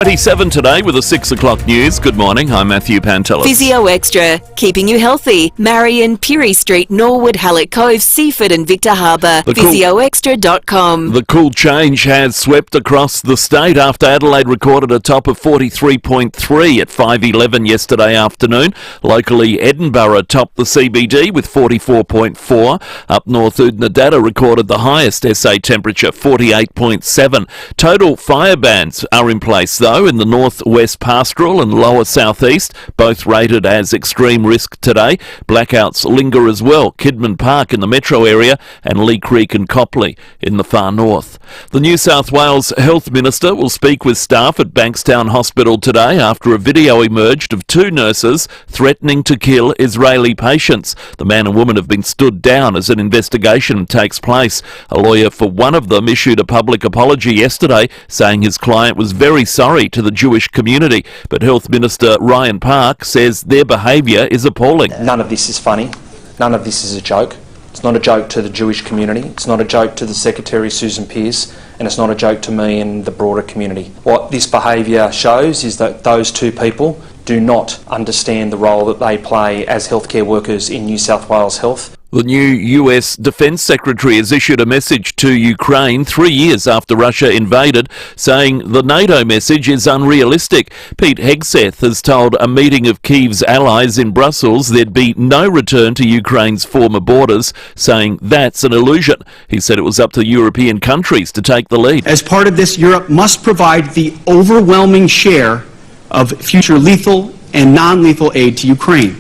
27 today with the 6 o'clock news. Good morning, I'm Matthew Pantelis. Physio Extra, keeping you healthy. Marion, Pirie Street, Norwood, Hallett Cove, Seaford and Victor Harbour. PhysioExtra.com. The cool change has swept across the state after Adelaide recorded a top of 43.3 at 5:11 yesterday afternoon. Locally, Edinburgh topped the CBD with 44.4. Up north, Oodnadatta recorded the highest SA temperature, 48.7. Total fire bans are in place though in the north-west pastoral and lower southeast, both rated as extreme risk today. Blackouts linger as well. Kidman Park in the metro area and Lee Creek and Copley in the far north. The New South Wales Health Minister will speak with staff at Bankstown Hospital today after a video emerged of two nurses threatening to kill Israeli patients. The man and woman have been stood down as an investigation takes place. A lawyer for one of them issued a public apology yesterday, saying his client was very sorry to the Jewish community, but Health Minister Ryan Park says their behaviour is appalling. None of this is funny. None of this is a joke. It's not a joke to the Jewish community. It's not a joke to the Secretary Susan Pearce, and it's not a joke to me and the broader community. What this behaviour shows is that those two people do not understand the role that they play as healthcare workers in New South Wales Health. The new US Defence Secretary has issued a message to Ukraine 3 years after Russia invaded, saying the NATO message is unrealistic. Pete Hegseth has told a meeting of Kyiv's allies in Brussels there'd be no return to Ukraine's former borders, saying that's an illusion. He said it was up to European countries to take the lead. As part of this, Europe must provide the overwhelming share of future lethal and non-lethal aid to Ukraine.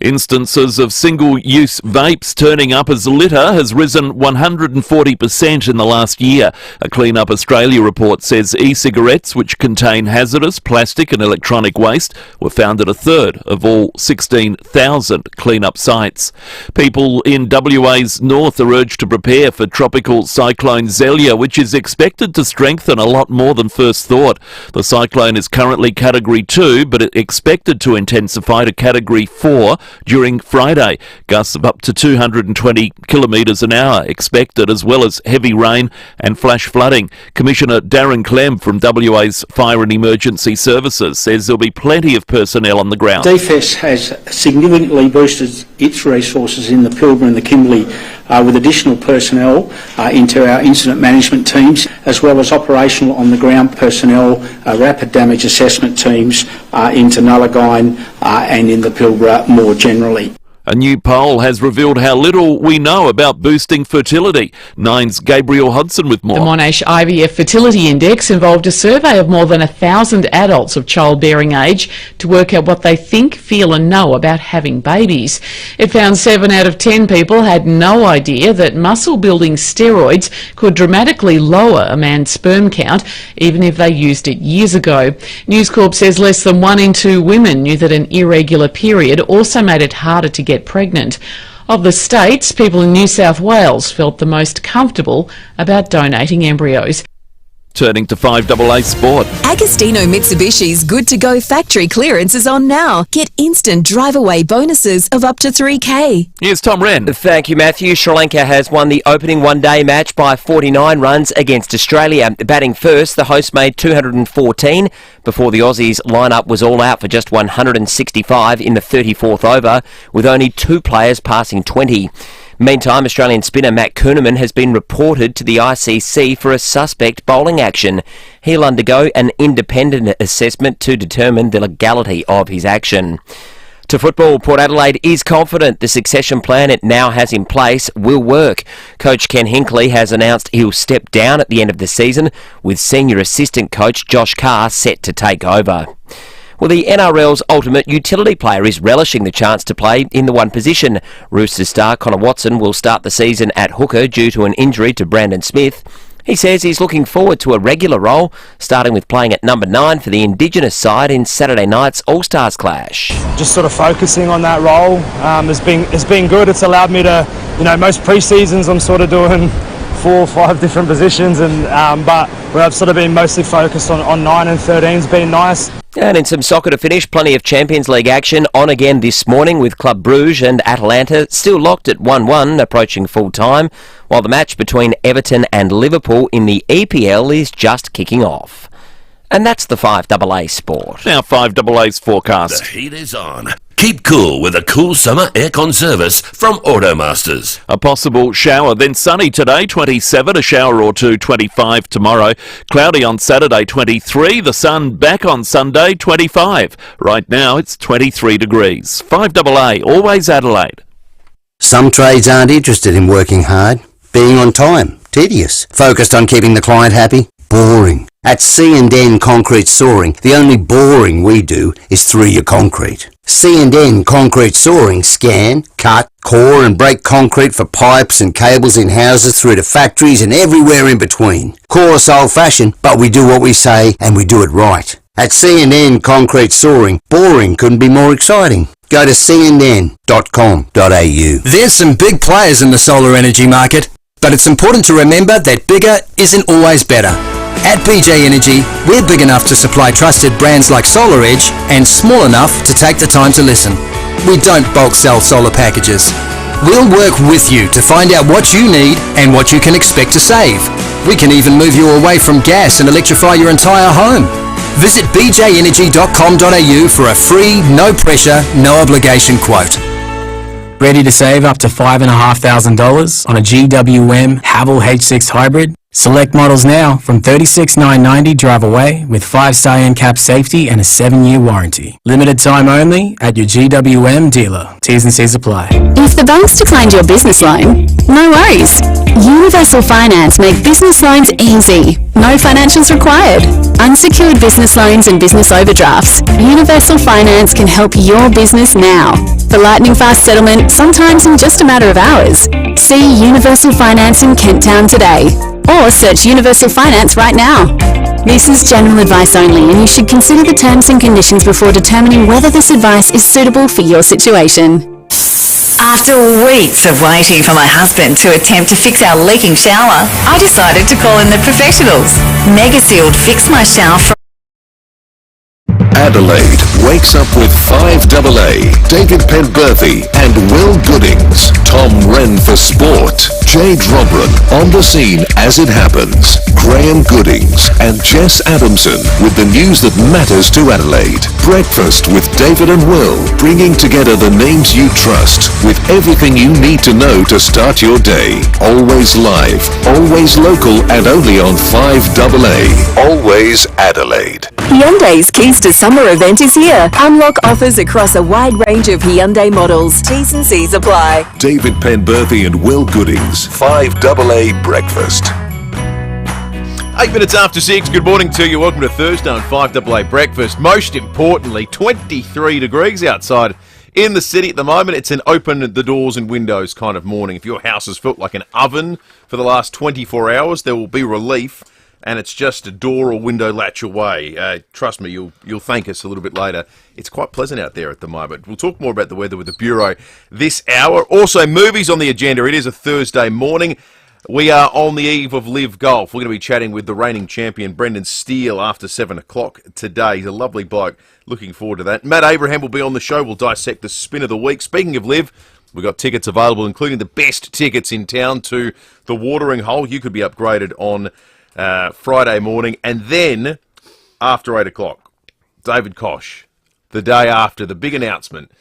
Instances of single-use vapes turning up as litter has risen 140% in the last year. A Clean Up Australia report says e-cigarettes, which contain hazardous plastic and electronic waste, were found at a third of all 16,000 clean-up sites. People in WA's north are urged to prepare for tropical Cyclone Zelia, which is expected to strengthen a lot more than first thought. The cyclone is currently Category 2, but it's expected to intensify to Category 4 during Friday. Gusts of up to 220 kilometres an hour expected, as well as heavy rain and flash flooding. Commissioner Darren Clem from WA's Fire and Emergency Services says there'll be plenty of personnel on the ground. DFS has significantly boosted its resources in the Pilbara and the Kimberley with additional personnel into our incident management teams, as well as operational on the ground personnel, rapid damage assessment teams into Nullagine and in the Pilbara more generally. A new poll has revealed how little we know about boosting fertility. Nine's Gabriel Hodson with more. The Monash IVF Fertility Index involved a survey of more than 1,000 adults of childbearing age to work out what they think, feel and know about having babies. It found 7 out of 10 people had no idea that muscle-building steroids could dramatically lower a man's sperm count, even if they used it years ago. News Corp says less than 1 in 2 women knew that an irregular period also made it harder to get pregnant. Of the states, people in New South Wales felt the most comfortable about donating embryos. Turning to 5AA Sport. Agostino Mitsubishi's Good to Go factory clearance is on now. Get instant drive-away bonuses of up to $3,000. Here's Tom Wren. Thank you, Matthew. Sri Lanka has won the opening one-day match by 49 runs against Australia. Batting first, the hosts made 214 before the Aussies' lineup was all out for just 165 in the 34th over, with only 2 players passing 20. Meantime, Australian spinner Matt Kuhnemann has been reported to the ICC for a suspect bowling action. He'll undergo an independent assessment to determine the legality of his action. To football, Port Adelaide is confident the succession plan it now has in place will work. Coach Ken Hinkley has announced he'll step down at the end of the season, with senior assistant coach Josh Carr set to take over. Well, the NRL's ultimate utility player is relishing the chance to play in the one position. Roosters star Connor Watson will start the season at hooker due to an injury to Brandon Smith. He says he's looking forward to a regular role, starting with playing at number 9 for the Indigenous side in Saturday night's All-Stars clash. Just sort of focusing on that role has been good. It's allowed me to, most pre-seasons I'm sort of doing 4 or 5 different positions, and but where I've sort of been mostly focused on 9 and 13's been nice. And in some soccer to finish, plenty of Champions League action on again this morning, with Club Bruges and Atalanta still locked at 1-1, approaching full time, while the match between Everton and Liverpool in the EPL is just kicking off. And that's the 5AA Sport. Now 5AA's forecast. The heat is on. Keep cool with a cool summer aircon service from Automasters. A possible shower, then sunny today, 27, a shower or two, 25 tomorrow. Cloudy on Saturday, 23, the sun back on Sunday, 25. Right now it's 23 degrees. 5AA, always Adelaide. Some trades aren't interested in working hard, being on time, tedious, focused on keeping the client happy, boring. At C&N Concrete Soaring, the only boring we do is 3-year concrete. C&N Concrete Soaring scan, cut, core and break concrete for pipes and cables in houses through to factories and everywhere in between. Coarse old-fashioned, but we do what we say and we do it right. At C&N Concrete Soaring, boring couldn't be more exciting. Go to cnn.com.au. There's some big players in the solar energy market, but it's important to remember that bigger isn't always better. At BJ Energy, we're big enough to supply trusted brands like SolarEdge and small enough to take the time to listen. We don't bulk sell solar packages. We'll work with you to find out what you need and what you can expect to save. We can even move you away from gas and electrify your entire home. Visit bjenergy.com.au for a free, no pressure, no obligation quote. Ready to save up to $5,500 on a GWM Haval H6 Hybrid? Select models now from $36,990 drive away with 5-star NCAP safety and a 7-year warranty. Limited time only at your GWM dealer. T's and C's apply. If the banks declined your business loan, no worries. Universal Finance make business loans easy. No financials required. Unsecured business loans and business overdrafts. Universal Finance can help your business now. For lightning fast settlement, sometimes in just a matter of hours. See Universal Finance in Kent Town today. Or search Universal Finance right now. This is general advice only, and you should consider the terms and conditions before determining whether this advice is suitable for your situation. After weeks of waiting for my husband to attempt to fix our leaking shower, I decided to call in the professionals. Mega Sealed fixed my shower from Adelaide wakes up with 5AA, David Penberthy and Will Goodings, Tom Wren for sport, Jade Robran on the scene as it happens, Graham Goodings and Jess Adamson with the news that matters to Adelaide. Breakfast with David and Will, bringing together the names you trust with everything you need to know to start your day. Always live, always local and only on 5AA. Always Adelaide. Hyundai's Keys to Summer event is here. Unlock offers across a wide range of Hyundai models. T's and C's apply. David Penberthy and Will Goodings, 5AA Breakfast. 8 minutes after 6, good morning to you. Welcome to Thursday on 5AA Breakfast. Most importantly, 23 degrees outside in the city at the moment. It's an open the doors and windows kind of morning. If your house has felt like an oven for the last 24 hours, there will be relief. And it's just a door or window latch away. Trust me, you'll thank us a little bit later. It's quite pleasant out there at the moment. We'll talk more about the weather with the Bureau this hour. Also, movies on the agenda. It is a Thursday morning. We are on the eve of Liv Golf. We're going to be chatting with the reigning champion, Brendan Steele, after 7 o'clock today. He's a lovely bloke. Looking forward to that. Matt Abraham will be on the show. We'll dissect the spin of the week. Speaking of Liv, we've got tickets available, including the best tickets in town to the watering hole. You could be upgraded on Friday morning. And then, after 8 o'clock, David Koch, the day after the big announcement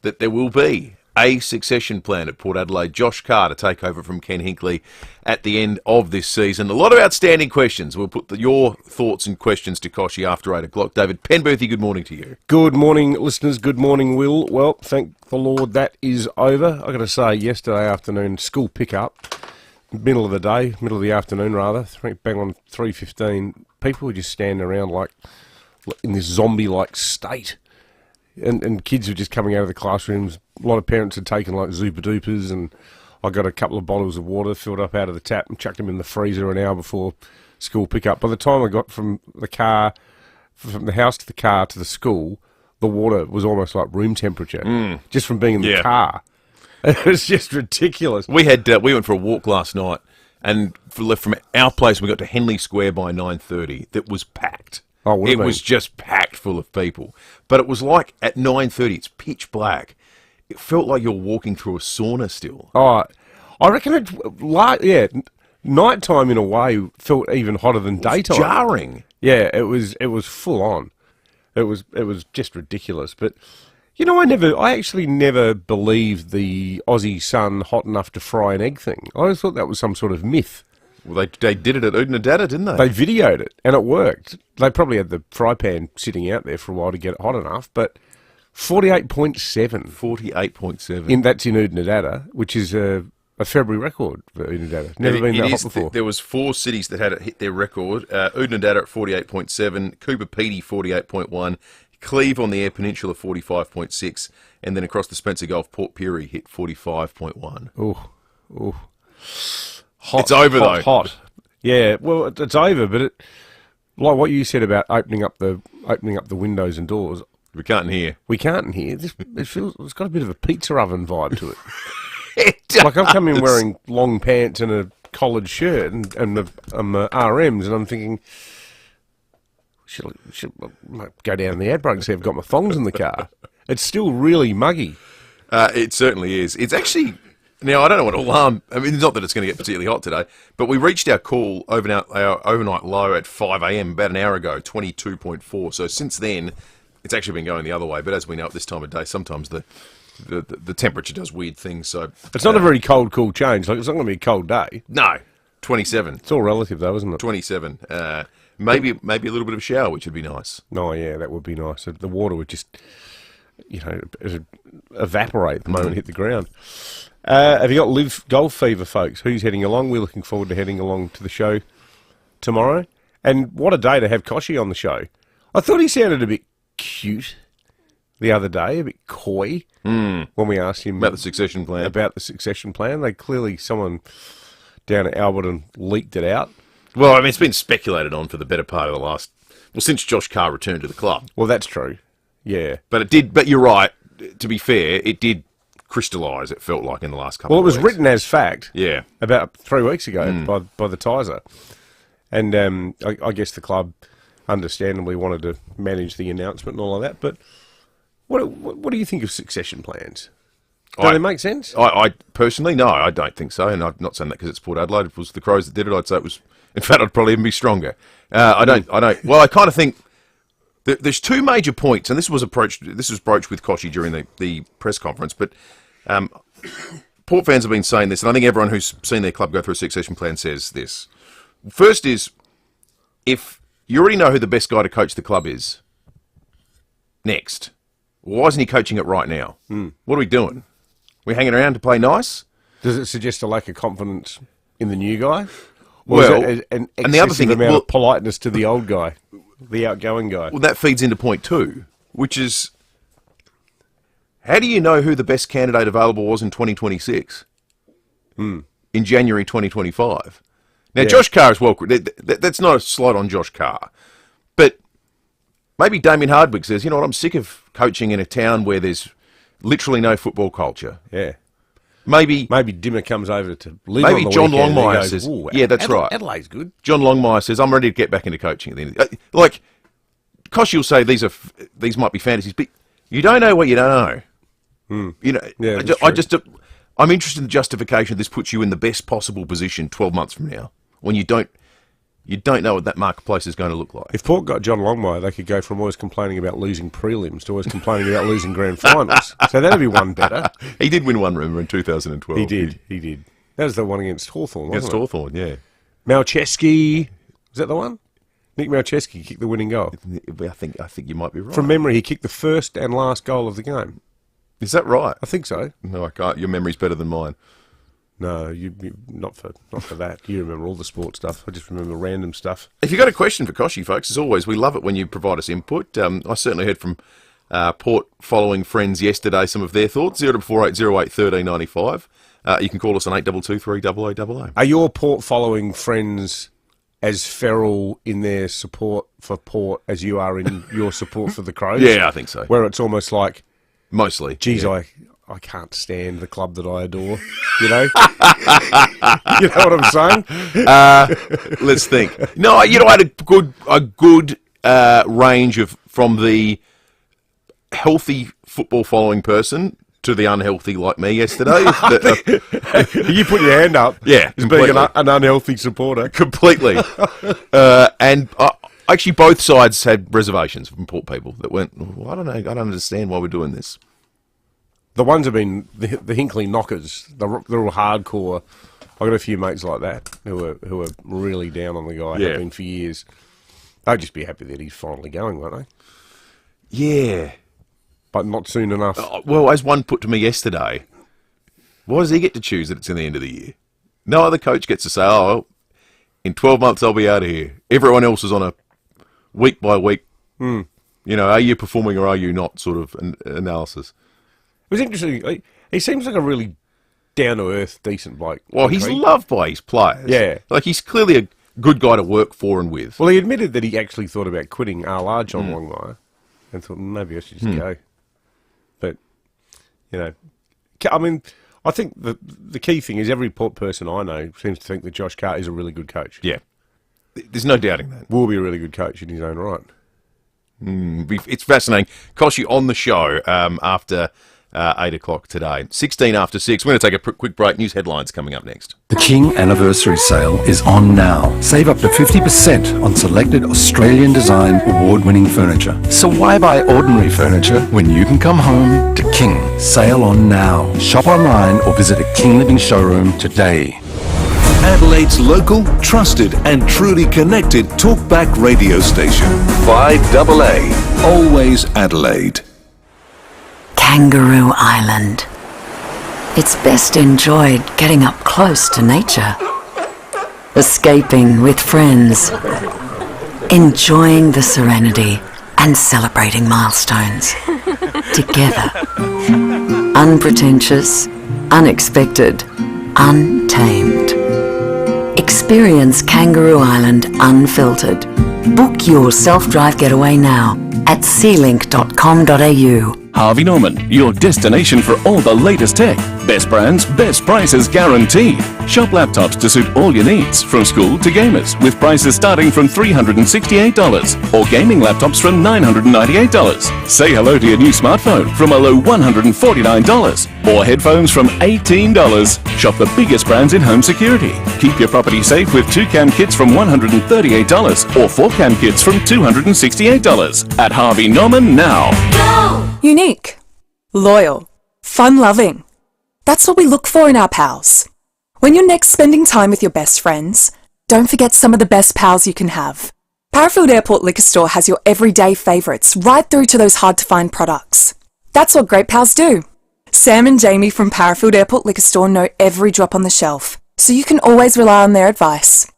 that there will be a succession plan at Port Adelaide. Josh Carr to take over from Ken Hinkley at the end of this season. A lot of outstanding questions. We'll put your thoughts and questions to Koshy after 8 o'clock. David Penberthy, good morning to you. Good morning, listeners. Good morning, Will. Well, thank the Lord that is over. I've got to say, yesterday afternoon, school pickup, middle of the afternoon rather, bang on 3:15, people were just standing around like in this zombie-like state. And kids were just coming out of the classrooms. A lot of parents had taken like Zupa-Dupas, and I got a couple of bottles of water filled up out of the tap and chucked them in the freezer an hour before school pickup. By the time I got from the house to the car to the school, the water was almost like room temperature, just from being in the car. It was just ridiculous. We went for a walk last night, and from our place we got to Henley Square by 9:30. That was packed. It was just packed full of people. But it was like at 9:30, it's pitch black. It felt like you're walking through a sauna still. Oh, I reckon nighttime in a way felt even hotter than daytime. Jarring. Yeah, it was full on. It was just ridiculous. But you know, I actually never believed the Aussie sun hot enough to fry an egg thing. I always thought that was some sort of myth. Well, they did it at Oodnadatta, didn't they? They videoed it, and it worked. They probably had the fry pan sitting out there for a while to get it hot enough, but 48.7. 48.7. That's in Oodnadatta, which is a February record for Oodnadatta. Never been that hot before. There was 4 cities that had it hit their record. Oodnadatta at 48.7, Cooper Pedy 48.1, Cleve on the Eyre Peninsula 45.6, and then across the Spencer Gulf, Port Pirie hit 45.1. Ooh. Hot, it's over though. Hot. Yeah, well, it's over, but like what you said about opening up the windows and doors. We can't hear. It's got a bit of a pizza oven vibe to it. Like I've come in wearing long pants and a collared shirt and my RMs, and I'm thinking, should go down in the Adbro and see if I've got my thongs in the car. It's still really muggy. It certainly is. It's actually... Now, I don't know what alarm... I mean, it's not that it's going to get particularly hot today, but we reached our call our overnight low at 5 a.m. about an hour ago, 22.4. So since then, it's actually been going the other way. But as we know at this time of day, sometimes the temperature does weird things. So it's not a very cool change. Like, it's not going to be a cold day. No, 27. It's all relative, though, isn't it? 27. Maybe a little bit of a shower, which would be nice. Oh, yeah, that would be nice. The water would just, evaporate the moment it hit the ground. Have you got Liv Golf fever, folks? Who's heading along? We're looking forward to heading along to the show tomorrow. And what a day to have Koshy on the show. I thought he sounded a bit cute the other day, a bit coy, when we asked him about the succession plan. They clearly, someone down at Alberton leaked it out. Well, I mean, it's been speculated on for the better part of the since Josh Carr returned to the club. Well, that's true. Yeah. But you're right. To be fair, it did crystallise, it felt like, in the last couple of weeks. Well, it was written as fact. Yeah. About 3 weeks ago by the Tizer. And I guess the club understandably wanted to manage the announcement and all of that. But what do you think of succession plans? Do they make sense? I personally, no, I don't think so. And I'm not saying that because it's Port Adelaide. If it was the Crows that did it, I'd say it was... In fact, I'd probably even be stronger. I don't... Well, I kind of think... There's 2 major points, and this was broached with Koshy during the press conference, but Port fans have been saying this, and I think everyone who's seen their club go through a succession plan says this. First is, if you already know who the best guy to coach the club is, next, why isn't he coaching it right now? What are we doing? We hanging around to play nice? Does it suggest a lack of confidence in the new guy? Well, an and the other thing, amount of politeness to the old guy, the outgoing guy. Well, that feeds into point 2, which is, how do you know who the best candidate available was in 2026? In January 2025. Now, Josh Carr is welcome. That's not a slight on Josh Carr. But maybe Damien Hardwick says, you know what, I'm sick of coaching in a town where there's literally no football culture. Yeah. Maybe Dimmer comes over to live maybe on the John weekend Longmire goes, says, yeah, that's right. Adelaide's good. John Longmire says, I'm ready to get back into coaching. Like, Koshy will say these might be fantasies, but you don't know what you don't know. You know, Yeah, I'm interested in the justification this puts you in the best possible position 12 months from now, when you don't know what that marketplace is going to look like. If Port got John Longmire, they could go from always complaining about losing prelims to always complaining about losing grand finals. So that'd be one better. He did win one, remember, in 2012. He did. That was the one against Hawthorn, wasn't Against Hawthorn, yeah. Malcheski, was that the one? Nick Malcheski kicked the winning goal. I think you might be right. From memory, he kicked the first and last goal of the game. Is that right? I think so. No, I can't. Your memory's better than mine. No, you not for that. You remember all the sport stuff. I just remember random stuff. If you've got a question for Koshy, folks, as always, we love it when you provide us input. I certainly heard from Port following friends yesterday some of their thoughts. 048008 1395. You can call us on 822 300 Are your Port following friends as feral in their support for Port as you are in your support for the Crows? Yeah, I think so. Where it's almost like... Mostly. Geez, yeah. I can't stand the club that I adore, you know? You know what I'm saying? Let's think. No, I had a good range from the healthy football following person to the unhealthy like me yesterday. You put your hand up. Yeah, as being an unhealthy supporter. Completely. And Actually, both sides had reservations from Port people that went, well, I don't know, I don't understand why we're doing this. The ones have been the Hinkley knockers, the real hardcore. I've got a few mates like that who are really down on the guy. Have been for years. They'd just be happy that he's finally going, won't they? Yeah. But not soon enough. Well, as one put to me yesterday, why does he get to choose that it's in the end of the year? No other coach gets to say, oh, well, in 12 months I'll be out of here. Everyone else is on a week-by-week, you know, are you performing or are you not sort of analysis. It was interesting. He seems like a really down-to-earth, decent bloke. Well, he's loved by his players. Yeah. Like, he's clearly a good guy to work for and with. Well, he admitted that he actually thought about quitting a la John Longmire and thought, maybe I should just go. But, you know, I mean, I think the key thing is every Port person I know seems to think that Josh Carr is a really good coach. Yeah. There's no doubting that. Will be a really good coach in his own right. It's fascinating. Koshy on the show after 8 o'clock today. 16 after 6. We're going to take a quick break. News headlines coming up next. The King Anniversary Sale is on now. Save up to 50% on selected Australian design award-winning furniture. So why buy ordinary furniture when you can come home to King? Sale on now. Shop online or visit a King Living showroom today. Adelaide's local, trusted and truly connected talkback radio station. 5AA. Always Adelaide. Kangaroo Island. It's best enjoyed getting up close to nature, escaping with friends, enjoying the serenity and celebrating milestones together. Unpretentious, unexpected, untamed. Experience Kangaroo Island unfiltered. Book your self-drive getaway now at sealink.com.au. Harvey Norman, your destination for all the latest tech. Best brands, best prices guaranteed. Shop laptops to suit all your needs, from school to gamers, with prices starting from $368, or gaming laptops from $998. Say hello to your new smartphone from a low $149, or headphones from $18. Shop the biggest brands in home security. Keep your property safe with 2-cam kits from $138, or 4-cam kits from $268. At Harvey Norman now. Unique, loyal, fun-loving. That's what we look for in our pals. When you're next spending time with your best friends, don't forget some of the best pals you can have. Parafield Airport Liquor Store has your everyday favourites right through to those hard-to-find products. That's what great pals do. Sam and Jamie from Parafield Airport Liquor Store know every drop on the shelf, so you can always rely on their advice.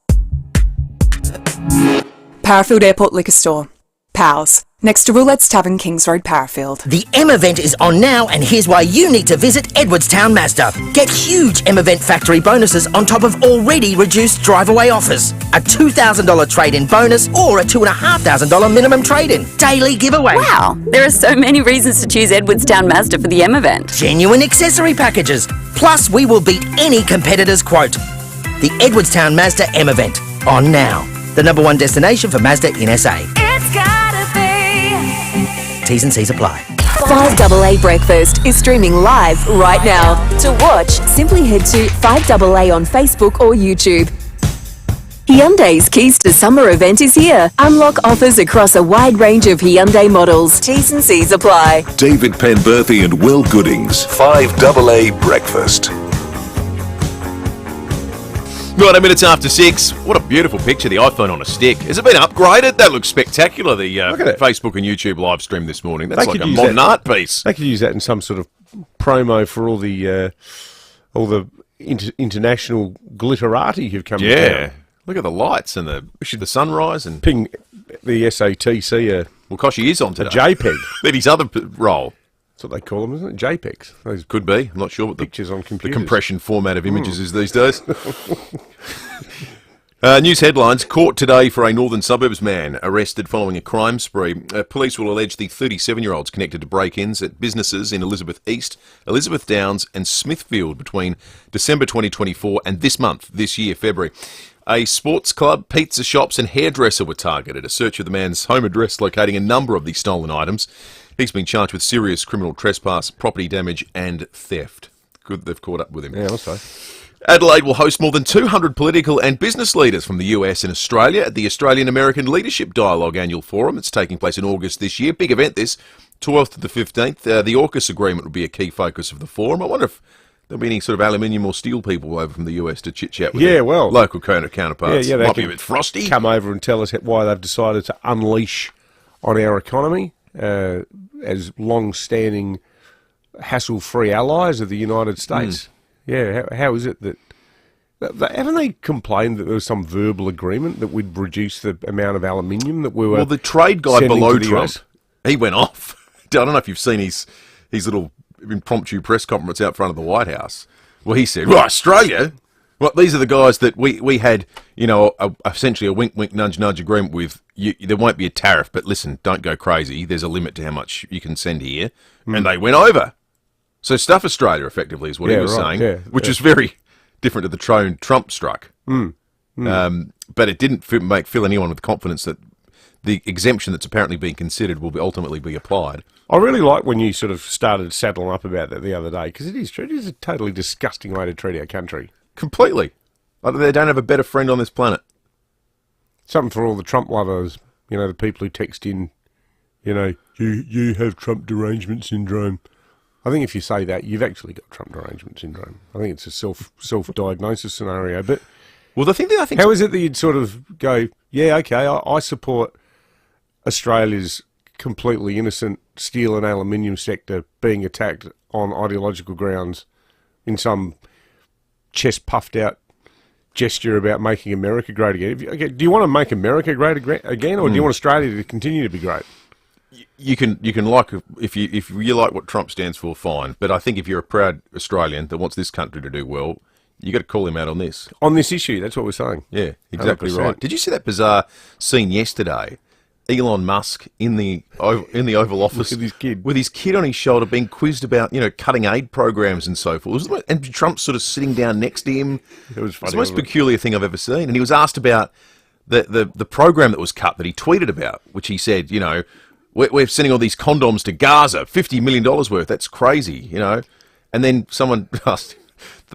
Parafield Airport Liquor Store. Pals. Next to Roulette's Tavern, Kings Road, Parafield. The M event is on now, and here's why you need to visit Edwardstown Mazda. Get huge M event factory bonuses on top of already reduced drive-away offers. A $2,000 trade-in bonus or a $2,500 minimum trade-in. Daily giveaway. Wow, there are so many reasons to choose Edwardstown Mazda for the M event. Genuine accessory packages. Plus, we will beat any competitor's quote. The Edwardstown Mazda M event. On now. The #1 destination for Mazda in SA. It's gotta be. T's and C's apply. 5AA Breakfast is streaming live right now. To watch, simply head to 5AA on Facebook or YouTube. Hyundai's Keys to Summer event is here. Unlock offers across a wide range of Hyundai models. T's and C's apply. David Penberthy and Will Goodings. 5AA Breakfast. 9 minutes after 6. What a beautiful picture, the iPhone on a stick. Has it been upgraded? That looks spectacular, the Facebook and YouTube live stream this morning. That's like a modern art piece. They could use that in some sort of promo for all the international glitterati who've come down. Look at the lights and the sunrise. And ping the SATC. Well, Koshy is on today. A JPEG. Then his other role. That's what they call them, isn't it? JPEGs. Those could be. I'm not sure what pictures on computers. The compression format of images is these days. News headlines. Caught today for a northern suburbs man arrested following a crime spree. Police will allege the 37-year-old's connected to break-ins at businesses in Elizabeth East, Elizabeth Downs and Smithfield between December 2024 and this year, February. A sports club, pizza shops and hairdresser were targeted. A search of the man's home address locating a number of the stolen items. He's been charged with serious criminal trespass, property damage and theft. Good they've caught up with him. Yeah, also. Adelaide will host more than 200 political and business leaders from the US and Australia at the Australian-American Leadership Dialogue Annual Forum. It's taking place in August this year. Big event this, 12th to the 15th. The AUKUS agreement will be a key focus of the forum. I wonder if there'll be any sort of aluminium or steel people over from the US to chit-chat with their local counterparts. Yeah, they might be a bit frosty. Come over and tell us why they've decided to unleash on our economy as long-standing, hassle-free allies of the United States. Yeah, how is it that... Haven't they complained that there was some verbal agreement that we'd reduce the amount of aluminium that we were... Well, the trade guy below Trump, US? he went off. I don't know if you've seen his little impromptu press conference out front of the White House. Well, he said, well, Australia... Well, these are the guys that we had, essentially a wink, nudge, agreement with. There won't be a tariff, but listen, don't go crazy. There's a limit to how much you can send here. And they went over. So stuff Australia, effectively, is what he was saying, which is very different to the tone Trump struck. But it didn't fill anyone with confidence that the exemption that's apparently being considered will ultimately be applied. I really like when you sort of started saddling up about that the other day, because it is true. It is a totally disgusting way to treat our country. Completely. Like they don't have a better friend on this planet. Something for all the Trump lovers, the people who text in, you have Trump derangement syndrome. I think if you say that, you've actually got Trump derangement syndrome. I think it's a self-diagnosis scenario. But I think how is it that you'd sort of go, yeah, okay, I support Australia's completely innocent steel and aluminium sector being attacked on ideological grounds in some chest-puffed-out gesture about making America great again. Okay, do you want to make America great again, or do you want Australia to continue to be great? You can like if you like what Trump stands for, fine. But I think if you're a proud Australian that wants this country to do well, you got to call him out on this issue. That's what we're saying. Yeah, exactly 100%. Right. Did you see that bizarre scene yesterday? Elon Musk in the Oval Office with his kid on his shoulder, being quizzed about cutting aid programs and so forth, and Trump sort of sitting down next to him. It was funny. It's the most peculiar thing I've ever seen. And he was asked about the program that was cut that he tweeted about, which he said, we're sending all these condoms to Gaza, $50 million worth. That's crazy, And then someone asked,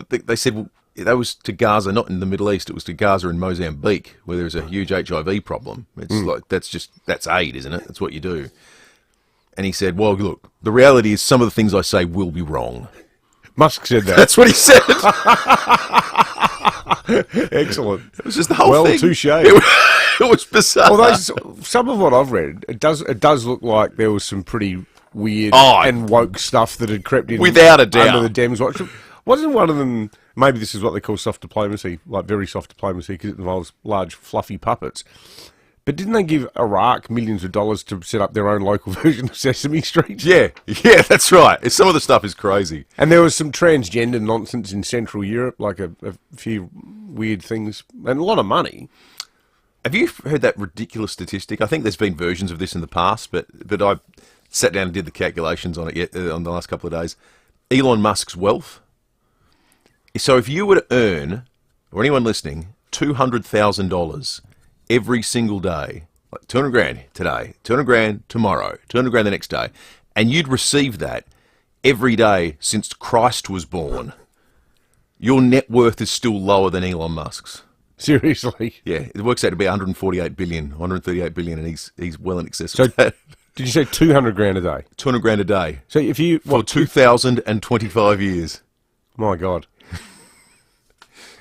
they said, well, that was to Gaza, not in the Middle East. It was to Gaza in Mozambique, where there's a huge HIV problem. It's like, that's aid, isn't it? That's what you do. And he said, well, look, the reality is some of the things I say will be wrong. Musk said that. That's what he said. Excellent. It was just the whole thing. Well, touche. It was bizarre. Although some of what I've read, it does look like there was some pretty weird and woke stuff that had crept in. Without a doubt. Under the Dems' watch. Wasn't one of them, maybe this is what they call soft diplomacy, like very soft diplomacy, because it involves large, fluffy puppets. But didn't they give Iraq millions of dollars to set up their own local version of Sesame Street? Yeah, that's right. Some of the stuff is crazy. And there was some transgender nonsense in Central Europe, like a few weird things, and a lot of money. Have you heard that ridiculous statistic? I think there's been versions of this in the past, but I sat down and did the calculations on it on the last couple of days. Elon Musk's wealth. So if you were to earn, or anyone listening, $200,000 every single day, like 200 grand today, 200 grand tomorrow, 200 grand the next day, and you'd receive that every day since Christ was born, your net worth is still lower than Elon Musk's. Seriously? Yeah, it works out to be 138 billion, and he's well in excess of that. Did you say 200 grand a day? 200 grand a day. So if you... For 2,025 years. My God.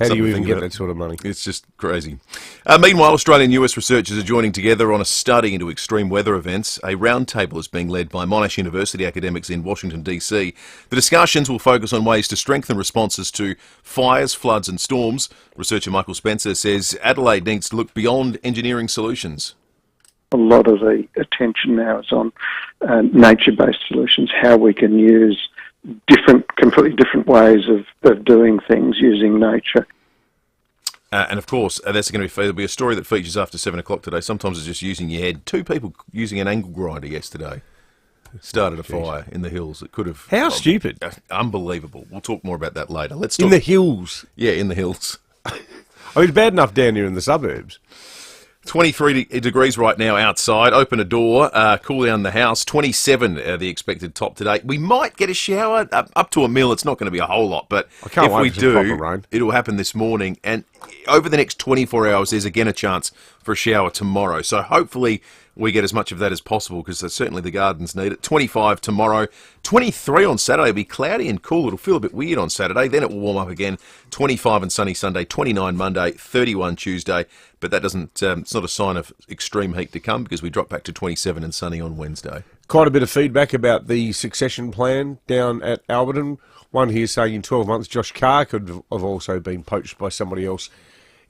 How do you even get that sort of money? It's just crazy. Meanwhile, Australian and US researchers are joining together on a study into extreme weather events. A roundtable is being led by Monash University academics in Washington, D.C. The discussions will focus on ways to strengthen responses to fires, floods and storms. Researcher Michael Spencer says Adelaide needs to look beyond engineering solutions. A lot of the attention now is on nature-based solutions, how we can use completely different ways of doing things using nature. And of course, there'll be a story that features after 7 o'clock today. Sometimes it's just using your head. 2 people using an angle grinder yesterday started a fire in the hills. It could have... How stupid. Unbelievable. We'll talk more about that later. Let's talk... In the hills? Yeah, in the hills. I mean, it's bad enough down here in the suburbs. 23 degrees right now outside. Open a door, cool down the house. 27 the expected top today. We might get a shower up to a mil. It's not going to be a whole lot, but if we do, it'll happen this morning. And over the next 24 hours, there's again a chance for a shower tomorrow. So hopefully we get as much of that as possible, because certainly the gardens need it. 25 tomorrow, 23 on Saturday. It'll be cloudy and cool. It'll feel a bit weird on Saturday. Then it will warm up again. 25 and sunny Sunday, 29 Monday, 31 Tuesday. But that doesn't, it's not a sign of extreme heat to come, because we drop back to 27 and sunny on Wednesday. Quite a bit of feedback about the succession plan down at Alberton. One here saying in 12 months Josh Carr could have also been poached by somebody else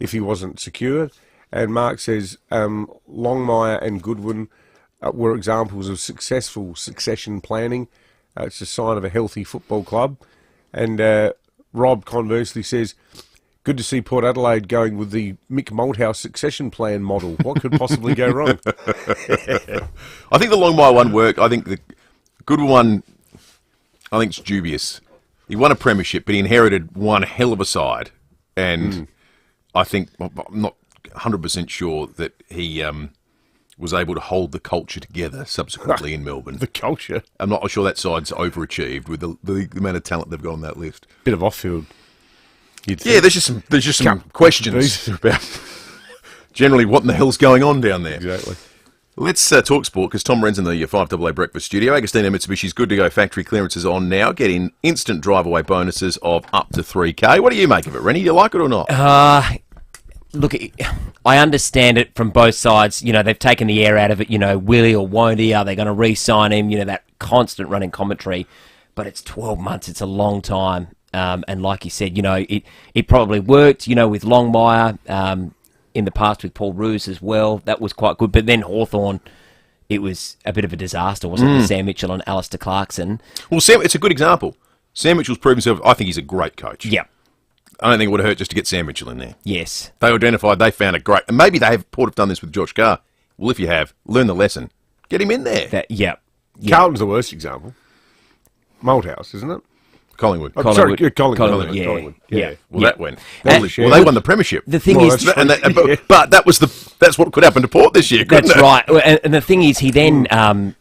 if he wasn't secure. And Mark says Longmire and Goodwin were examples of successful succession planning. It's a sign of a healthy football club. And Rob conversely says, good to see Port Adelaide going with the Mick Malthouse succession plan model. What could possibly go wrong? I think the Longmire one worked. I think the Goodwin one, I think it's dubious. He won a premiership, but he inherited one hell of a side. And I think, I'm not 100% sure that he was able to hold the culture together subsequently in Melbourne. The culture? I'm not sure that side's overachieved with the amount of talent they've got on that list. Bit of off-field. Yeah, there's just some questions about generally what in the hell's going on down there. Exactly. Let's talk sport, because Tom Wren's in the 5AA Breakfast studio. Agostina Mitsubishi's good to go factory clearances on now, getting instant drive-away bonuses of up to 3K. What do you make of it, Rennie? Do you like it or not? Look, I understand it from both sides. You know, they've taken the air out of it. You know, will he or won't he? Are they going to re-sign him? You know, that constant running commentary. But it's 12 months. It's a long time. And like you said, you know, it probably worked, you know, with Longmire, in the past with Paul Roos as well. That was quite good. But then Hawthorn, it was a bit of a disaster, wasn't it, with Sam Mitchell and Alistair Clarkson? Well, Sam, it's a good example. Sam Mitchell's proven himself. I think he's a great coach. Yep. I don't think it would have hurt just to get Sam Mitchell in there. Yes. They identified, they found a great, and maybe Port have done this with Josh Carr. Well, if you have, learn the lesson. Get him in there. Yep. Carlton's the worst example. Malthouse, isn't it? Collingwood. Collingwood. Yeah. Well, that went. Well, they won the premiership. The thing is, but that's what could happen to Port this year. That's right. And the thing is, he then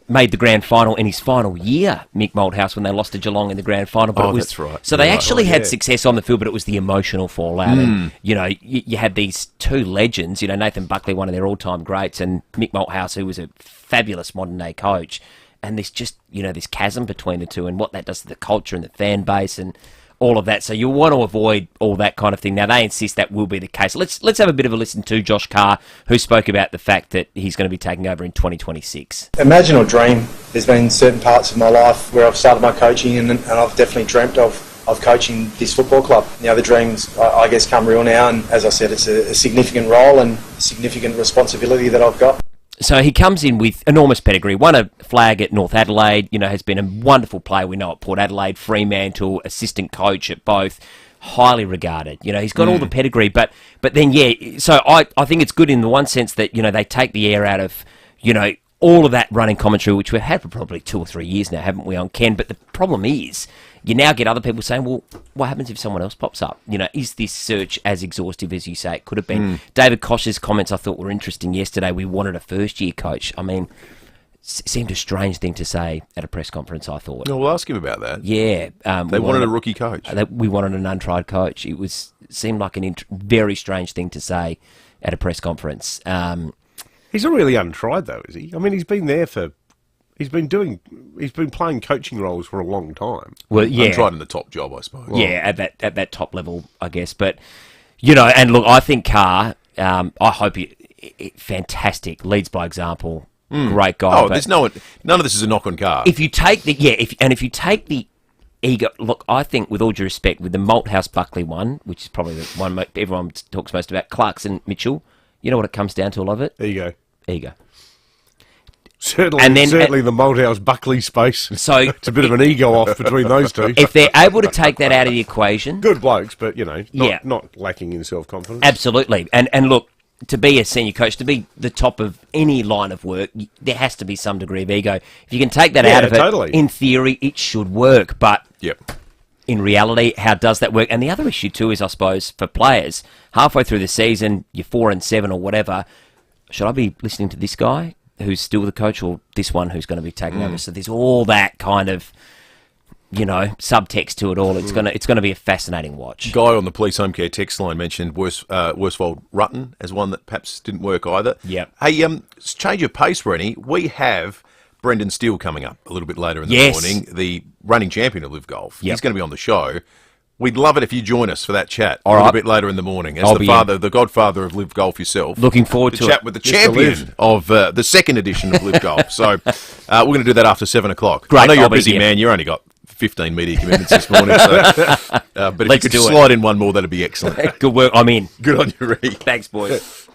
made the grand final in his final year, Mick Malthouse, when they lost to Geelong in the grand final. But that's right. So they actually had success on the field, but it was the emotional fallout. And, you know, you had these two legends. You know, Nathan Buckley, one of their all-time greats, and Mick Malthouse, who was a fabulous modern-day coach. And there's just, you know, this chasm between the two and what that does to the culture and the fan base and all of that. So you want to avoid all that kind of thing. Now, they insist that will be the case. Let's have a bit of a listen to Josh Carr, who spoke about the fact that he's going to be taking over in 2026. Imagine or dream, there's been certain parts of my life where I've started my coaching and I've definitely dreamt of coaching this football club. Now the dreams, I guess, come real now. And as I said, it's a significant role and significant responsibility that I've got. So he comes in with enormous pedigree, won a flag at North Adelaide, you know, has been a wonderful player, we know, at Port Adelaide, Fremantle, assistant coach at both, highly regarded. You know, he's got all the pedigree, but then, yeah, so I think it's good in the one sense that, you know, they take the air out of, you know, all of that running commentary, which we've had for probably 2 or 3 years now, haven't we, on Ken? But the problem is, you now get other people saying, well, what happens if someone else pops up? You know, is this search as exhaustive as you say it could have been? David Koch's comments I thought were interesting yesterday. We wanted a first-year coach. I mean, seemed a strange thing to say at a press conference, I thought. No, we'll ask him about that. Yeah. They wanted a rookie coach. We wanted an untried coach. It seemed like a very strange thing to say at a press conference. He's not really untried, though, is he? I mean, he's been there for... He's been playing coaching roles for a long time. Well, yeah, untried in the top job, I suppose. Yeah, at that top level, I guess. But you know, and look, I think Carr. I hope fantastic, leads by example. Great guy. Oh, there's none of this is a knock on Carr. If you take if you take the ego, look, I think with all due respect, with the Malthouse Buckley one, which is probably the one everyone talks most about, Clarkson Mitchell. You know what it comes down to? A lot of it. Ego. Certainly the Malthouse Buckley space. So it's a bit of an ego off between those two. If they're able to take that out of the equation, good blokes, but you know, not lacking in self-confidence. Absolutely, and look, to be a senior coach, to be the top of any line of work, there has to be some degree of ego. If you can take that out of it, in theory, it should work. But in reality, how does that work? And the other issue too is, I suppose, for players, halfway through the season, you're 4-7 or whatever. should I be listening to this guy who's still the coach or this one who's going to be taking over? So there's all that kind of, subtext to it all. It's going to be a fascinating watch. Guy on the police home care text line mentioned Worsfold Rutten as one that perhaps didn't work either. Yep. Hey, change of pace, Rennie. We have Brendan Steele coming up a little bit later in the morning, the running champion of Liv Golf. He's going to be on the show. We'd love it if you join us for that chat a little bit later in the morning. As the godfather of Liv Golf yourself. Looking forward to chat with the champion of the second edition of Liv Golf. So we're going to do that after 7 o'clock. Great, I know you're a busy man. You only got 15 media commitments this morning. But if Let's you could do it. slide in one more, that'd be excellent. Good work. I'm in. Good on you, Ree. Thanks, boys.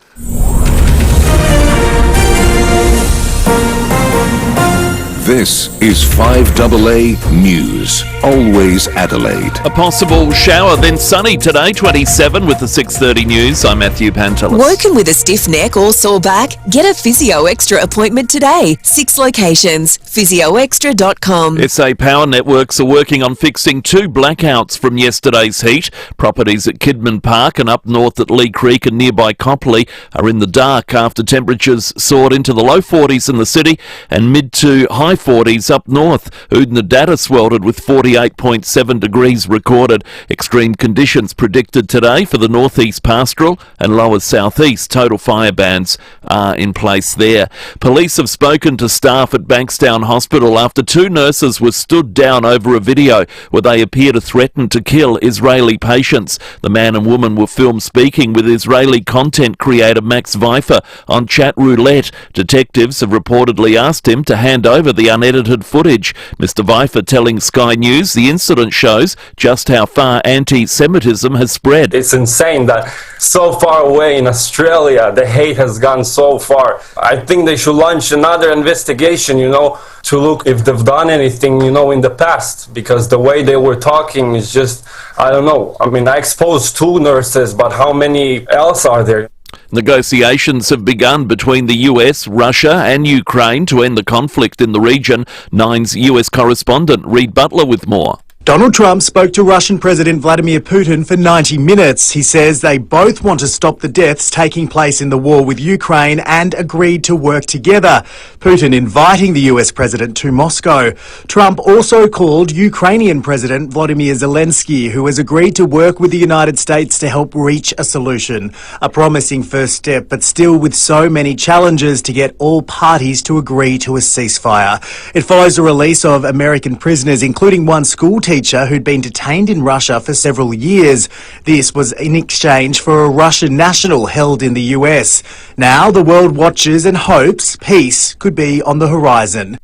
This is 5AA News. Always Adelaide. A possible shower, then sunny today, 27 with the 6:30 news. I'm Matthew Pantelis. Woken with a stiff neck or sore back? Get a Physio Extra appointment today. 6 locations. PhysioExtra.com. SA Power Networks are working on fixing 2 blackouts from yesterday's heat. Properties at Kidman Park and up north at Lee Creek and nearby Copley are in the dark after temperatures soared into the low 40s in the city and mid to high 40s up north. Oodnadatta sweltered with 48.7 degrees recorded. Extreme conditions predicted today for the northeast pastoral and lower southeast. Total fire bans are in place there. Police have spoken to staff at Bankstown Hospital after 2 nurses were stood down over a video where they appear to threaten to kill Israeli patients. The man and woman were filmed speaking with Israeli content creator Max Vifer on chat roulette. Detectives have reportedly asked him to hand over the unedited footage. Mr. Vifer telling Sky News the incident shows just how far anti-Semitism has spread. It's insane that so far away in Australia, the hate has gone so far. I think they should launch another investigation, to look if they've done anything, in the past, because the way they were talking is just, I don't know. I mean, I exposed 2 nurses, but how many else are there? Negotiations have begun between the US, Russia and Ukraine to end the conflict in the region. Nine's US correspondent Reid Butler with more. Donald Trump spoke to Russian President Vladimir Putin for 90 minutes. He says they both want to stop the deaths taking place in the war with Ukraine and agreed to work together. Putin inviting the US president to Moscow. Trump also called Ukrainian President Volodymyr Zelensky, who has agreed to work with the United States to help reach a solution. A promising first step, but still with so many challenges to get all parties to agree to a ceasefire. It follows the release of American prisoners, including one school teacher who'd been detained in Russia for several years. This was in exchange for a Russian national held in the US. Now the world watches and hopes peace could be on the horizon.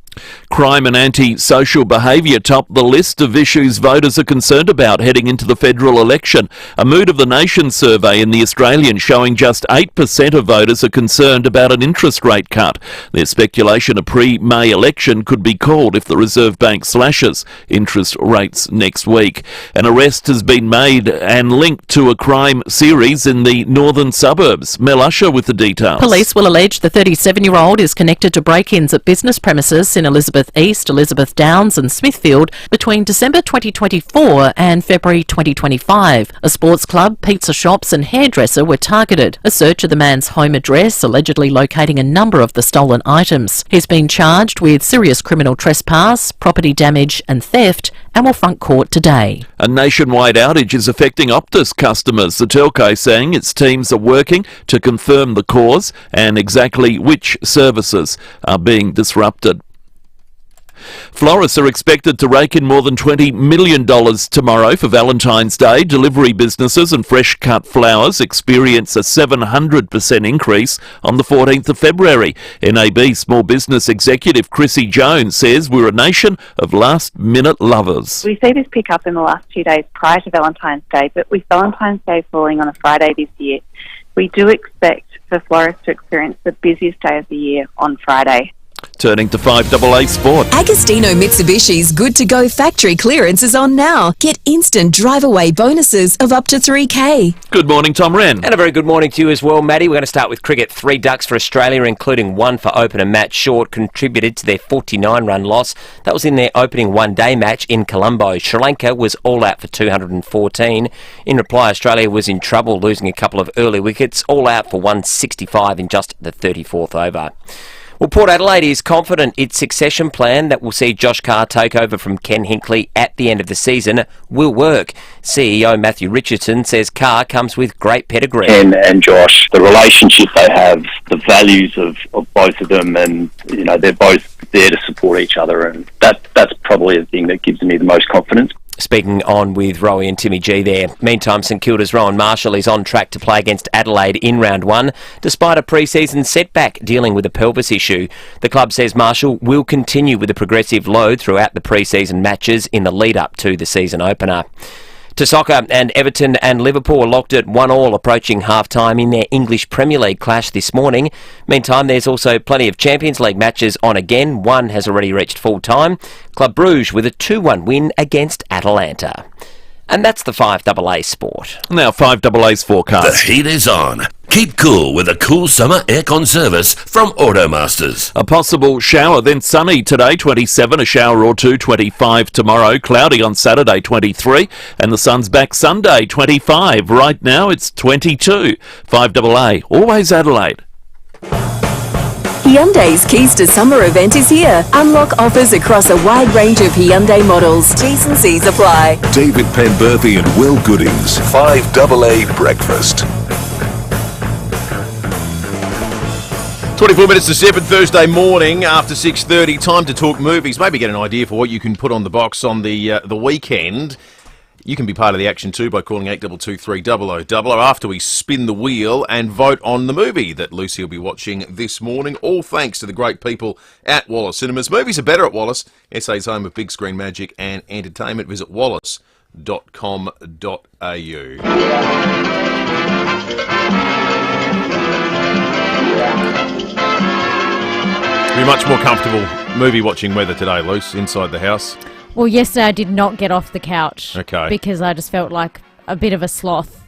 Crime and anti-social behaviour top the list of issues voters are concerned about heading into the federal election. A Mood of the Nation survey in The Australian showing just 8% of voters are concerned about an interest rate cut. There's speculation a pre-May election could be called if the Reserve Bank slashes interest rates next week. An arrest has been made and linked to a crime series in the northern suburbs. Mel Usher with the details. Police will allege the 37-year-old is connected to break-ins at business premises in Elizabeth East, Elizabeth Downs and Smithfield between December 2024 and February 2025. A sports club, pizza shops and hairdresser were targeted. A search of the man's home address allegedly locating a number of the stolen items. He's been charged with serious criminal trespass, property damage and theft and will front court today. A nationwide outage is affecting Optus customers. The telco saying its teams are working to confirm the cause and exactly which services are being disrupted. Florists are expected to rake in more than $20 million tomorrow for Valentine's Day. Delivery businesses and fresh-cut flowers experience a 700% increase on the 14th of February. NAB Small Business Executive Chrissy Jones says we're a nation of last-minute lovers. We see this pick up in the last 2 days prior to Valentine's Day, but with Valentine's Day falling on a Friday this year, we do expect for florists to experience the busiest day of the year on Friday. Turning to 5AA Sport. Agostino Mitsubishi's Good to Go factory clearance is on now. Get instant drive-away bonuses of up to $3,000. Good morning, Tom Wren. And a very good morning to you as well, Maddie. We're going to start with cricket. 3 ducks for Australia, including 1 for opener Matt Short, contributed to their 49-run loss. That was in their opening one-day match in Colombo. Sri Lanka was all out for 214. In reply, Australia was in trouble, losing a couple of early wickets, all out for 165 in just the 34th over. Well, Port Adelaide is confident its succession plan that will see Josh Carr take over from Ken Hinkley at the end of the season will work. CEO Matthew Richardson says Carr comes with great pedigree. And Josh, the relationship they have, the values of both of them, and they're both there to support each other, and that's probably the thing that gives me the most confidence. Speaking on with Rowie and Timmy G there. Meantime, St Kilda's Rowan Marshall is on track to play against Adelaide in round 1, despite a pre-season setback dealing with a pelvis issue. The club says Marshall will continue with a progressive load throughout the pre-season matches in the lead-up to the season opener. To soccer, and Everton and Liverpool locked at 1-1 approaching half-time in their English Premier League clash this morning. Meantime, there's also plenty of Champions League matches on again. One has already reached full-time. Club Brugge with a 2-1 win against Atalanta. And that's the 5AA Sport. Now 5AA's forecast. The heat is on. Keep cool with a cool summer aircon service from Automasters. A possible shower, then sunny today, 27, a shower or two, 25 tomorrow, cloudy on Saturday, 23, and the sun's back Sunday, 25. Right now it's 22. 5AA, always Adelaide. Hyundai's Keys to Summer event is here. Unlock offers across a wide range of Hyundai models. T's and C's apply. David Penberthy and Will Goodings. 5AA Breakfast. 24 minutes to 7 Thursday morning after 6:30. Time to talk movies. Maybe get an idea for what you can put on the box on the weekend. You can be part of the action too by calling 8223 after we spin the wheel and vote on the movie that Lucy will be watching this morning. All thanks to the great people at Wallace Cinemas. Movies are better at Wallace. SA's home of big screen magic and entertainment. Visit wallace.com.au. Be much more comfortable movie watching weather today, Luce, inside the house. Well, yesterday I did not get off the couch. Okay. Because I just felt like a bit of a sloth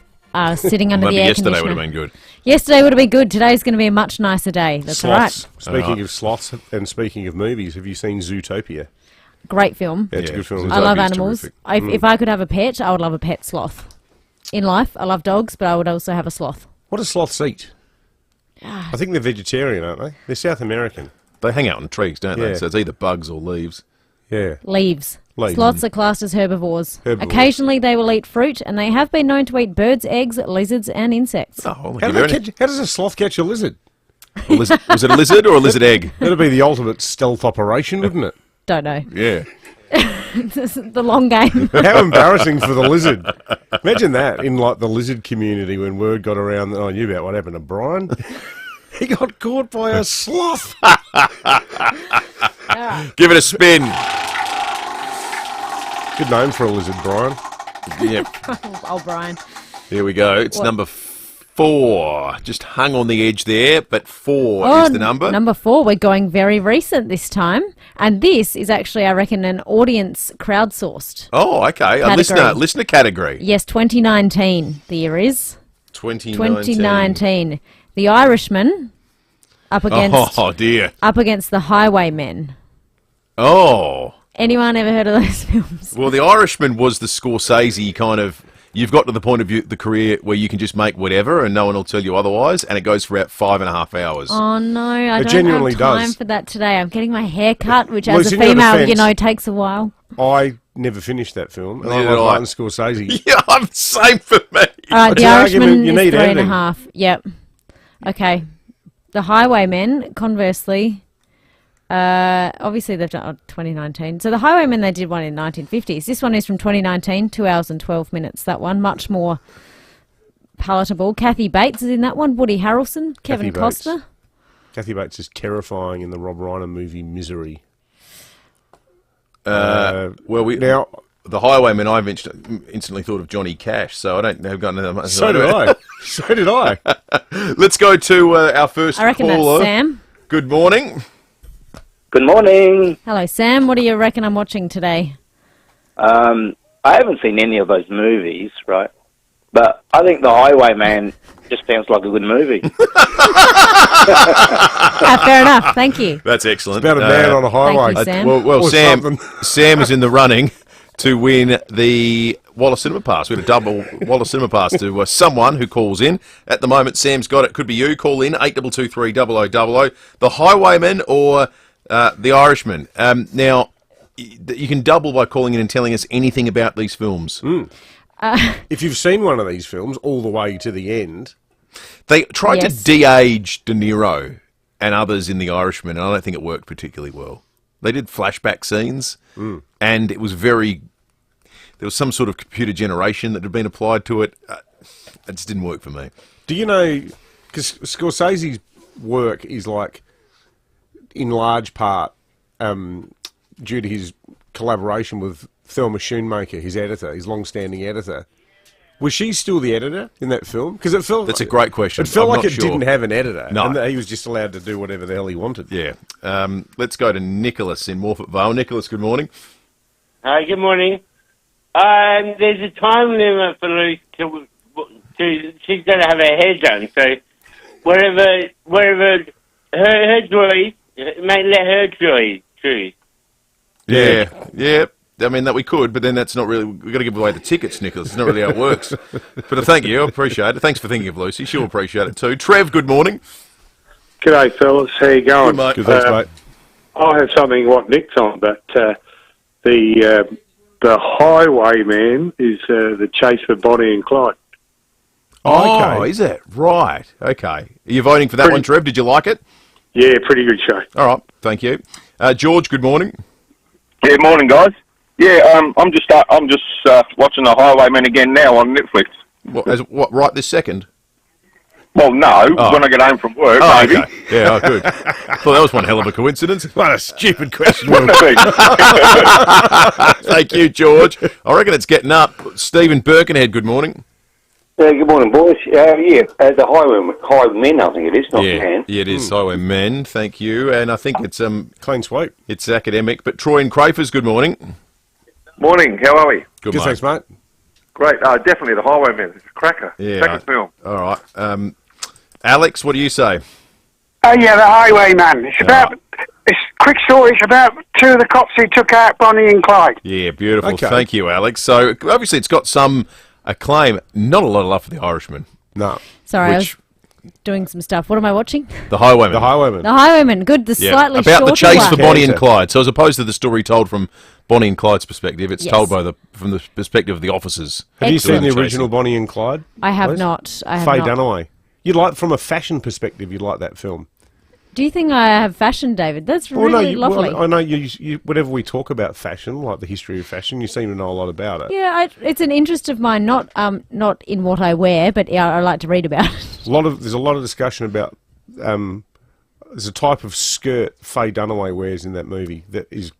sitting under the air conditioner. Yesterday would have been good. Yesterday would have been good. Today's going to be a much nicer day. That's all right. Speaking of sloths and speaking of movies, have you seen Zootopia? Great film. Yeah, it's a good film. I love animals. If I could have a pet, I would love a pet sloth. In life, I love dogs, but I would also have a sloth. What do sloths eat? I think they're vegetarian, aren't they? They're South American. They hang out on trees, don't they? So it's either bugs or leaves. Yeah. Leaves. Sloths are classed as herbivores. Occasionally they will eat fruit, and they have been known to eat birds, eggs, lizards, and insects. How does a sloth catch a lizard? Was it a lizard or a lizard egg? That'd be the ultimate stealth operation, wouldn't it? Don't know. Yeah. The long game. How embarrassing for the lizard. Imagine that in like the lizard community when word got around that I knew about what happened to Brian. He got caught by a sloth. Give it a spin. Good name for a lizard, Brian. Yep. Oh, Brian. Here we go. It's number 4. Just hung on the edge there, but 4 is the number. Number 4. We're going very recent this time. And this is actually, I reckon, an audience crowdsourced. Oh, okay. Category. A listener category. Yes, 2019 the year is. 2019. The Irishman up against up against the Highwaymen. Oh. Anyone ever heard of those films? Well, The Irishman was the Scorsese kind of. You've got to the point of the career where you can just make whatever and no one will tell you otherwise, and it goes for about 5.5 hours. Oh no, I don't have time for that today. I'm getting my hair cut, which as a female, takes a while. I never finished that film, and I love Martin Scorsese. Yeah, I'm the same for me. All right, The Irishman is 3.5. Yep. Okay. The Highwaymen, conversely, obviously they've done 2019. So The Highwaymen, they did one in 1950s. This one is from 2019, 2 hours and 12 minutes. That one, much more palatable. Kathy Bates is in that one. Woody Harrelson, Kevin Costner. Kathy Bates is terrifying in the Rob Reiner movie Misery. The Highwayman, I instantly thought of Johnny Cash, so I don't have got another much. So did I. So did I. Let's go to our first caller. I reckon that's Sam. Good morning. Good morning. Hello, Sam. What do you reckon I'm watching today? I haven't seen any of those movies, right? But I think The Highwayman just sounds like a good movie. Fair enough. Thank you. That's excellent. It's about a man on a highway. Thank you, Sam. Well, Or Sam, something. Sam is in the running to win the Wallace Cinema Pass. We had a double Wallace Cinema Pass to someone who calls in. At the moment, Sam's got it. Could be you. Call in 8223 0000. The Highwayman or The Irishman. Now, you can double by calling in and telling us anything about these films. If you've seen one of these films all the way to the end... They tried Yes. to de-age De Niro and others in The Irishman, and I don't think it worked particularly well. They did flashback scenes, and it was very... There was some sort of computer generation that had been applied to it. It just didn't work for me. Do you know... Because Scorsese's work is like, in large part, due to his collaboration with Thelma Schoonmaker, his editor, his long-standing editor. Was she still the editor in that film? Because it felt... That's a great question. It felt I'm like not it sure. didn't have an editor. No. And that he was just allowed to do whatever the hell he wanted. Yeah. Let's go to Nicholas in Morfett Vale. Nicholas, good morning. Hi, good morning. There's a time limit for Lucy to she's going to have her hair done, so wherever her choice, mate, let her choose. Yeah. I mean, that we could, but then that's not really... We've got to give away the tickets, Nicholas. It's not really how it works. But thank you. I appreciate it. Thanks for thinking of Lucy. She'll appreciate it too. Trev, good morning. G'day, fellas. How you going? Good, mate. Good, thanks, mate. I have something what Nick's on, but the Highwayman is the chase for Bonnie and Clyde. Oh, is it? Right. Okay. Are you voting for that one, Trev? Did you like it? Yeah, pretty good show. All right. Thank you. George, good morning. Yeah, morning, guys. Yeah, I'm just watching The Highwayman again now on Netflix. What? Right this second? Well, no, when I get home from work, maybe. Okay. Yeah, good. Thought that was one hell of a coincidence. What a stupid question. Wouldn't it be? Thank you, George. I reckon it's getting up. Stephen Birkenhead, good morning. Good morning, boys. The Highwaymen, I think it is, not man. Yeah, it is Highwaymen. Thank you. And I think it's clean sweep. It's academic. But Troy and Crafers, good morning. Morning, how are we? Good, Good, thanks, mate. Great, definitely The Highwayman. It's a cracker. Yeah. Cracker film. All right. Alex, what do you say? Oh, yeah, The Highwayman. It's about... It's a quick story. It's about two of the cops who took out Bonnie and Clyde. Yeah, beautiful. Okay. Thank you, Alex. So, obviously, it's got some acclaim. Not a lot of love for The Irishman. No. Sorry, I was doing some stuff. What am I watching? The Highwayman. The Highwayman. The Highwayman. Good. The slightly about the shorter chase one. for Bonnie and Clyde. So, as opposed to the story told from Bonnie and Clyde's perspective, it's told from the perspective of the officers. Have you seen the Chasing. original Bonnie and Clyde? I have please? not. I have Faye not. Dunaway. You'd like, from a fashion perspective, you'd like that film. Do you think I have fashion, David? That's really lovely. I know you. Whenever we talk about fashion, like the history of fashion, you seem to know a lot about it. Yeah, it's an interest of mine, not in what I wear, but I like to read about it. There's a lot of discussion about. There's a type of skirt Faye Dunaway wears in that movie that is.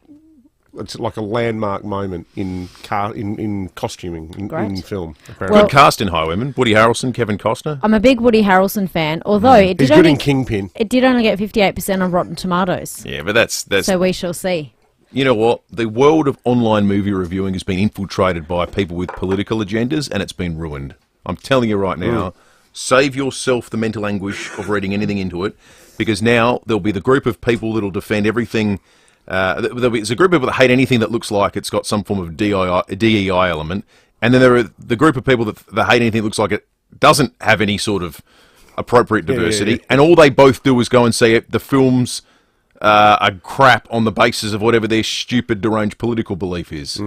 It's like a landmark moment in costuming in film. Apparently. Good cast in Highwaymen. Woody Harrelson, Kevin Costner. I'm a big Woody Harrelson fan, although it He's did good only in Kingpin. It did only get 58% on Rotten Tomatoes. Yeah, but that's So we shall see. You know what? The world of online movie reviewing has been infiltrated by people with political agendas, and it's been ruined. I'm telling you right now, save yourself the mental anguish of reading anything into it, because now there'll be the group of people that'll defend everything. There's a group of people that hate anything that looks like it's got some form of DEI element, and then there are the group of people that hate anything that looks like it doesn't have any sort of appropriate diversity, and all they both do is go and say the films are crap on the basis of whatever their stupid, deranged political belief is.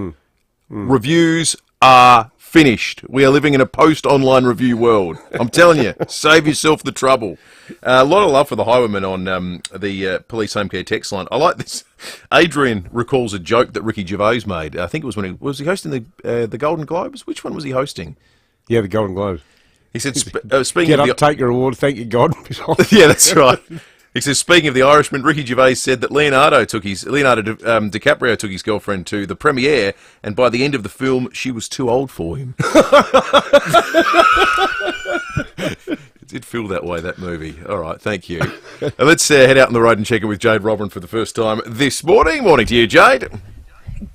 Reviews are finished. We are living in a post-online review world. I'm telling you, save yourself the trouble. A lot of love for the Highwayman on the Police Home Care text line. I like this. Adrian recalls a joke that Ricky Gervais made. I think it was when he hosting the Golden Globes? Which one was he hosting? Yeah, the Golden Globes. He said, speaking Get of up, take your award, thank you, God. Yeah, that's right. He says, speaking of the Irishman, Ricky Gervais said that Leonardo DiCaprio took his girlfriend to the premiere, and by the end of the film, she was too old for him. did feel that way, that movie. All right, thank you. Let's head out on the road and check in with Jade Robin for the first time this morning. Morning to you, Jade.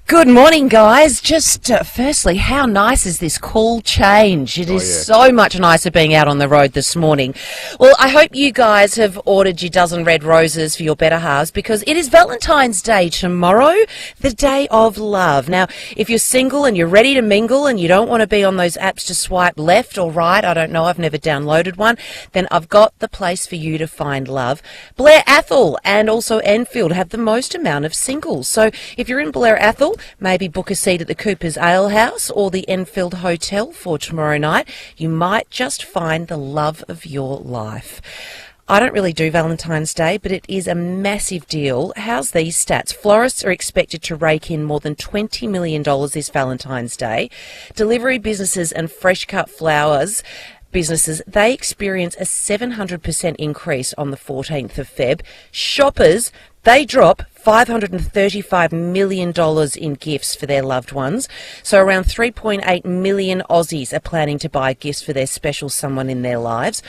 Good morning, guys. Just firstly, how nice is this cool change? It is so much nicer being out on the road this morning. Well, I hope you guys have ordered your dozen red roses for your better halves, because it is Valentine's Day tomorrow, the day of love. Now, if you're single and you're ready to mingle and you don't want to be on those apps to swipe left or right, I don't know, I've never downloaded one, then I've got the place for you to find love. Blair Athol and also Enfield have the most amount of singles. So if you're in Blair Athol, maybe book a seat at the Cooper's Ale House or the Enfield Hotel for tomorrow night. You might just find the love of your life. I don't really do Valentine's Day, but it is a massive deal. How's these stats? Florists are expected to rake in more than $20 million this Valentine's Day. Delivery businesses and fresh cut flowers businesses, they experience a 700% increase on the 14th of Feb. Shoppers, they drop $535 million in gifts for their loved ones. So around 3.8 million Aussies are planning to buy gifts for their special someone in their lives.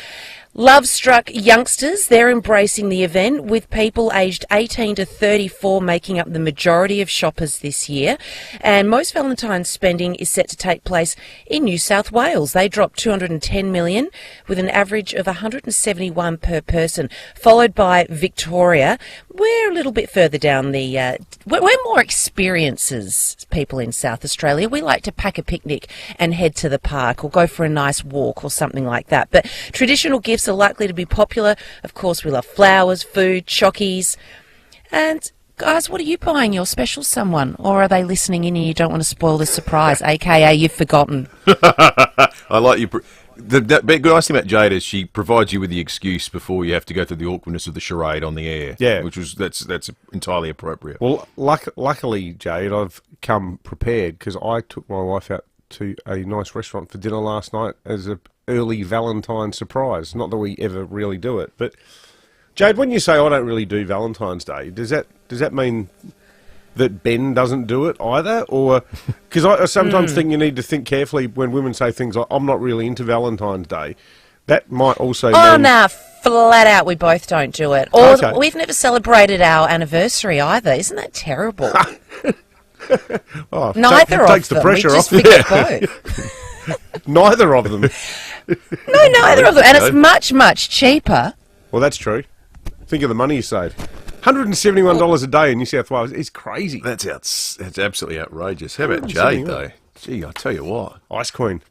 Love-struck youngsters, they're embracing the event, with people aged 18 to 34 making up the majority of shoppers this year. And most Valentine's spending is set to take place in New South Wales. They dropped $210 million, with an average of 171 per person, followed by Victoria. We're a little bit further down the... we're more experiences people in South Australia. We like to pack a picnic and head to the park or go for a nice walk or something like that. But traditional gifts are likely to be popular. Of course, we love flowers, food, chockies. And guys, what are you buying your special someone? Or are they listening in and you don't want to spoil the surprise, aka you've forgotten? I like you. The good nice thing about Jade is she provides you with the excuse before you have to go through the awkwardness of the charade on the air. Yeah, that's entirely appropriate. Well, luckily, Jade, I've come prepared, because I took my wife out to a nice restaurant for dinner last night as a early Valentine surprise. Not that we ever really do it, but Jade, when you say I don't really do Valentine's Day, does that mean that Ben doesn't do it either? Or because I sometimes think you need to think carefully when women say things like, I'm not really into Valentine's Day. That might also mean... nah, flat out we both don't do it. Or we've never celebrated our anniversary either. Isn't that terrible? Neither of them. Takes the pressure off. Both. Neither of them. No, neither of them. And it's much, much cheaper. Well, that's true. Think of the money you save. $171 a day in New South Wales is crazy. That's absolutely outrageous. How about Jade, though? Gee, I tell you what. Ice Queen.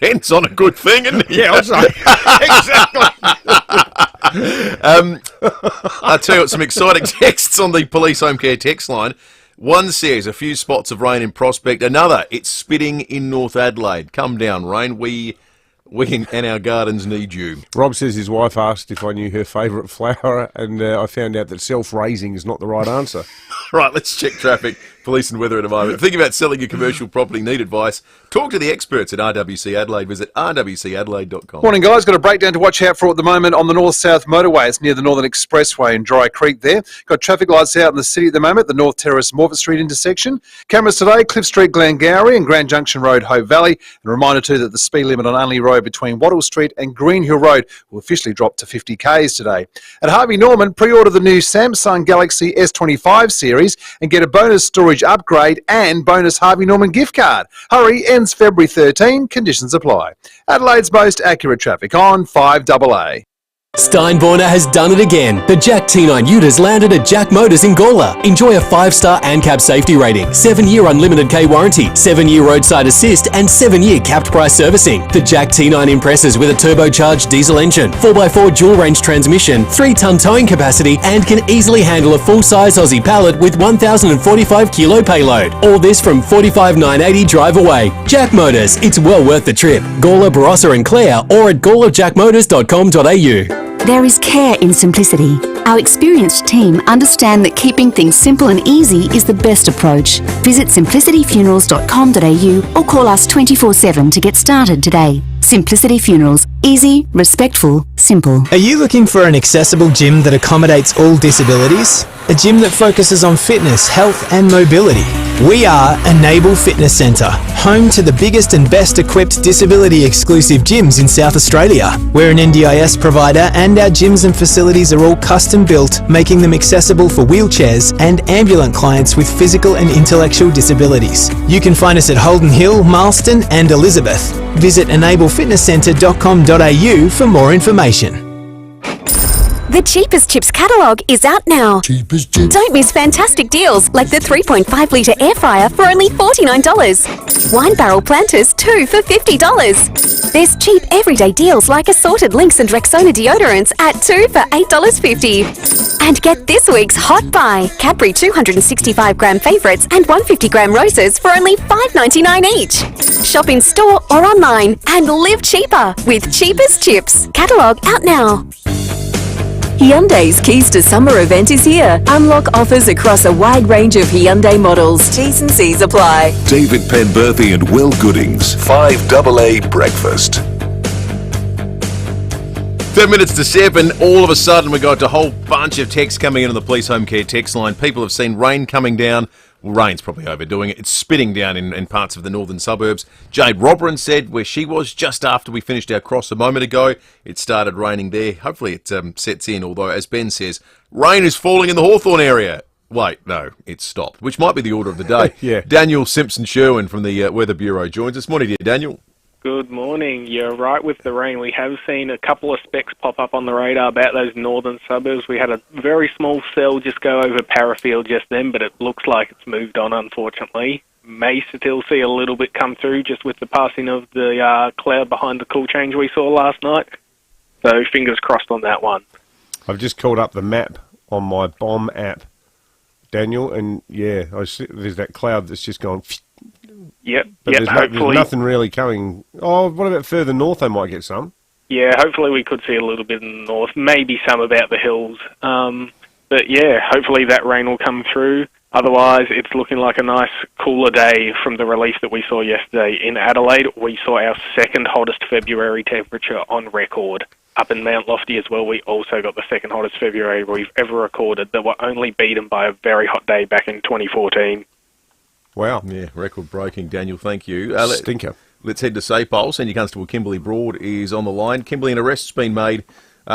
Ben's on a good thing, isn't he? Yeah, I'll say. Exactly. I'll tell you what, some exciting texts on the police home care text line. One says, a few spots of rain in Prospect. Another, it's spitting in North Adelaide. Come down, rain. We and our gardens need you. Rob says his wife asked if I knew her favourite flower, and I found out that self-raising is not the right answer. Right, let's check traffic, police and weather in a moment. Think about selling your commercial property, need advice? Talk to the experts at RWC Adelaide. Visit rwcadelaide.com. Morning, guys. Got a breakdown to watch out for at the moment on the north-south motorway. It's near the Northern Expressway in Dry Creek there. Got traffic lights out in the city at the moment, the North Terrace Morfett Street intersection. Cameras today, Cliff Street, Glengarry and Grand Junction Road, Hope Valley. And a reminder too that the speed limit on Unley Road between Wattle Street and Green Hill Road will officially drop to 50 k's today. At Harvey Norman, pre-order the new Samsung Galaxy S25 series and get a bonus storage upgrade and bonus Harvey Norman gift card. Hurry, ends February 13. Conditions apply. Adelaide's most accurate traffic on 5AA. Steinborner has done it again. The Jack T9 Ute has landed at Jack Motors in Gawler. Enjoy a 5-star ANCAP safety rating, 7-year unlimited K warranty, 7-year roadside assist and 7-year capped price servicing. The Jack T9 impresses with a turbocharged diesel engine, 4x4 dual range transmission, 3-ton towing capacity and can easily handle a full-size Aussie pallet with 1,045 kilo payload. All this from $45,980 drive away. Jack Motors, it's well worth the trip. Gawler, Barossa and Clare or at gawlerjackmotors.com.au. There is care in simplicity. Our experienced team understand that keeping things simple and easy is the best approach. Visit simplicityfunerals.com.au or call us 24/7 to get started today. Simplicity Funerals. Easy, respectful, simple. Are you looking for an accessible gym that accommodates all disabilities? A gym that focuses on fitness, health and mobility? We are Enable Fitness Centre, home to the biggest and best equipped disability exclusive gyms in South Australia. We're an NDIS provider and our gyms and facilities are all custom built, making them accessible for wheelchairs and ambulant clients with physical and intellectual disabilities. You can find us at Holden Hill, Marston and Elizabeth. Visit enablefitnesscentre.com.au for more information. The Cheapest Chips catalogue is out now. Cheapest Chips. Don't miss fantastic deals like the 3.5 litre air fryer for only $49. Wine barrel planters, 2 for $50. There's cheap everyday deals like assorted Lynx and Rexona deodorants at 2 for $8.50. And get this week's Hot Buy. Cadbury 265 gram favourites and 150 gram roses for only $5.99 each. Shop in store or online and live cheaper with Cheapest Chips. Catalogue out now. Hyundai's Keys to Summer event is here. Unlock offers across a wide range of Hyundai models. T's and C's apply. David Penberthy and Will Goodings. 5AA Breakfast. 10 minutes to 7, all of a sudden we got a whole bunch of texts coming in on the police home care text line. People have seen rain coming down. Well, rain's probably overdoing it. It's spitting down in parts of the northern suburbs. Jade Robran said where she was just after we finished our cross a moment ago, it started raining there. Hopefully it sets in, although, as Ben says, rain is falling in the Hawthorn area. Wait, no, it's stopped, which might be the order of the day. Yeah. Daniel Simpson-Sherwin from the Weather Bureau joins us. Morning to you, Daniel. Good morning. You're right with the rain. We have seen a couple of specks pop up on the radar about those northern suburbs. We had a very small cell just go over Parafield just then, but it looks like it's moved on, unfortunately. May still see a little bit come through just with the passing of the cloud behind the cool change we saw last night. So fingers crossed on that one. I've just called up the map on my bomb app, Daniel, and yeah, there's that cloud that's just gone. Yep, But hopefully. there's nothing really coming. Oh, what about further north? They might get some. Yeah, hopefully we could see a little bit in the north, maybe some about the hills. But yeah, hopefully that rain will come through. Otherwise, it's looking like a nice cooler day from the release that we saw yesterday. In Adelaide, we saw our second hottest February temperature on record. Up in Mount Lofty as well, we also got the second hottest February we've ever recorded that were only beaten by a very hot day back in 2014. Wow. Yeah, record-breaking, Daniel. Thank you. Stinker. Let's head to SAPOL. Senior Constable Kimberly Broad is on the line. Kimberly, an arrest's been made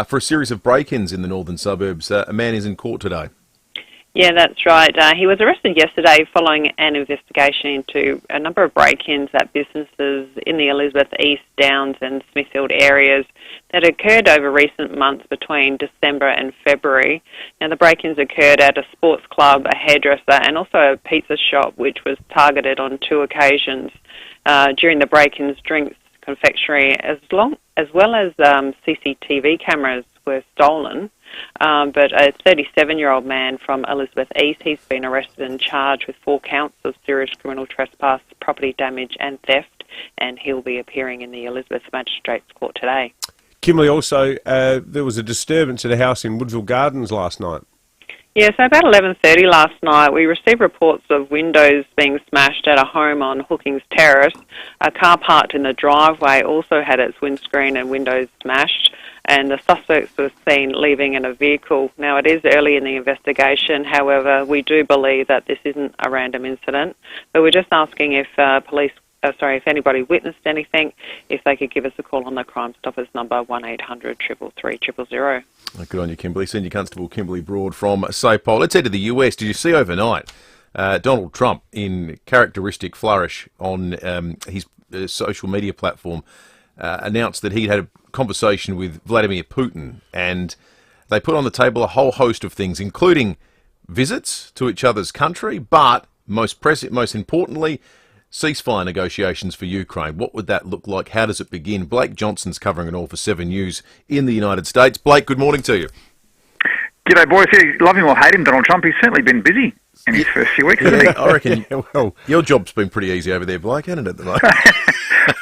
for a series of break-ins in the northern suburbs. A man is in court today. Yeah, that's right. He was arrested yesterday following an investigation into a number of break-ins at businesses in the Elizabeth East, Downs and Smithfield areas that occurred over recent months between December and February. Now, the break-ins occurred at a sports club, a hairdresser and also a pizza shop, which was targeted on 2 occasions. During the break-ins, drinks, confectionery, as well as CCTV cameras were stolen. But a 37-year-old man from Elizabeth East, he's been arrested and charged with 4 counts of serious criminal trespass, property damage and theft, and he'll be appearing in the Elizabeth Magistrates Court today. Kimberly, also, there was a disturbance at a house in Woodville Gardens last night. Yeah, so about 11:30 last night, we received reports of windows being smashed at a home on Hookings Terrace. A car parked in the driveway also had its windscreen and windows smashed, and the suspects were seen leaving in a vehicle. Now, it is early in the investigation. However, we do believe that this isn't a random incident. But we're just asking if if anybody witnessed anything, if they could give us a call on the Crime Stoppers number 1800 333 000. Good on you, Kimberly. Senior Constable Kimberly Broad from SAPOL. Let's head to the US. Did you see overnight Donald Trump, in characteristic flourish on his social media platform, announced that he'd had a conversation with Vladimir Putin, and they put on the table a whole host of things, including visits to each other's country, but most importantly, ceasefire negotiations for Ukraine. What would that look like? How does it begin? Blake Johnson's covering it all for 7 News in the United States. Blake, good morning to you. G'day, boys. Yeah, love him or hate him, Donald Trump, he's certainly been busy in his first few weeks, hasn't he? I reckon your job's been pretty easy over there, Blake, hasn't it, at the moment?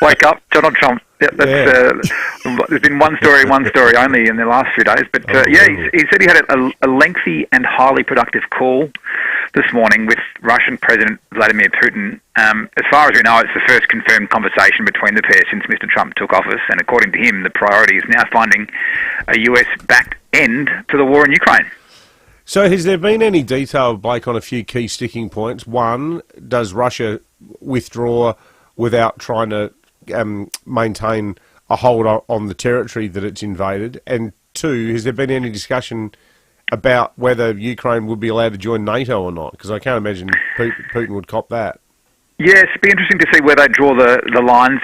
Wake up, Donald Trump. Yeah, there's been one story only in the last few days. But he said he had a lengthy and highly productive call this morning with Russian President Vladimir Putin. As far as we know, it's the first confirmed conversation between the pair since Mr. Trump took office. And according to him, the priority is now finding a US-backed end to the war in Ukraine. So has there been any detail, Blake, on a few key sticking points? One, does Russia withdraw without trying to maintain a hold on the territory that it's invaded? And two, has there been any discussion about whether Ukraine would be allowed to join NATO or not? Because I can't imagine Putin would cop that. Yes, it'd be interesting to see where they draw the lines,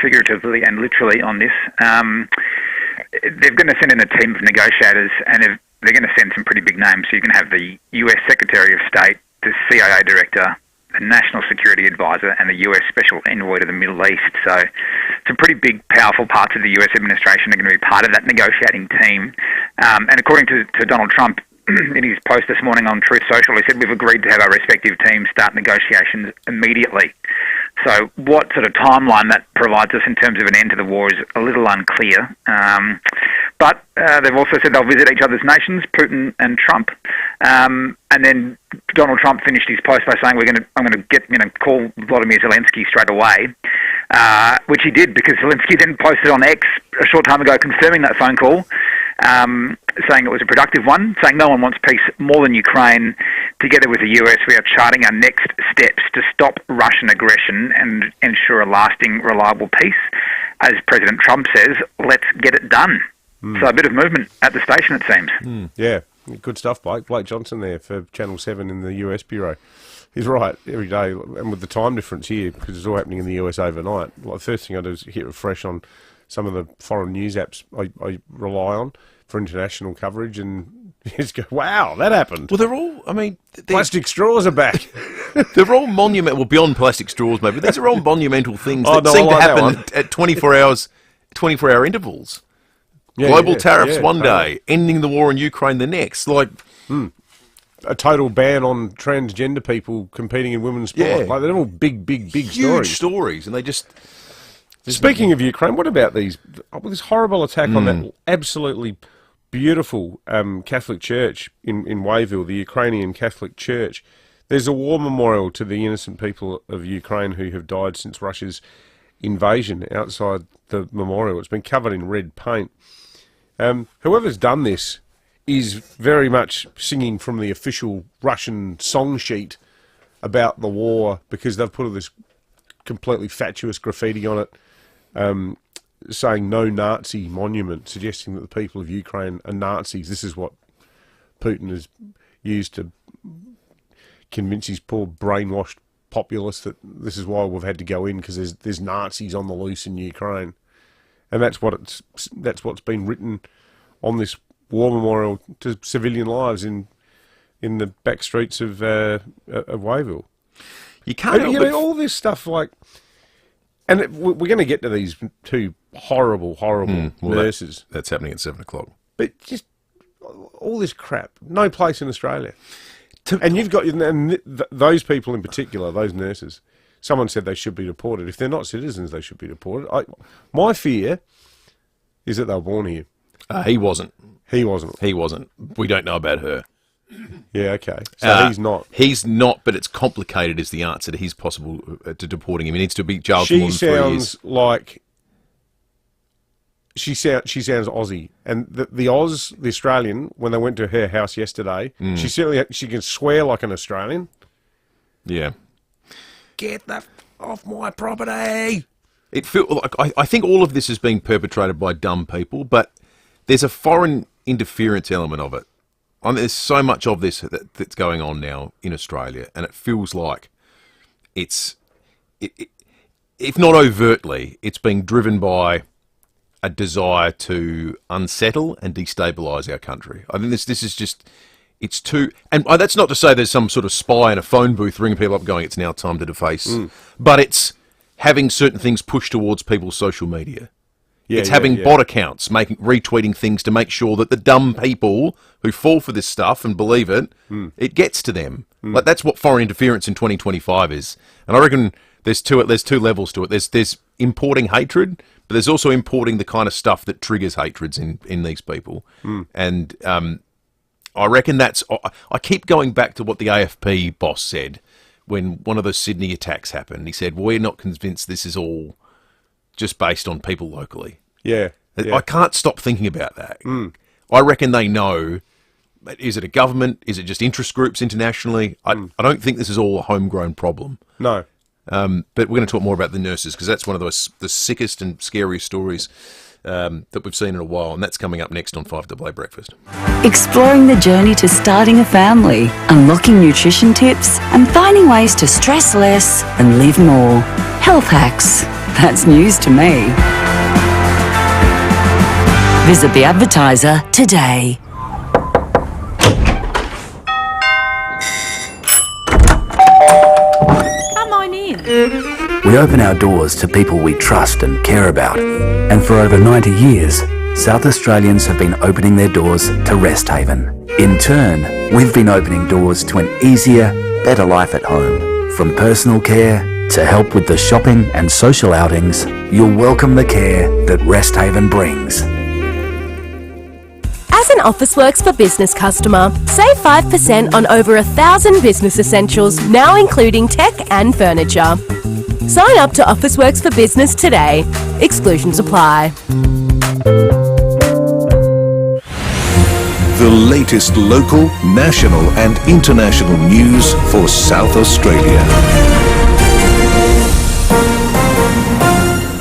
figuratively and literally on this. They're going to send in a team of negotiators, and they're going to send some pretty big names. So you can have the US Secretary of State, the CIA Director, the National Security Advisor, and the US Special Envoy to the Middle East. So some pretty big, powerful parts of the US administration are going to be part of that negotiating team. And according to Donald Trump, in his post this morning on Truth Social, he said, we've agreed to have our respective teams start negotiations immediately. So what sort of timeline that provides us in terms of an end to the war is a little unclear. But they've also said they'll visit each other's nations, Putin and Trump. And then Donald Trump finished his post by saying, I'm going to call Volodymyr Zelensky straight away, which he did, because Zelensky then posted on X a short time ago confirming that phone call, saying it was a productive one, saying no one wants peace more than Ukraine. Together with the US, we are charting our next steps to stop Russian aggression and ensure a lasting, reliable peace. As President Trump says, let's get it done. So a bit of movement at the station, it seems. Yeah, good stuff, Blake. Blake Johnson there for Channel 7 in the US Bureau. He's right, every day, and with the time difference here, because it's all happening in the US overnight. Like, the first thing I do is hit refresh on some of the foreign news apps I rely on for international coverage, and you just go, wow, that happened. Well, they're all, plastic straws are back. They're all monumental, well, beyond plastic straws, maybe. These are all monumental things that seem to happen at 24-hour intervals. Global tariffs one day, ending the war in Ukraine the next. A total ban on transgender people competing in women's sport. Yeah. Like, they're all big huge stories, and they just... Speaking of Ukraine, what about this horrible attack on that absolutely beautiful Catholic church in Wayville, the Ukrainian Catholic Church? There's a war memorial to the innocent people of Ukraine who have died since Russia's invasion outside the memorial. It's been covered in red paint. Whoever's done this is very much singing from the official Russian song sheet about the war, because they've put all this completely fatuous graffiti on it, saying no Nazi monument, suggesting that the people of Ukraine are Nazis. This is what Putin has used to convince his poor brainwashed populace that this is why we've had to go in, because there's Nazis on the loose in Ukraine. And that's what's been written on this war memorial to civilian lives in the back streets of Wayville. You can't all this stuff, like, and we're going to get to these two horrible nurses. That's happening at 7 o'clock. But just all this crap, no place in Australia. And you've got those people in particular, those nurses. Someone said they should be deported. If they're not citizens, they should be deported. My fear is that they were born here. He wasn't. He wasn't. He wasn't. We don't know about her. Yeah, okay. So he's not. He's not, but it's complicated is the answer to his possible to deporting him. He needs to be jailed for more than 3 years. She sounds like... She sounds Aussie. And the Australian, when they went to her house yesterday, she can swear like an Australian. Yeah. Get that off my property! It feels like I think all of this is being perpetrated by dumb people, but there's a foreign interference element of it. I mean, there's so much of this that's going on now in Australia, and it feels like if not overtly, it's being driven by a desire to unsettle and destabilise our country. I think this is just, it's too, and that's not to say there's some sort of spy in a phone booth ringing people up going, it's now time to deface, but it's having certain things pushed towards people's social media. It's having bot accounts, retweeting things to make sure that the dumb people who fall for this stuff and believe it, it gets to them. Like, that's what foreign interference in 2025 is. And I reckon there's two levels to it. There's importing hatred, but there's also importing the kind of stuff that triggers hatreds in these people. And I reckon I keep going back to what the AFP boss said when one of those Sydney attacks happened. He said, we're not convinced this is all just based on people locally. Yeah. I can't stop thinking about that. I reckon they know Is it a government? Is it just interest groups internationally? I don't think this is all a homegrown problem. No. But we're going to talk more about the nurses, because that's one of the sickest and scariest stories that we've seen in a while, and that's coming up next on 5AA Breakfast. Exploring the journey to starting a family, unlocking nutrition tips, and finding ways to stress less and live more. Health hacks. That's news to me. Visit the Advertiser today. Come on in. We open our doors to people we trust and care about. And for over 90 years, South Australians have been opening their doors to Rest Haven. In turn, we've been opening doors to an easier, better life at home. From personal care to help with the shopping and social outings, you'll welcome the care that Rest Haven brings. As an Officeworks for Business customer, save 5% on over 1,000 business essentials, now including tech and furniture. Sign up to Officeworks for Business today. Exclusions apply. The latest local, national and international news for South Australia.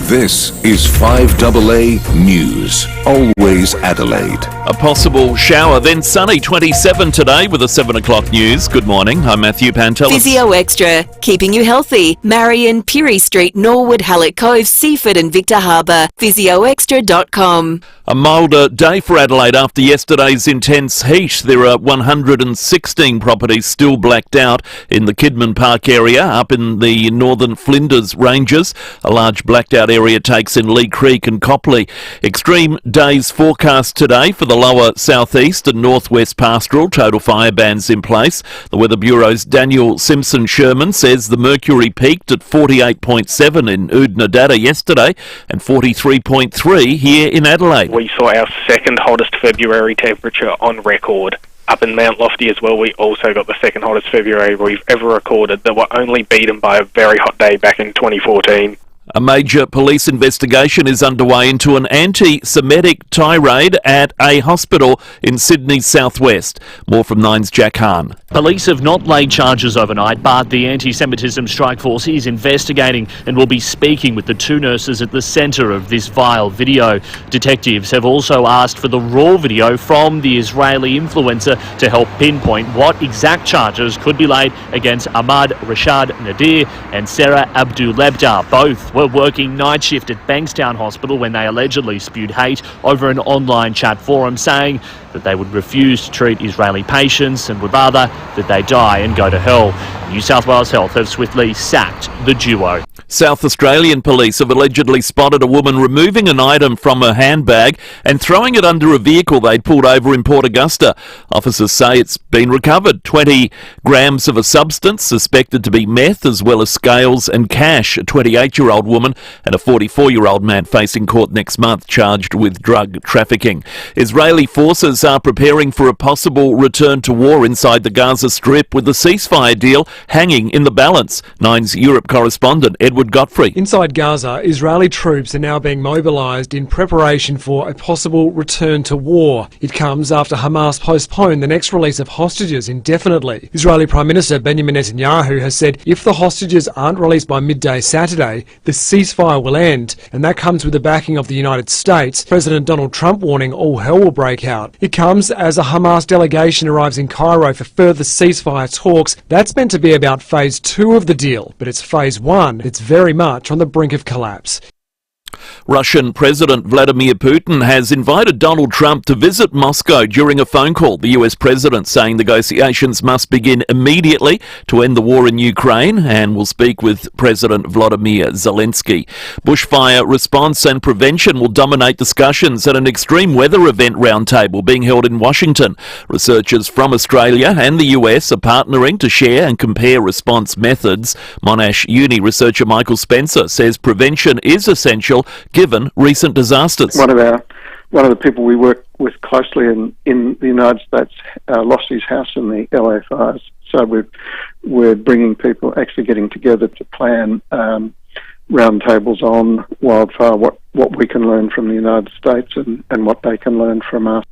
This is 5AA News. Always Adelaide. A possible shower, then sunny, 27 today with a 7 o'clock news. Good morning, I'm Matthew Pantelis. Physio Extra, keeping you healthy. Marion, Pirie Street, Norwood, Hallett Cove, Seaford and Victor Harbour. PhysioExtra.com. A milder day for Adelaide after yesterday's intense heat. There are 116 properties still blacked out in the Kidman Park area up in the northern Flinders Ranges. A large blacked out area takes in Lee Creek and Copley. Extreme days forecast today for the lower southeast and northwest pastoral. Total fire bans in place. The Weather Bureau's Daniel Simpson-Sherman says the mercury peaked at 48.7 in Oodnadatta yesterday and 43.3 here in Adelaide. We saw our second hottest February temperature on record. Up in Mount Lofty as well, we also got the second hottest February we've ever recorded, that were only beaten by a very hot day back in 2014. A major police investigation is underway into an anti-Semitic tirade at a hospital in Sydney's southwest. More from Nine's Jack Hahn. Police have not laid charges overnight, but the anti-Semitism strike force is investigating and will be speaking with the two nurses at the centre of this vile video. Detectives have also asked for the raw video from the Israeli influencer to help pinpoint what exact charges could be laid against Ahmad Rashad Nadir and Sarah Abdulebda. Both were working night shift at Bankstown Hospital when they allegedly spewed hate over an online chat forum, saying that they would refuse to treat Israeli patients and would rather that they die and go to hell. New South Wales Health have swiftly sacked the duo. South Australian police have allegedly spotted a woman removing an item from her handbag and throwing it under a vehicle they'd pulled over in Port Augusta. Officers say it's been recovered. 20 grams of a substance suspected to be meth, as well as scales and cash. A 28-year-old woman and a 44-year-old man facing court next month charged with drug trafficking. Israeli forces are preparing for a possible return to war inside the Gaza Strip, with the ceasefire deal hanging in the balance. Nine's Europe correspondent Edward Godfrey. Inside Gaza, Israeli troops are now being mobilised in preparation for a possible return to war. It comes after Hamas postponed the next release of hostages indefinitely. Israeli Prime Minister Benjamin Netanyahu has said if the hostages aren't released by midday Saturday, the ceasefire will end, and that comes with the backing of the United States. President Donald Trump warning all hell will break out. It comes as a Hamas delegation arrives in Cairo for further ceasefire talks. That's meant to be about phase 2 of the deal, but it's phase 1. It's very much on the brink of collapse. Russian President Vladimir Putin has invited Donald Trump to visit Moscow during a phone call. The US President saying negotiations must begin immediately to end the war in Ukraine, and will speak with President Volodymyr Zelensky. Bushfire response and prevention will dominate discussions at an extreme weather event roundtable being held in Washington. Researchers from Australia and the US are partnering to share and compare response methods. Monash Uni researcher Michael Spencer says prevention is essential given recent disasters. One of the people we work with closely in the United States lost his house in the LA fires. So we're bringing people, actually getting together to plan roundtables on wildfire, what we can learn from the United States and what they can learn from us.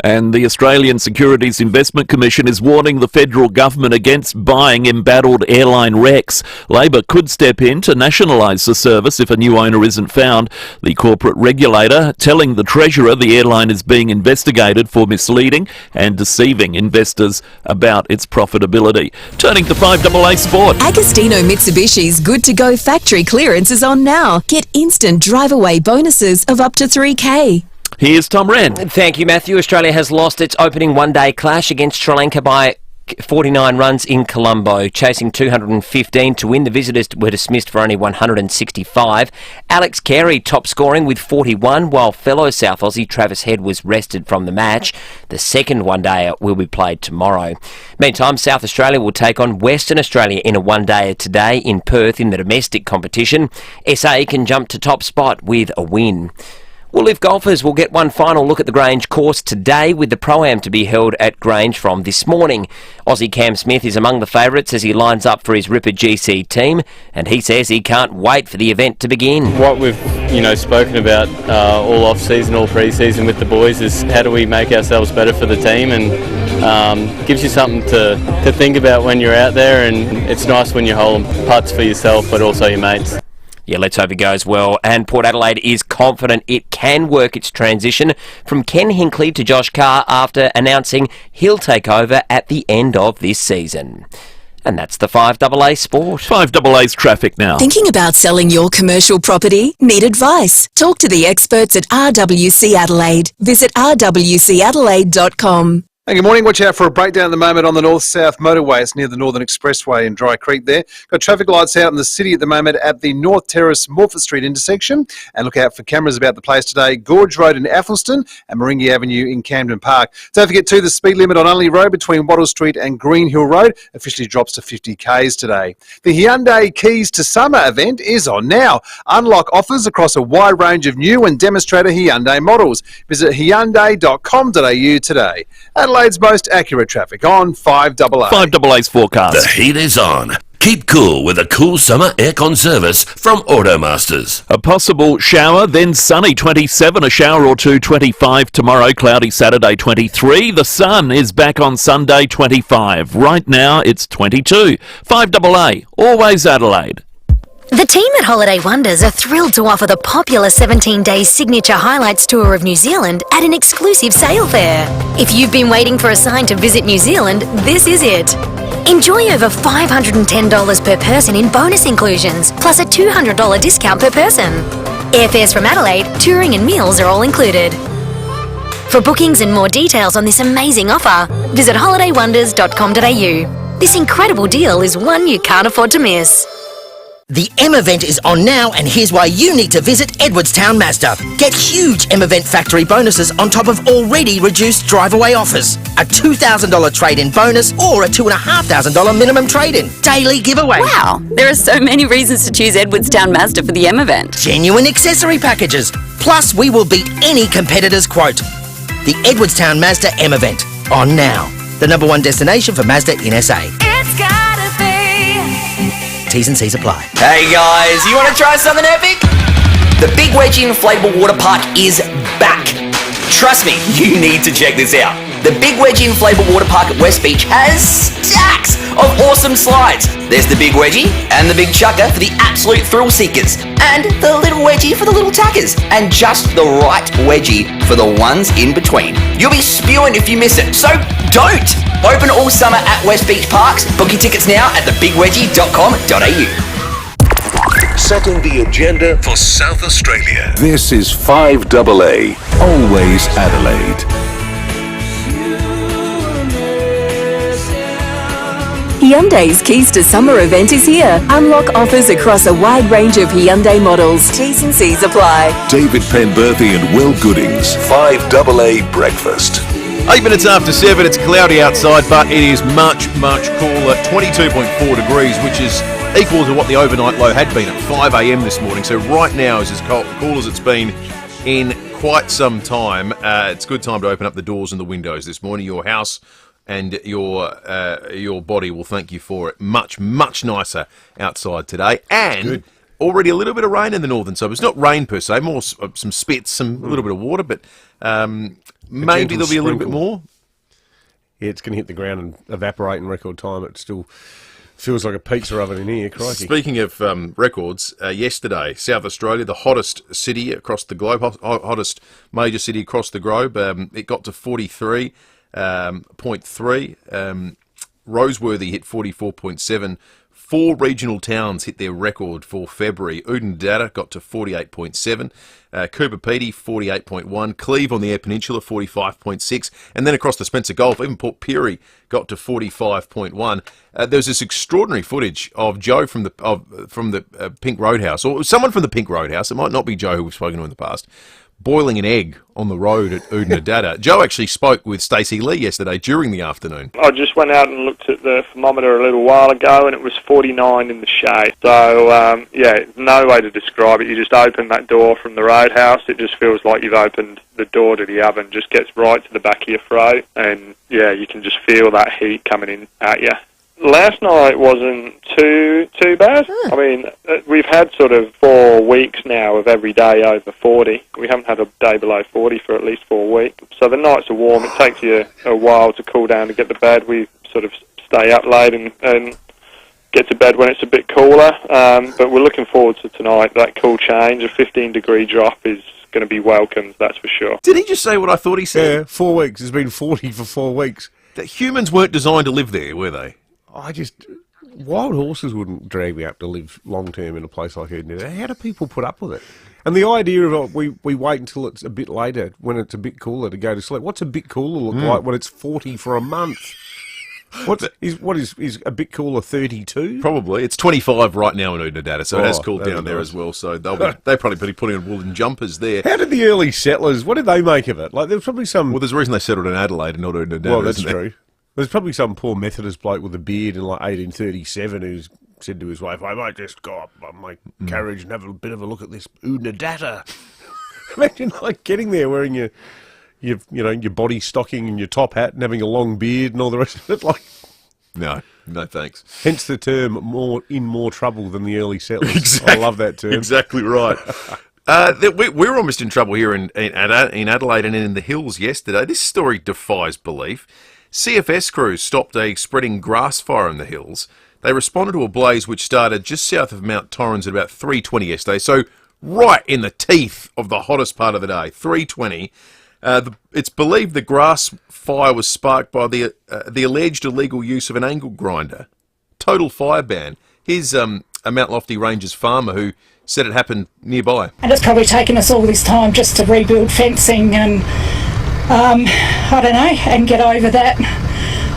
And the Australian Securities Investment Commission is warning the federal government against buying embattled airline wrecks. Labor could step in to nationalise the service if a new owner isn't found. The corporate regulator telling the Treasurer the airline is being investigated for misleading and deceiving investors about its profitability. Turning to 5AA Sport. Agostino Mitsubishi's good to go factory clearance is on now. Get instant drive away bonuses of up to $3,000. Here's Tom Wren. Thank you, Matthew. Australia has lost its opening one-day clash against Sri Lanka by 49 runs in Colombo. Chasing 215 to win, the visitors were dismissed for only 165. Alex Carey top scoring with 41, while fellow South Aussie Travis Head was rested from the match. The second one-dayer will be played tomorrow. Meantime, South Australia will take on Western Australia in a one-dayer today in Perth in the domestic competition. SA can jump to top spot with a win. Well, Liv golfers will get one final look at the Grange course today, with the Pro-Am to be held at Grange from this morning. Aussie Cam Smith is among the favourites as he lines up for his Ripper GC team, and he says he can't wait for the event to begin. What we've spoken about all off-season, all pre-season with the boys is how do we make ourselves better for the team, and gives you something to think about when you're out there, and it's nice when you're holding putts for yourself but also your mates. Yeah, let's hope it goes well. And Port Adelaide is confident it can work its transition from Ken Hinkley to Josh Carr after announcing he'll take over at the end of this season. And that's the 5AA Sport. 5AA's traffic now. Thinking about selling your commercial property? Need advice? Talk to the experts at RWC Adelaide. Visit rwcadelaide.com. Hey, good morning. Watch out for a breakdown at the moment on the north-south motorway. It's near the Northern Expressway in Dry Creek there. Got traffic lights out in the city at the moment at the North Terrace Morford Street intersection. And look out for cameras about the place today. Gorge Road in Athelston and Moringi Avenue in Camden Park. Don't forget too, the speed limit on Unley Road between Wattle Street and Green Hill Road officially drops to 50 k's today. The Hyundai Keys to Summer event is on now. Unlock offers across a wide range of new and demonstrator Hyundai models. Visit hyundai.com.au today. Adelaide's most accurate traffic on 5AA. 5AA's forecast. The heat is on. Keep cool with a cool summer aircon service from Automasters. A possible shower, then sunny 27, a shower or two 25 tomorrow, cloudy Saturday 23. The sun is back on Sunday 25. Right now it's 22. 5AA, always Adelaide. The team at Holiday Wonders are thrilled to offer the popular 17-day signature highlights tour of New Zealand at an exclusive sale fare. If you've been waiting for a sign to visit New Zealand, this is it. Enjoy over $510 per person in bonus inclusions, plus a $200 discount per person. Airfares from Adelaide, touring and meals are all included. For bookings and more details on this amazing offer, visit holidaywonders.com.au. This incredible deal is one you can't afford to miss. The M event is on now, and here's why you need to visit Edwardstown Mazda. Get huge M event factory bonuses on top of already reduced drive-away offers. A $2,000 trade-in bonus or a $2,500 minimum trade-in. Daily giveaway. Wow, there are so many reasons to choose Edwardstown Mazda for the M event. Genuine accessory packages. Plus, we will beat any competitor's quote. The Edwardstown Mazda M event. On now. The #1 destination for Mazda in SA. It's gotta be. T's and C's apply. Hey guys, you want to try something epic? The Big Wedgie Inflatable Water Park is back. Trust me, you need to check this out. The Big Wedgie Inflatable Water Park at West Beach has stacks of awesome slides. There's the Big Wedgie and the Big Chucker for the absolute thrill seekers, and the Little Wedgie for the little tackers, and just the right wedgie for the ones in between. You'll be spewing if you miss it, so don't! Open all summer at West Beach Parks. Book your tickets now at thebigwedgie.com.au. Setting the agenda for South Australia. This is 5AA, always Adelaide. Hyundai's Keys to Summer event is here. Unlock offers across a wide range of Hyundai models. T's and C's apply. David Penberthy and Will Goodings, 5AA Breakfast. 8 minutes after 7, it's cloudy outside, but it is much, much cooler. 22.4 degrees, which is equal to what the overnight low had been at 5 a.m. this morning. So right now is as cool as it's been in quite some time. It's a good time to open up the doors and the windows this morning. Your house and your body will thank you for it. Much, much nicer outside today. And already a little bit of rain in the northern suburbs. Not rain per se, more some spits, a little bit of water, but Maybe there'll be a little bit more. Yeah, it's going to hit the ground and evaporate in record time. It still feels like a pizza oven in here, crikey. Speaking of records, yesterday, South Australia, the hottest city across the globe, hottest major city across the globe, it got to 43.3. Roseworthy hit 44.7. 4 regional towns hit their record for February. Oodnadatta got to 48.7. Cooper Pedy, 48.1. Cleve on the Eyre Peninsula, 45.6. And then across the Spencer Gulf, even Port Pirie got to 45.1. There's this extraordinary footage of Joe from the Pink Roadhouse, or someone from the Pink Roadhouse. It might not be Joe, who we've spoken to in the past, boiling an egg on the road at Oodnadatta. Joe actually spoke with Stacey Lee yesterday during the afternoon. I just went out and looked at the thermometer a little while ago, and it was 49 in the shade. So, no way to describe it. You just open that door from the roadhouse, it just feels like you've opened the door to the oven. Just gets right to the back of your throat, and, you can just feel that heat coming in at you. Last night wasn't too bad. I mean, we've had sort of 4 weeks now of every day over 40. We haven't had a day below 40 for at least 4 weeks. So the nights are warm. It takes you a while to cool down to get to bed. We sort of stay up late and get to bed when it's a bit cooler. But we're looking forward to tonight. That cool change, a 15-degree drop is going to be welcomed, that's for sure. Did he just say what I thought he said? Yeah, 4 weeks. It's been 40 for 4 weeks. That humans weren't designed to live there, were they? Wild horses wouldn't drag me up to live long term in a place like Eden. How do people put up with it? And the idea of we wait until it's a bit later, when it's a bit cooler, to go to sleep. What's a bit cooler look like when it's 40 for a month? What is a bit cooler? 32? Probably. It's 25 right now in Oodnadatta, so it has cooled down there as well. So they'll probably be putting on woolen jumpers there. How did the early settlers? What did they make of it? Like there's probably some. Well, there's a reason they settled in Adelaide and not Oodnadatta. Well, that's true. There's probably some poor Methodist bloke with a beard in like 1837 who's said to his wife, "I might just go up on my carriage and have a bit of a look at this Oodnadatta." Imagine like getting there wearing your body stocking and your top hat and having a long beard and all the rest of it. Like, no thanks. Hence the term more trouble than the early settlers. Exactly. I love that term. Exactly right. We're almost in trouble here in Adelaide and in the hills yesterday. This story defies belief. CFS crews stopped a spreading grass fire in the hills. They responded to a blaze which started just south of Mount Torrens at about 3:20 yesterday, so right in the teeth of the hottest part of the day, 3:20. It's believed the grass fire was sparked by the alleged illegal use of an angle grinder. Total fire ban. Here's a Mount Lofty Ranges farmer who said it happened nearby. And it's probably taken us all this time just to rebuild fencing and I don't know, and get over that,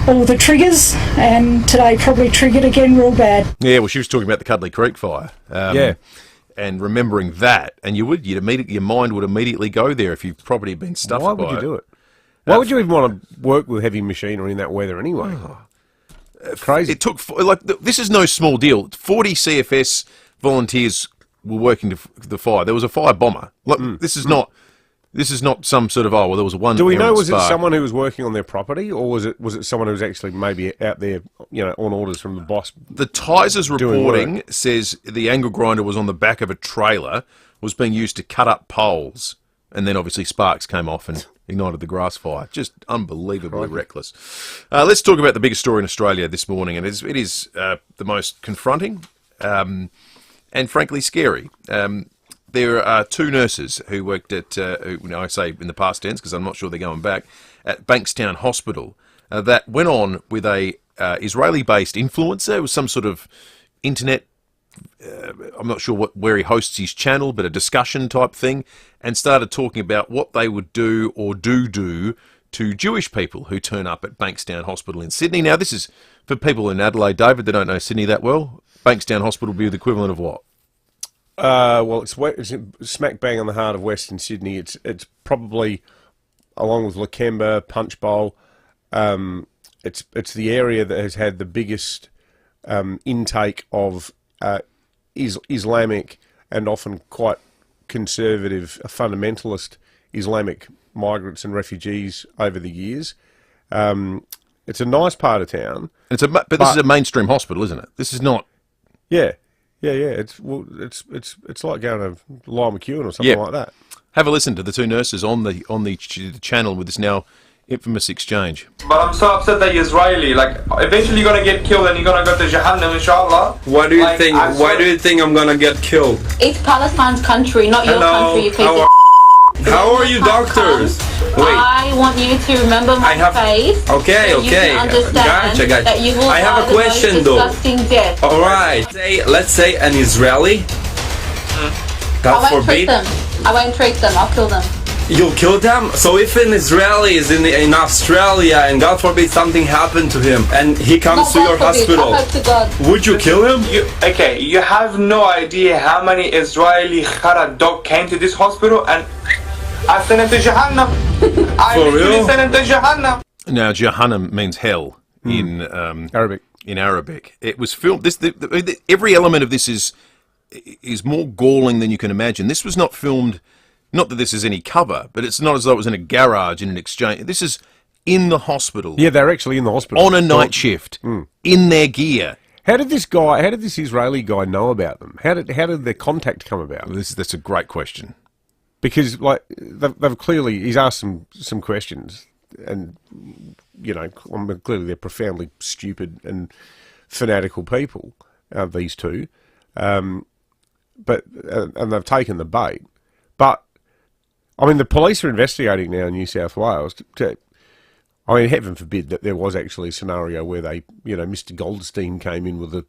all the triggers, and today probably triggered again real bad. Yeah, well, she was talking about the Cuddly Creek fire. And remembering that, and your mind would immediately go there if you've probably been stuffed by it. Why would you do it? Why would you even want to work with heavy machinery in that weather anyway? Crazy. It took, this is no small deal. 40 CFS volunteers were working the fire. There was a fire bomber. This is not some sort of, there was one. Do we know, was it someone who was working on their property, or was it someone who was actually maybe out there, on orders from the boss? The Tysers reporting says the angle grinder was on the back of a trailer, was being used to cut up poles, and then obviously sparks came off and ignited the grass fire. Just unbelievably reckless. Let's talk about the biggest story in Australia this morning, and it is the most confronting and frankly scary. There are 2 nurses who worked at, I say in the past tense because I'm not sure they're going back, at Bankstown Hospital that went on with a Israeli-based influencer. It was some sort of internet, I'm not sure where he hosts his channel, but a discussion type thing, and started talking about what they would do or do to Jewish people who turn up at Bankstown Hospital in Sydney. Now, this is for people in Adelaide, David, they don't know Sydney that well. Bankstown Hospital would be the equivalent of what? Well, it's smack bang on the heart of Western Sydney. It's probably, along with Lakemba, Punch Bowl, it's the area that has had the biggest intake of Islamic and often quite conservative, fundamentalist Islamic migrants and refugees over the years. It's a nice part of town. But this is a mainstream hospital, isn't it? This is not. Yeah. It's like going to Lyle McEwen or something like that. Have a listen to the two nurses on the channel with this now infamous exchange. But I'm so upset that you're Israeli. Like, eventually you're gonna get killed and you're gonna go to Jahannam, inshallah. Why do you think? Why do you think I'm gonna get killed? It's Palestine's country, not your country. You How are you, doctors? Wait. I want you to remember my face. Okay, so you can understand gotcha. That you will I have die a question the most disgusting death. All right. Let's say an Israeli. God I won't treat forbid. them. I won't treat them. I'll kill them. You'll kill them? So if an Israeli is in Australia and God forbid something happened to him and he comes to your hospital, would you kill him? You have no idea how many Israeli Khara dog came to this hospital and I sent him to Jahannam. I literally sent him to Jahannam. Now, Jahannam means hell in Arabic. In Arabic, it was filmed. Every element of this is more galling than you can imagine. This was not filmed. Not that this is any cover, but it's not as though it was in a garage in an exchange. This is in the hospital. Yeah, they're actually in the hospital on a night shift in their gear. How did this Israeli guy know about them? How did their contact come about? That's a great question. Because like they've clearly, he's asked some questions, and you know, clearly they're profoundly stupid and fanatical people. These two, and they've taken the bait. But I mean, the police are investigating now in New South Wales. I mean, heaven forbid that there was actually a scenario where they, Mr. Goldstein came in with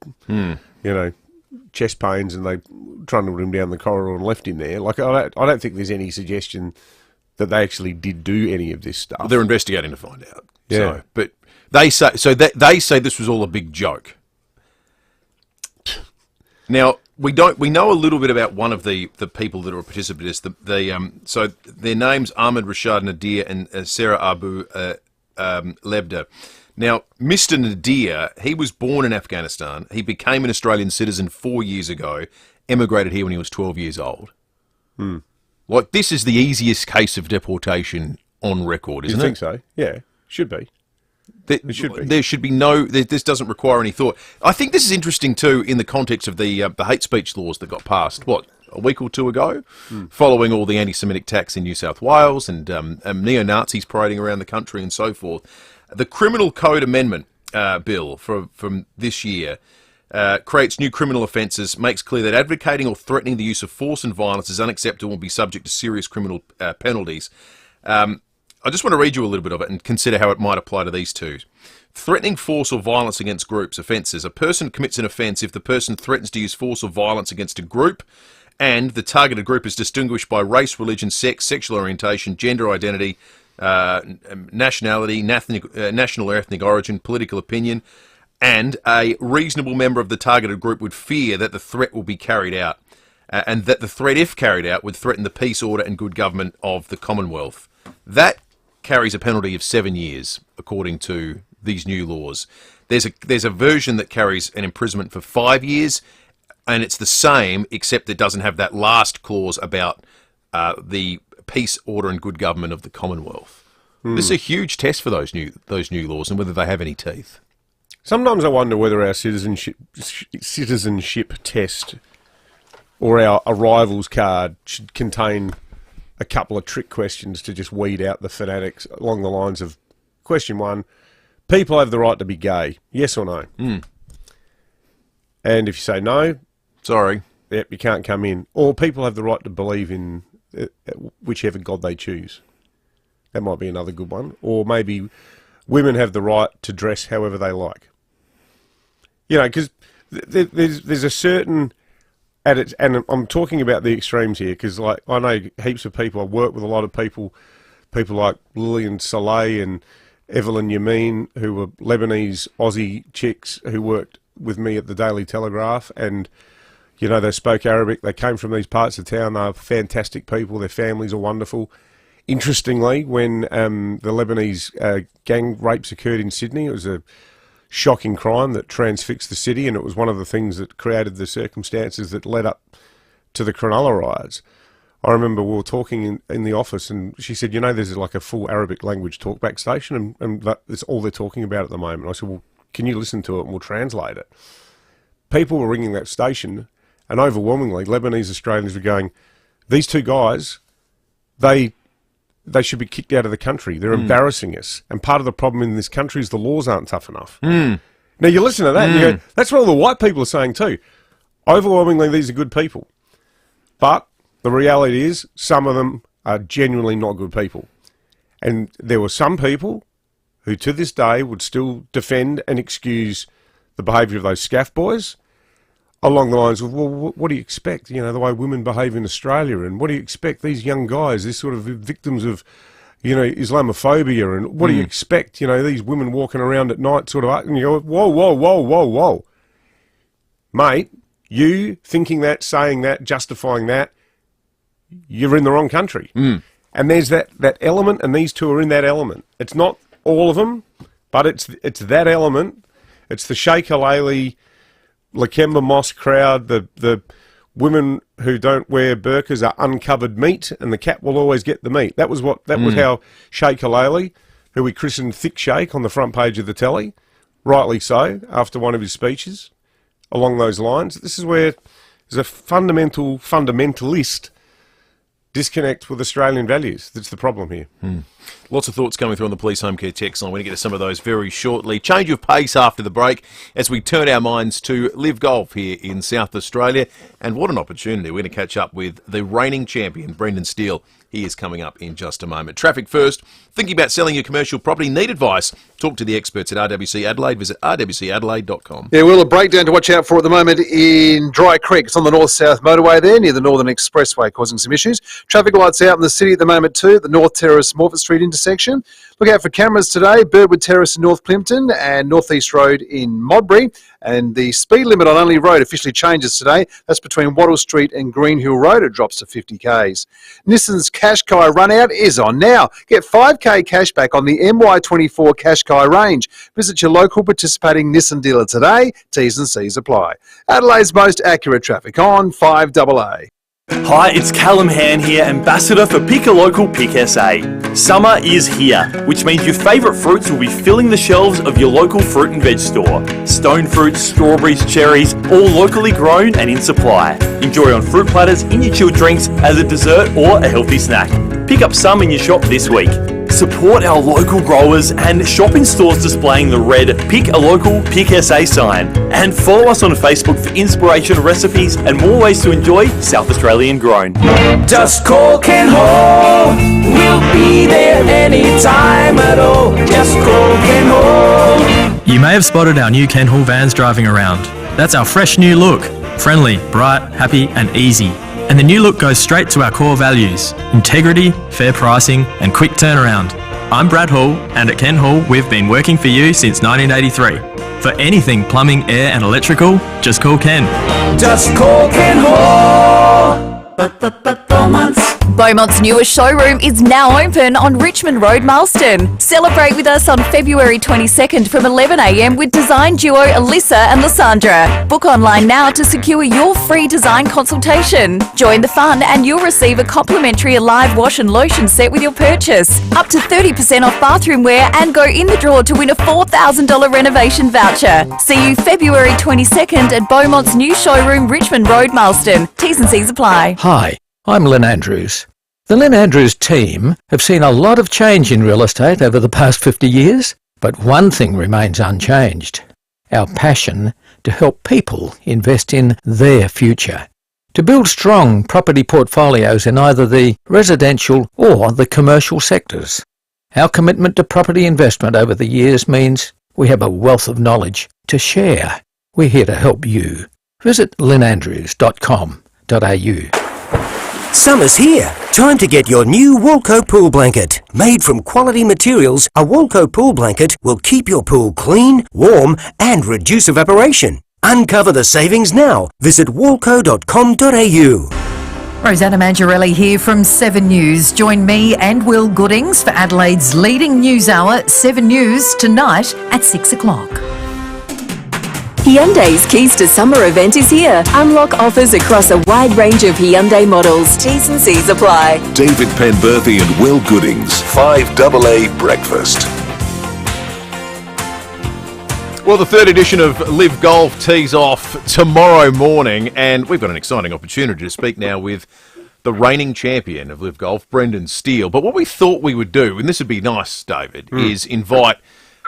chest pains and they trundled him down the corridor and left him there. Like, I don't think there's any suggestion that they actually did do any of this stuff. Well, they're investigating to find out. Yeah. So, but they say this was all a big joke. Now, we know a little bit about one of the people that are participants. So their names Ahmed Rashad Nadir and Sarah Abu Lebda. Now, Mr. Nadir, he was born in Afghanistan. He became an Australian citizen 4 years ago. Emigrated here when he was 12 years old. Like, this is the easiest case of deportation on record, isn't it? You think so? Yeah, should be. There should be no. This doesn't require any thought. I think this is interesting too in the context of the hate speech laws that got passed. A week or two ago, following all the anti-Semitic attacks in New South Wales and neo-Nazis parading around the country and so forth. The Criminal Code Amendment bill from this year creates new criminal offences, makes clear that advocating or threatening the use of force and violence is unacceptable and will be subject to serious criminal penalties. I just want to read you a little bit of it and consider how it might apply to these two. Threatening force or violence against groups, offences. A person commits an offence if the person threatens to use force or violence against a group and the targeted group is distinguished by race, religion, sex, sexual orientation, gender identity, nationality, national or ethnic origin, political opinion, and a reasonable member of the targeted group would fear that the threat will be carried out and that the threat, if carried out, would threaten the peace, order and good government of the Commonwealth. That carries a penalty of 7 years, according to these new laws. There's a version that carries an imprisonment for 5 years, and it's the same, except it doesn't have that last clause about the peace, order, and good government of the Commonwealth. This is a huge test for those new laws and whether they have any teeth. Sometimes I wonder whether our citizenship test or our arrivals card should contain a couple of trick questions to just weed out the fanatics along the lines of, question 1, people have the right to be gay, yes or no? And if you say no, sorry, yep, you can't come in. Or people have the right to believe in whichever God they choose. That might be another good one. Or maybe women have the right to dress however they like. Because there's a certain... And I'm talking about the extremes here because, like, I know heaps of people. I work with a lot of people like Lillian Saleh and Evelyn Yamin, who were Lebanese Aussie chicks who worked with me at the Daily Telegraph, and they spoke Arabic. They came from these parts of town. They were fantastic people. Their families are wonderful. Interestingly, when the Lebanese gang rapes occurred in Sydney, it was a shocking crime that transfixed the city, and it was one of the things that created the circumstances that led up to the Cronulla riots. I remember we were talking in the office, and she said, there's like a full Arabic language talkback station, and that's all they're talking about at the moment. I said, well, can you listen to it and we'll translate it? People were ringing that station, and overwhelmingly, Lebanese Australians were going, these two guys they should be kicked out of the country. They're embarrassing us. And part of the problem in this country is the laws aren't tough enough. Now, you listen to that, and you go, that's what all the white people are saying too. Overwhelmingly, these are good people. But the reality is, some of them are genuinely not good people. And there were some people who, to this day, would still defend and excuse the behaviour of those scaff boys along the lines of, well, what do you expect? You know, the way women behave in Australia, and what do you expect these young guys, these sort of victims of, you know, Islamophobia, and what do you expect? You know, these women walking around at night sort of, and you go, whoa, whoa, whoa, whoa, whoa. Mate, you thinking that, saying that, justifying that, you're in the wrong country. And there's that element, and these two are in that element. It's not all of them, but it's that element. It's the Sheikh Halali, Lakemba Mosque crowd, the women who don't wear burqas are uncovered meat, and the cat will always get the meat. That was how Sheikh Halali, who we christened Thick Sheikh on the front page of the telly, rightly so, after one of his speeches, along those lines. This is where there's a fundamentalist disconnect with Australian values. That's the problem here. Lots of thoughts coming through on the Police Home Care text line. We're going to get to some of those very shortly. Change of pace after the break as we turn our minds to Liv Golf here in South Australia. And what an opportunity. We're going to catch up with the reigning champion, Brendan Steele. He is coming up in just a moment. Traffic first. Thinking about selling your commercial property? Need advice? Talk to the experts at RWC Adelaide. Visit rwcadelaide.com. Yeah, well, a breakdown to watch out for at the moment in Dry Creek. It's on the north-south motorway there, near the Northern Expressway, causing some issues. Traffic lights out in the city at the moment too, the North Terrace, Morford Street intersection. Look out for cameras today, Birdwood Terrace in North Plimpton and North East Road in Modbury. And the speed limit on Only Road officially changes today. That's between Wattle Street and Green Hill Road. It drops to 50 Ks. Nissan's Qashqai run out is on now. Get 5K cash back on the MY24 Qashqai range. Visit your local participating Nissan dealer today. T's and C's apply. Adelaide's most accurate traffic on 5AA. Hi, it's Callum Han here, Ambassador for Pick a Local, Pick SA. Summer is here, which means your favourite fruits will be filling the shelves of your local fruit and veg store. Stone fruits, strawberries, cherries, all locally grown and in supply. Enjoy on fruit platters, in your chilled drinks, as a dessert or a healthy snack. Pick up some in your shop this week. Support our local growers and shop in stores displaying the red Pick a Local, Pick SA sign. And follow us on Facebook for inspiration, recipes and more ways to enjoy South Australian grown. Just call Ken Hall. We'll be there anytime at all. Just call Ken Hall. You may have spotted our new Ken Hall vans driving around. That's our fresh new look. Friendly, bright, happy and easy. And the new look goes straight to our core values: integrity, fair pricing and quick turnaround. I'm Brad Hall, and at Ken Hall we've been working for you since 1983. For anything plumbing, air and electrical, just call Ken. Just call Ken Hall. Beaumont's newest showroom is now open on Richmond Road, Marston. Celebrate with us on February 22nd from 11 a.m. with design duo Alyssa and Lysandra. Book online now to secure your free design consultation. Join the fun and you'll receive a complimentary Alive wash and lotion set with your purchase. Up to 30% off bathroom wear and go in the draw to win a $4,000 renovation voucher. See you February 22nd at Beaumont's new showroom, Richmond Road, Marston. T's and C's apply. Hi, I'm Lynn Andrews. The Lynn Andrews team have seen a lot of change in real estate over the past 50 years, but one thing remains unchanged: our passion to help people invest in their future, to build strong property portfolios in either the residential or the commercial sectors. Our commitment to property investment over the years means we have a wealth of knowledge to share. We're here to help you. Visit lynnandrews.com.au. Summer's here. Time to get your new Woolco pool blanket. Made from quality materials, a Woolco pool blanket will keep your pool clean, warm and reduce evaporation. Uncover the savings now. Visit woolco.com.au. Rosanna Mangiarelli here from 7 News. Join me and Will Goodings for Adelaide's leading news hour, 7 News, tonight at 6 o'clock. Hyundai's Keys to Summer event is here. Unlock offers across a wide range of Hyundai models. T's and C's apply. David Penberthy and Will Goodings, 5AA Breakfast. Well, the third edition of Liv Golf tees off tomorrow morning, and we've got an exciting opportunity to speak now with the reigning champion of Liv Golf, Brendan Steele. But what we thought we would do, and this would be nice, David, is invite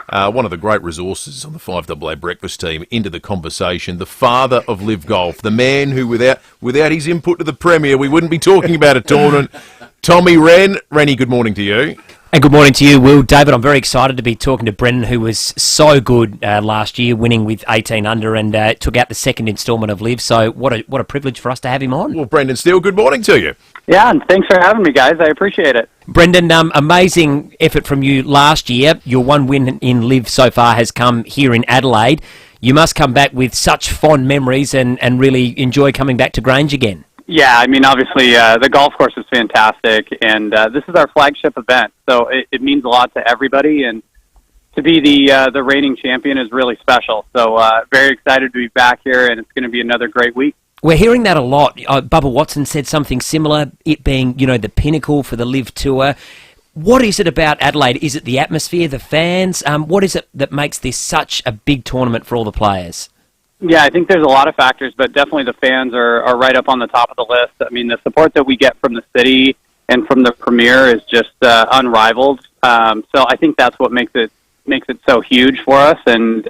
one of the great resources on the 5AA breakfast team into the conversation, the father of Liv Golf, the man who, without his input to the Premier, we wouldn't be talking about a tournament. Tommy Wren. Rennie, good morning to you. And good morning to you, Will. David, I'm very excited to be talking to Brendan, who was so good last year, winning with 18 under and took out the second instalment of Liv. So what a privilege for us to have him on. Well, Brendan Steele, good morning to you. Yeah, and thanks for having me, guys. I appreciate it. Brendan, amazing effort from you last year. Your one win in Liv so far has come here in Adelaide. You must come back with such fond memories and really enjoy coming back to Grange again. Yeah, I mean, obviously, the golf course is fantastic, and this is our flagship event, so it means a lot to everybody, and to be the reigning champion is really special. So very excited to be back here, and it's going to be another great week. We're hearing that a lot. Bubba Watson said something similar, it being, the pinnacle for the Liv Tour. What is it about Adelaide? Is it the atmosphere, the fans? What is it that makes this such a big tournament for all the players? Yeah, I think there's a lot of factors, but definitely the fans are right up on the top of the list. I mean, the support that we get from the city and from the Premier is just unrivaled. So I think that's what makes it so huge for us. And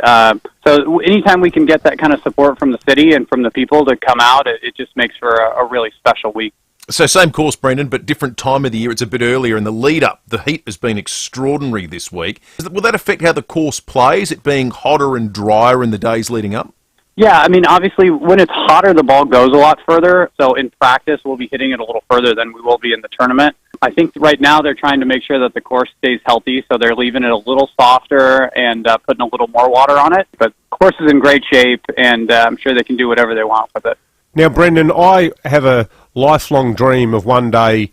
so anytime we can get that kind of support from the city and from the people to come out, it just makes for a really special week. So same course, Brendan, but different time of the year. It's a bit earlier in the lead-up. The heat has been extraordinary this week. Will that affect how the course plays, it being hotter and drier in the days leading up? Yeah, I mean, obviously, when it's hotter, the ball goes a lot further. So in practice, we'll be hitting it a little further than we will be in the tournament. I think right now they're trying to make sure that the course stays healthy, so they're leaving it a little softer and putting a little more water on it. But the course is in great shape, and I'm sure they can do whatever they want with it. Now, Brendan, I have a lifelong dream of one day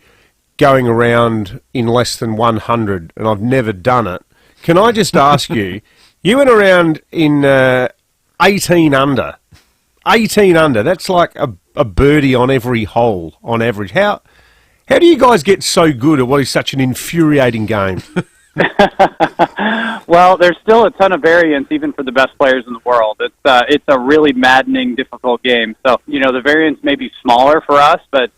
going around in less than 100, and I've never done it. Can I just ask you, you went around in 18 under. 18 under, that's like a birdie on every hole on average. How do you guys get so good at what is such an infuriating game? Well, there's still a ton of variance even for the best players in the world. It's a really maddening, difficult game. So, the variance may be smaller for us, but,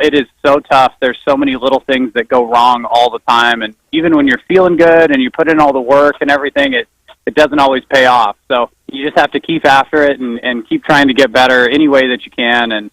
it is so tough. There's so many little things that go wrong all the time. And even when you're feeling good and you put in all the work and everything, it doesn't always pay off. So you just have to keep after it and keep trying to get better any way that you can. And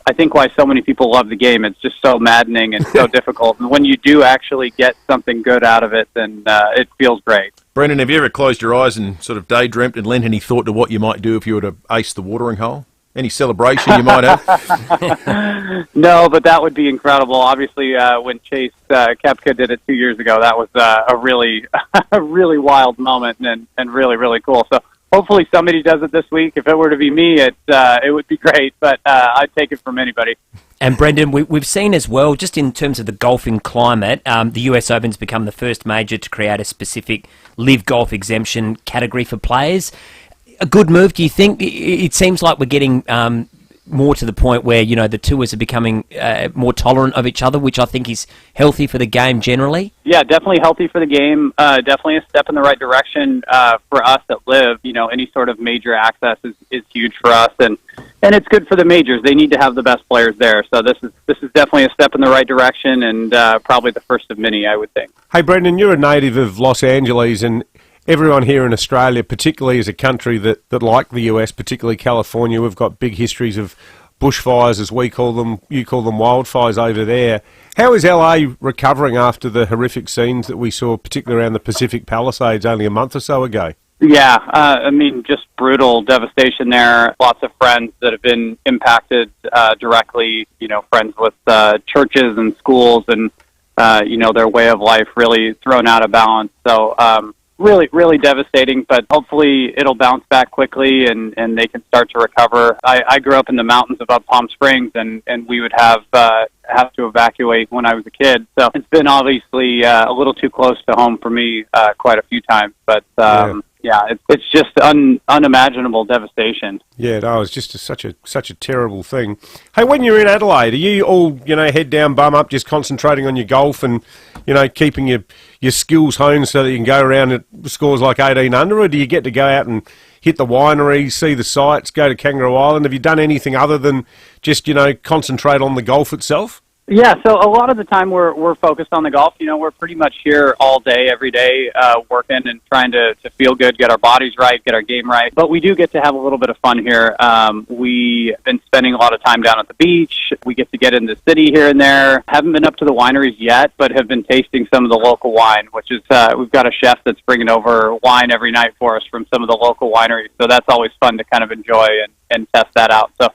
I think why so many people love the game. It's just so maddening and so difficult. And when you do actually get something good out of it, then it feels great. Brendan, have you ever closed your eyes and sort of daydreamt and lent any thought to what you might do if you were to ace the watering hole? Any celebration you might have? No, but that would be incredible. Obviously, when Chase Koepka did it 2 years ago, that was a really, a really wild moment and really, really cool. So hopefully somebody does it this week. If it were to be me, it would be great, but I'd take it from anybody. And Brendan, we've seen as well, just in terms of the golfing climate, the US Open's become the first major to create a specific Liv Golf exemption category for players. A good move, do you think? It seems like we're getting more to the point where, the tours are becoming more tolerant of each other, which I think is healthy for the game generally. Yeah, definitely healthy for the game. Definitely a step in the right direction for us at Liv. Any sort of major access is huge for us, and it's good for the majors. They need to have the best players there. So this is definitely a step in the right direction, and probably the first of many, I would think. Hey, Brendan, you're a native of Los Angeles, and everyone here in Australia, particularly as a country that like the US, particularly California, we've got big histories of bushfires, as we call them. You call them wildfires over there. How is LA recovering after the horrific scenes that we saw, particularly around the Pacific Palisades only a month or so ago? Yeah, I mean, just brutal devastation there. Lots of friends that have been impacted directly, friends with churches and schools and, their way of life really thrown out of balance. So, really, really devastating, but hopefully it'll bounce back quickly and they can start to recover. I grew up in the mountains above Palm Springs, and we would have to evacuate when I was a kid. So it's been obviously a little too close to home for me quite a few times, but it's just unimaginable devastation. Yeah, no, it's just such a terrible thing. Hey, when you're in Adelaide, are you all, head down, bum up, just concentrating on your golf and, keeping your skills honed so that you can go around at scores like 18 under, or do you get to go out and hit the winery, see the sights, go to Kangaroo Island? Have you done anything other than just, concentrate on the golf itself? Yeah, so a lot of the time we're focused on the golf. We're pretty much here all day, every day, working and trying to feel good, get our bodies right, get our game right. But we do get to have a little bit of fun here. We've been spending a lot of time down at the beach. We get in the city here and there. Haven't been up to the wineries yet, but have been tasting some of the local wine, which is, we've got a chef that's bringing over wine every night for us from some of the local wineries. So that's always fun to kind of enjoy and test that out. So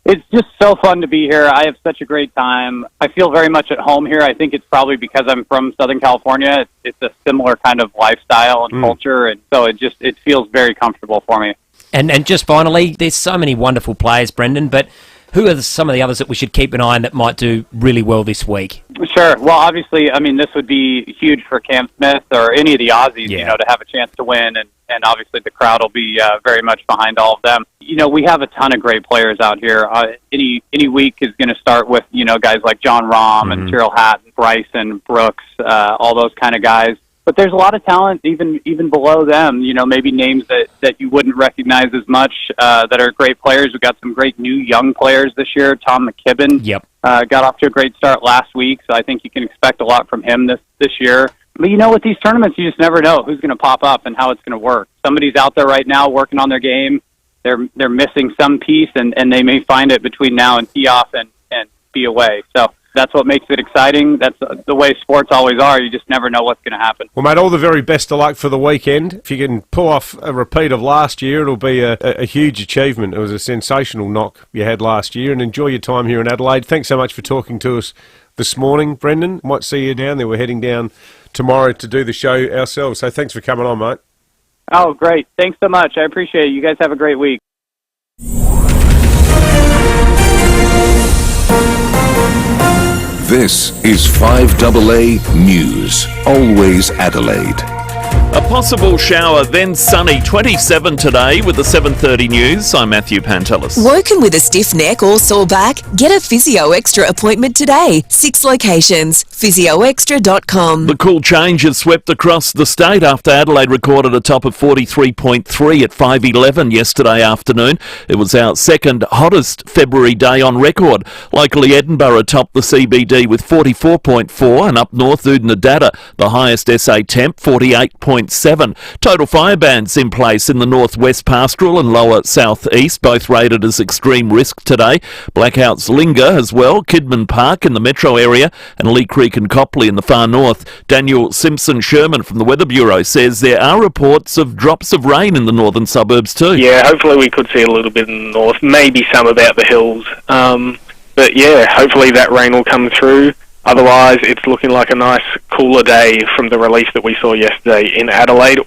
it's just so fun to be here. I have such a great time. I feel very much at home here. I think it's probably because I'm from Southern California. It's a similar kind of lifestyle and culture, and so it feels very comfortable for me. And just finally, there's so many wonderful players, Brendan, but who are some of the others that we should keep an eye on that might do really well this week? Sure. Well, obviously, this would be huge for Cam Smith or any of the Aussies, to have a chance to win, and obviously the crowd will be very much behind all of them. We have a ton of great players out here. Any week is going to start with, guys like John Rahm and Tyrrell Hatton, Bryson, Brooks, all those kind of guys. But there's a lot of talent even below them, maybe names that you wouldn't recognize as much that are great players. We've got some great new young players this year. Tom McKibben got off to a great start last week, so I think you can expect a lot from him this year. But with these tournaments, you just never know who's going to pop up and how it's going to work. Somebody's out there right now working on their game. They're missing some piece, and they may find it between now and tee off and be away. So that's what makes it exciting. That's the way sports always are. You just never know what's going to happen. Well, mate, all the very best of luck for the weekend. If you can pull off a repeat of last year, it'll be a huge achievement. It was a sensational knock you had last year, and enjoy your time here in Adelaide. Thanks so much for talking to us this morning, Brendan. Might see you down there. We're heading down tomorrow to do the show ourselves, so thanks for coming on, mate. Oh, great. Thanks so much. I appreciate it. You guys have a great week. This is 5AA News. Always Adelaide. A possible shower, then sunny. 27 today with the 7:30 news. I'm Matthew Pantelis. Woken with a stiff neck or sore back? Get a Physio Extra appointment today. 6 locations. PhysioExtra.com. The cool change has swept across the state after Adelaide recorded a top of 43.3 at 5:11 yesterday afternoon. It was our second hottest February day on record. Locally, Edinburgh topped the CBD with 44.4, and up north, Oodnadatta, the highest SA temp, 48.7. Total fire bans in place in the northwest pastoral and lower southeast, both rated as extreme risk today. Blackouts linger as well. Kidman Park in the metro area and Lee Creek and Copley in the far north. Daniel Simpson-Sherman from the Weather Bureau says there are reports of drops of rain in the northern suburbs too. Yeah, hopefully we could see a little bit in the north, maybe some about the hills. But yeah, hopefully that rain will come through. Otherwise, it's looking like a nice, cooler day from the release that we saw yesterday in Adelaide.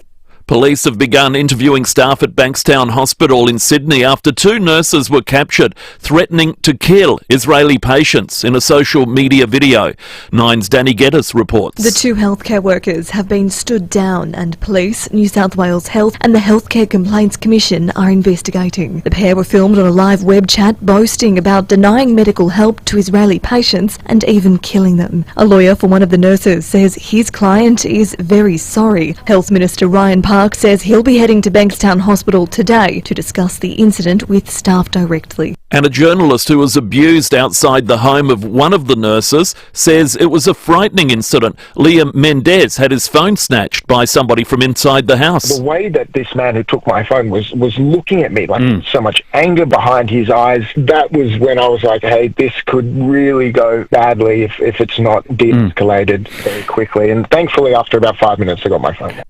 Police have begun interviewing staff at Bankstown Hospital in Sydney after 2 nurses were captured threatening to kill Israeli patients in a social media video. Nine's Danny Geddes reports. The 2 healthcare workers have been stood down, and police, New South Wales Health and the Healthcare Complaints Commission are investigating. The pair were filmed on a live web chat boasting about denying medical help to Israeli patients and even killing them. A lawyer for one of the nurses says his client is very sorry. Health Minister Ryan Park says he'll be heading to Bankstown Hospital today to discuss the incident with staff directly. And a journalist who was abused outside the home of one of the nurses says it was a frightening incident. Liam Mendez had his phone snatched by somebody from inside the house. The way that this man who took my phone was looking at me, like so much anger behind his eyes, that was when I was like, hey, this could really go badly if it's not de-escalated very quickly. And thankfully, after about 5 minutes, I got my phone.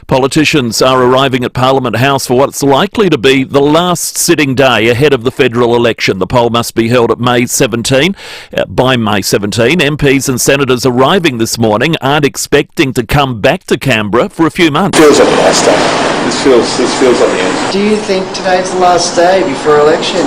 Politicians are arriving at Parliament House for what's likely to be the last sitting day ahead of the federal election. The poll must be held at May 17. By May 17, MPs and senators arriving this morning aren't expecting to come back to Canberra for a few months. Feels like the last day. This feels like the end. Do you think today's the last day before election?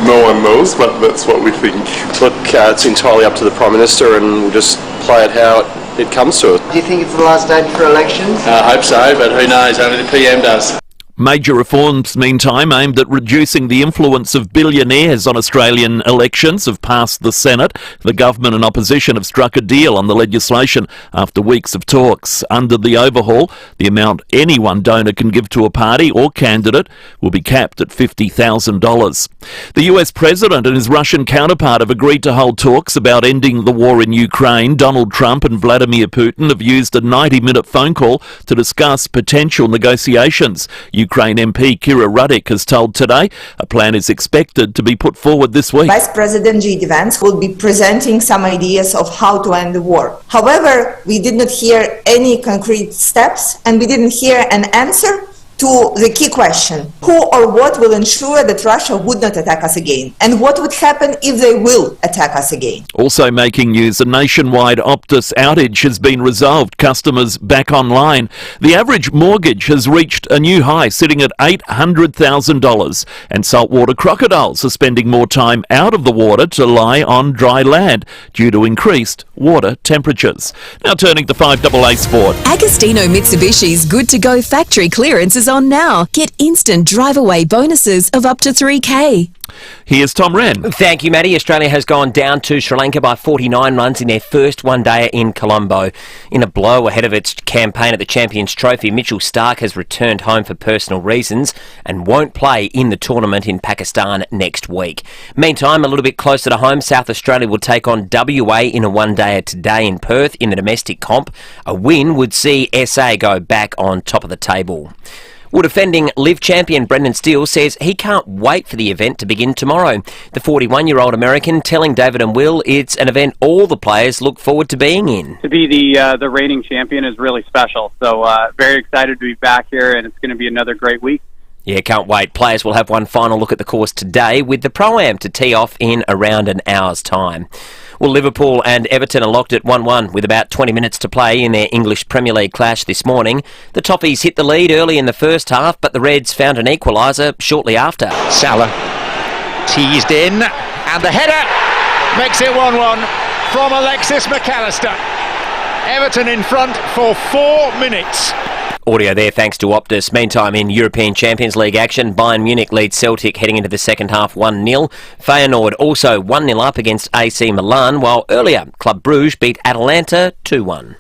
No one knows, but that's what we think. Look, it's entirely up to the Prime Minister, and we'll just play it how it comes to it. Do you think it's the last day before elections? I hope so, but who knows? Only the PM does. Major reforms, meantime, aimed at reducing the influence of billionaires on Australian elections have passed the Senate. The government and opposition have struck a deal on the legislation after weeks of talks. Under the overhaul, the amount any one donor can give to a party or candidate will be capped at $50,000. The US president and his Russian counterpart have agreed to hold talks about ending the war in Ukraine. Donald Trump and Vladimir Putin have used a 90-minute phone call to discuss potential negotiations. Ukraine MP Kira Rudik has told Today a plan is expected to be put forward this week. Vice President J.D. Vance will be presenting some ideas of how to end the war. However, we did not hear any concrete steps and we didn't hear an answer to the key question: who or what will ensure that Russia would not attack us again? And what would happen if they will attack us again? Also making news, a nationwide Optus outage has been resolved. Customers back online. The average mortgage has reached a new high, sitting at $800,000. And saltwater crocodiles are spending more time out of the water to lie on dry land due to increased water temperatures. Now turning to 5AA Sport. Agostino Mitsubishi's good to go factory clearance is on now. Get instant drive away bonuses of up to $3,000. Here's Tom Wren. Thank you, Matty. Australia has gone down to Sri Lanka by 49 runs in their first one-dayer in Colombo. In a blow ahead of its campaign at the Champions Trophy, Mitchell Starc has returned home for personal reasons and won't play in the tournament in Pakistan next week. Meantime, a little bit closer to home, South Australia will take on WA in a one-dayer today in Perth in the domestic comp. A win would see SA go back on top of the table. Well, defending Liv champion Brendan Steele says he can't wait for the event to begin tomorrow. The 41-year-old American telling David and Will it's an event all the players look forward to being in. To be the reigning champion is really special. So very excited to be back here, and it's going to be another great week. Yeah, can't wait. Players will have one final look at the course today with the Pro-Am to tee off in around an hour's time. Well, Liverpool and Everton are locked at 1-1 with about 20 minutes to play in their English Premier League clash this morning. The Toffees hit the lead early in the first half, but the Reds found an equaliser shortly after. Salah teased in, and the header makes it 1-1 from Alexis McAllister. Everton in front for 4 minutes. Audio there thanks to Optus. Meantime, in European Champions League action, Bayern Munich leads Celtic heading into the second half 1-0. Feyenoord also 1-0 up against AC Milan, while earlier Club Brugge beat Atalanta 2-1.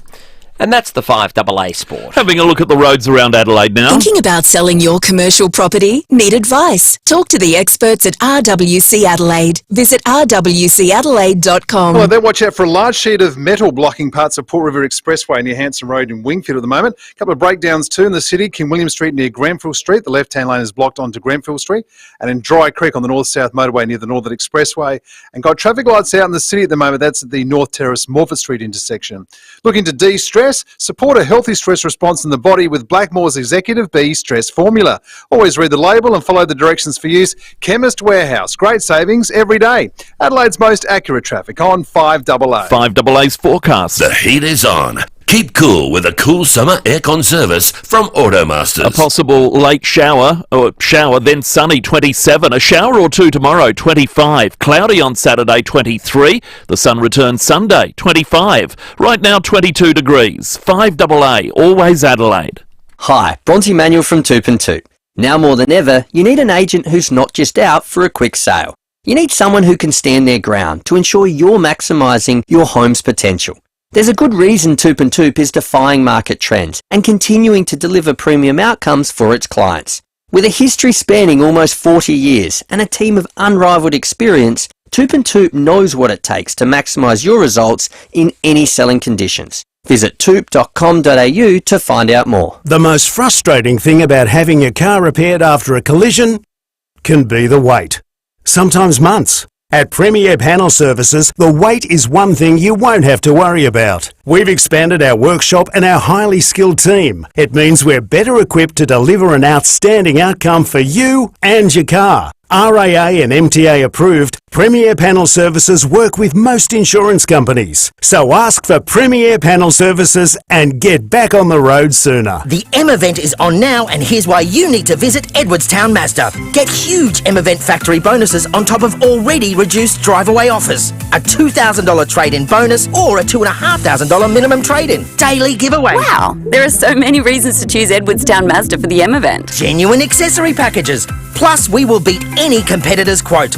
And that's the 5AA Sport. Having a look at the roads around Adelaide now. Thinking about selling your commercial property? Need advice? Talk to the experts at RWC Adelaide. Visit rwcadelaide.com. Well, then watch out for a large sheet of metal blocking parts of Port River Expressway near Hanson Road in Wingfield at the moment. A couple of breakdowns too in the city. King William Street near Grenfell Street. The left-hand lane is blocked onto Grenfell Street. And in Dry Creek on the north-south motorway near the Northern Expressway. And got traffic lights out in the city at the moment. That's at the North Terrace Morford Street intersection. Looking to de-stress? Support a healthy stress response in the body with Blackmore's Executive B Stress Formula. Always read the label and follow the directions for use. Chemist Warehouse. Great savings every day. Adelaide's most accurate traffic on 5AA. 5AA's forecast. The heat is on. Keep cool with a cool summer aircon service from Automasters. A possible late shower, then sunny 27. A shower or two tomorrow, 25. Cloudy on Saturday, 23. The sun returns Sunday, 25. Right now, 22 degrees. 5AA, always Adelaide. Hi, Bronte Manuel from Toop and Toop. Now more than ever, you need an agent who's not just out for a quick sale. You need someone who can stand their ground to ensure you're maximising your home's potential. There's a good reason Toop and Toop is defying market trends and continuing to deliver premium outcomes for its clients. With a history spanning almost 40 years and a team of unrivaled experience, Toop and Toop knows what it takes to maximise your results in any selling conditions. Visit toop.com.au to find out more. The most frustrating thing about having your car repaired after a collision can be the wait. Sometimes months. At Premier Panel Services, the wait is one thing you won't have to worry about. We've expanded our workshop and our highly skilled team. It means we're better equipped to deliver an outstanding outcome for you and your car. RAA and MTA approved, Premier Panel Services work with most insurance companies. So ask for Premier Panel Services and get back on the road sooner. The M event is on now, and here's why you need to visit Edwardstown Mazda. Get huge M event factory bonuses on top of already reduced drive-away offers. A $2,000 trade-in bonus or a $2,500 minimum trade-in. Daily giveaway. Wow, there are so many reasons to choose Edwardstown Mazda for the M event. Genuine accessory packages. Plus, we will beat any competitor's quote.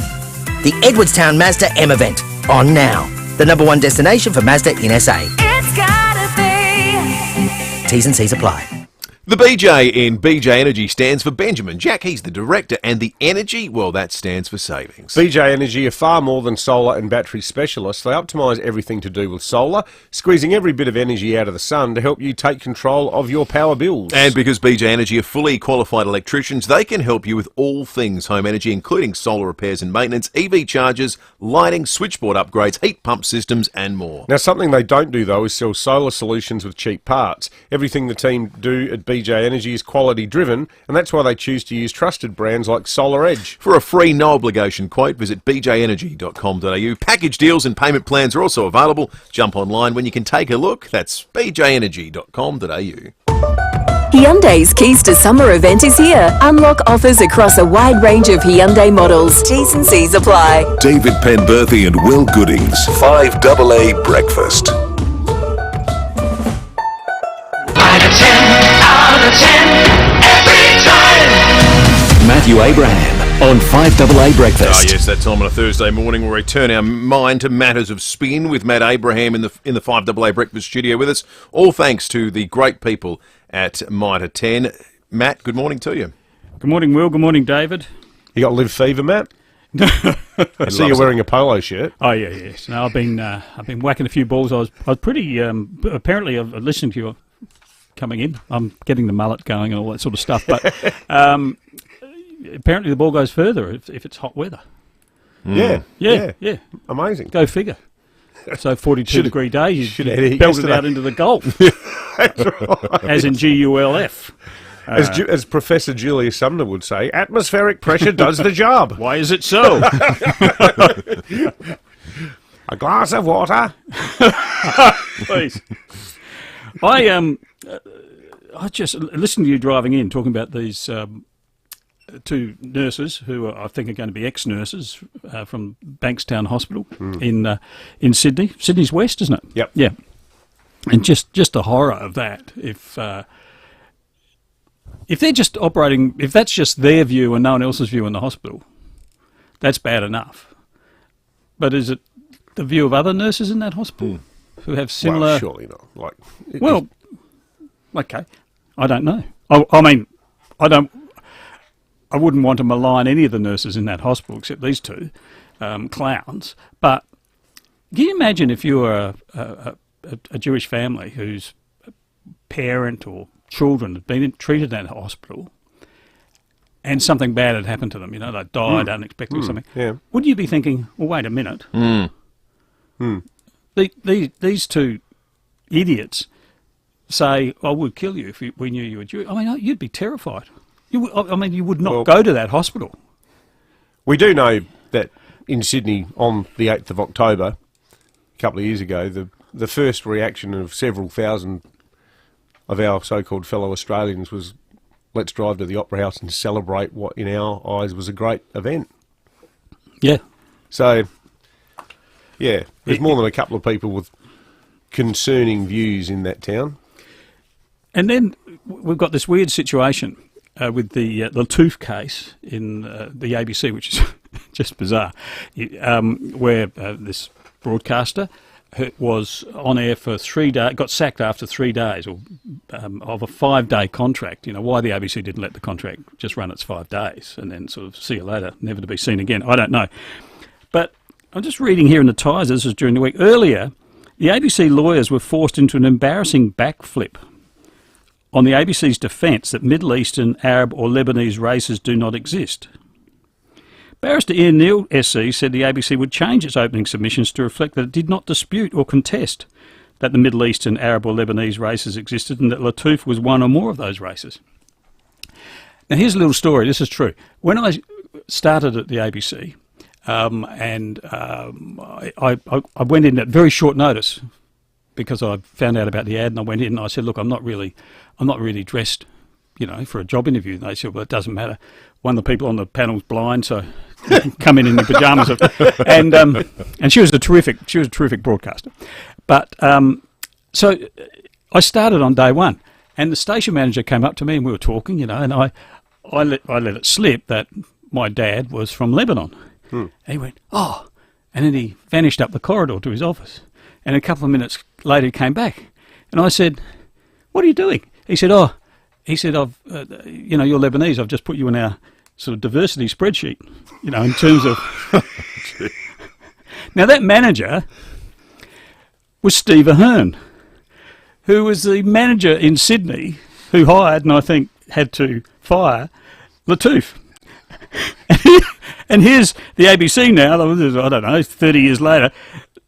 The Edwardstown Mazda M event, on now. The #1 destination for Mazda in SA. It's gotta be. T's and C's apply. The BJ in BJ Energy stands for Benjamin Jack. He's the director, and the energy, well, that stands for savings. BJ Energy are far more than solar and battery specialists. They optimise everything to do with solar, squeezing every bit of energy out of the sun to help you take control of your power bills. And because BJ Energy are fully qualified electricians, they can help you with all things home energy, including solar repairs and maintenance, EV chargers, lighting, switchboard upgrades, heat pump systems, and more. Now, something they don't do, though, is sell solar solutions with cheap parts. Everything the team do at BJ Energy is quality driven, and that's why they choose to use trusted brands like Solar Edge. For a free, no obligation quote, visit bjenergy.com.au. Package deals and payment plans are also available. Jump online when you can take a look. That's bjenergy.com.au. Hyundai's Keys to Summer event is here. Unlock offers across a wide range of Hyundai models. T's and C's apply. David Penberthy and Will Goodings. 5AA Breakfast. 10 every time. Matthew Abraham on 5AA Breakfast. Oh yes, that time on a Thursday morning we'll return our mind to matters of spin with Matt Abraham in the 5AA Breakfast studio with us. All thanks to the great people at Mitre 10. Matt, good morning to you. Good morning, Will. Good morning, David. You got live fever, Matt? I see you're wearing a polo shirt. Oh yeah, yes. No, I've been whacking a few balls. I was pretty apparently I've listened to you coming in. I'm getting the mullet going and all that sort of stuff. But apparently the ball goes further if it's hot weather. Yeah. Amazing. Go figure. So 42-degree day, you belt it out into the Gulf. That's right. As in GULF. As Professor Julius Sumner would say, atmospheric pressure does the job. Why is it so? A glass of water. Please. I just listened to you driving in, talking about these two nurses who I think are going to be ex-nurses from Bankstown Hospital in Sydney. Sydney's west, isn't it? Yep. Yeah. And just the horror of that. If they're just operating, if that's just their view and no one else's view in the hospital, that's bad enough. But is it the view of other nurses in that hospital who have similar? Well, surely not. Okay, I don't know. I mean, I wouldn't want to malign any of the nurses in that hospital except these two clowns. But can you imagine if you were a Jewish family whose parent or children had been treated in that hospital and something bad had happened to them? You know, they died unexpectedly or something. Yeah. Wouldn't you be thinking, well, wait a minute. These two idiots say, I would kill you if we knew you were Jewish. I mean, you'd be terrified. You would not go to that hospital. We do know that in Sydney on the 8th of October, a couple of years ago, the first reaction of several thousand of our so-called fellow Australians was, let's drive to the Opera House and celebrate what in our eyes was a great event. Yeah. So, yeah, there's more than a couple of people with concerning views in that town. And then we've got this weird situation with the tooth case in the ABC, which is just bizarre, where this broadcaster was on air for 3 days, got sacked after 3 days of a 5-day contract. You know, why the ABC didn't let the contract just run its 5 days and then sort of see you later, never to be seen again, I don't know. But I'm just reading here in the Times, this was during the week, earlier, the ABC lawyers were forced into an embarrassing backflip on the ABC's defence that Middle Eastern, Arab or Lebanese races do not exist. Barrister Ian Neal SC said the ABC would change its opening submissions to reflect that it did not dispute or contest that the Middle Eastern, Arab or Lebanese races existed and that Lattouf was one or more of those races. Now here's a little story, this is true. When I started at the ABC, I went in at very short notice because I found out about the ad, and I went in and I said, look, I'm not really dressed, for a job interview. And they said, well, it doesn't matter. One of the people on the panel's blind, so you can come in your pajamas. And she was a terrific broadcaster. But so I started on day one, and the station manager came up to me and we were talking, and I let it slip that my dad was from Lebanon. And he went, oh, and then he vanished up the corridor to his office. And a couple of minutes later he came back. And I said, what are you doing? He said, I've, you're Lebanese, I've just put you in our sort of diversity spreadsheet, in terms of... Now that manager was Steve Ahern, who was the manager in Sydney who hired, and I think had to fire, Lattouf. And here's the ABC now, I don't know, 30 years later,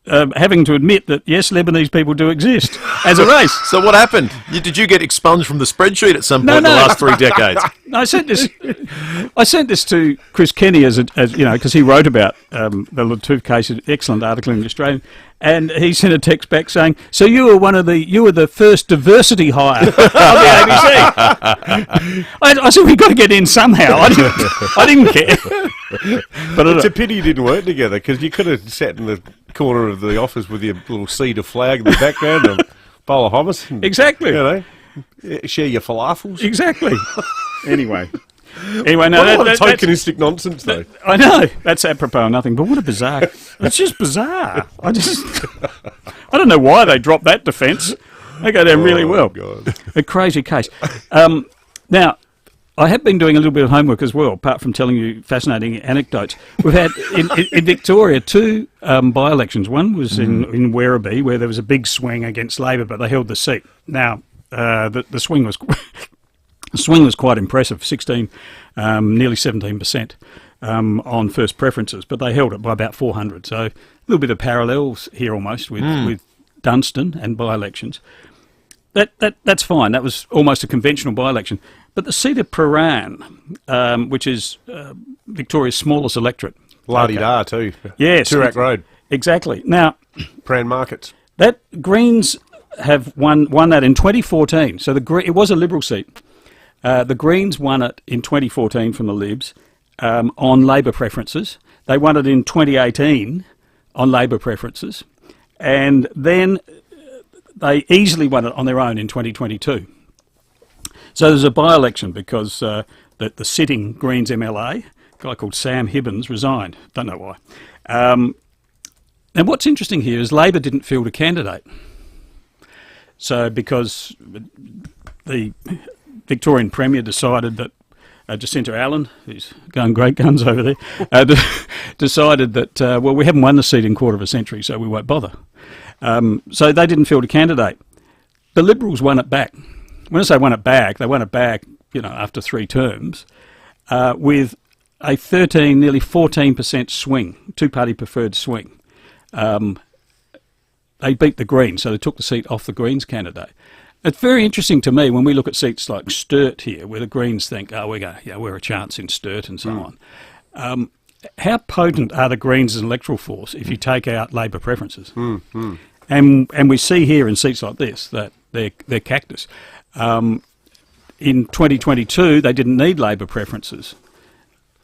having to admit that, yes, Lebanese people do exist as a race. So what happened? Did you get expunged from the spreadsheet at some point in the last 3 decades? I sent this to Chris Kenny as because he wrote about the Lattouf case, an excellent article in the Australian, and he sent a text back saying, so you were the first diversity hire of the ABC. I said, we've got to get in somehow. I didn't care. But it's a pity you didn't work together, because you could have sat in the corner of the office with your little cedar flag in the background, a bowl of hummus. And, exactly. Share your falafels. Exactly. Anyway, no, what a lot of tokenistic nonsense, though. I know that's apropos of nothing, but what a bizarre! It's just bizarre. I don't know why they dropped that defence. They go down really well. God. A crazy case. Now, I have been doing a little bit of homework as well, apart from telling you fascinating anecdotes. We've had in Victoria 2 by-elections. One was in Werribee, where there was a big swing against Labor, but they held the seat. Now, the swing was quite impressive, nearly 17% on first preferences, but they held it by about 400. So a little bit of parallels here almost with Dunstan and by-elections. That's fine. That was almost a conventional by-election. But the seat of Prahran, which is Victoria's smallest electorate. La-di-da too. Yes. Toorak Road. Exactly. Now, Prahran Markets. That Greens have won that in 2014. So it was a Liberal seat. The Greens won it in 2014 from the Libs on Labor preferences. They won it in 2018 on Labor preferences. And then they easily won it on their own in 2022. So there's a by-election because the sitting Greens MLA, a guy called Sam Hibbins, resigned. Don't know why. And what's interesting here is Labor didn't field a candidate. So because the Victorian Premier decided that Jacinta Allen, who's going great guns over there, decided that, we haven't won the seat in a quarter of a century, so we won't bother. So they didn't field a candidate. The Liberals won it back. When I say won it back, they won it back, after 3 terms, with a 13, nearly 14% swing, two-party preferred swing. They beat the Greens, so they took the seat off the Greens candidate. It's very interesting to me when we look at seats like Sturt here, where the Greens think, we're a chance in Sturt and so on. How potent are the Greens as an electoral force if you take out Labor preferences? And we see here in seats like this that they're cactus. In 2022, they didn't need Labor preferences.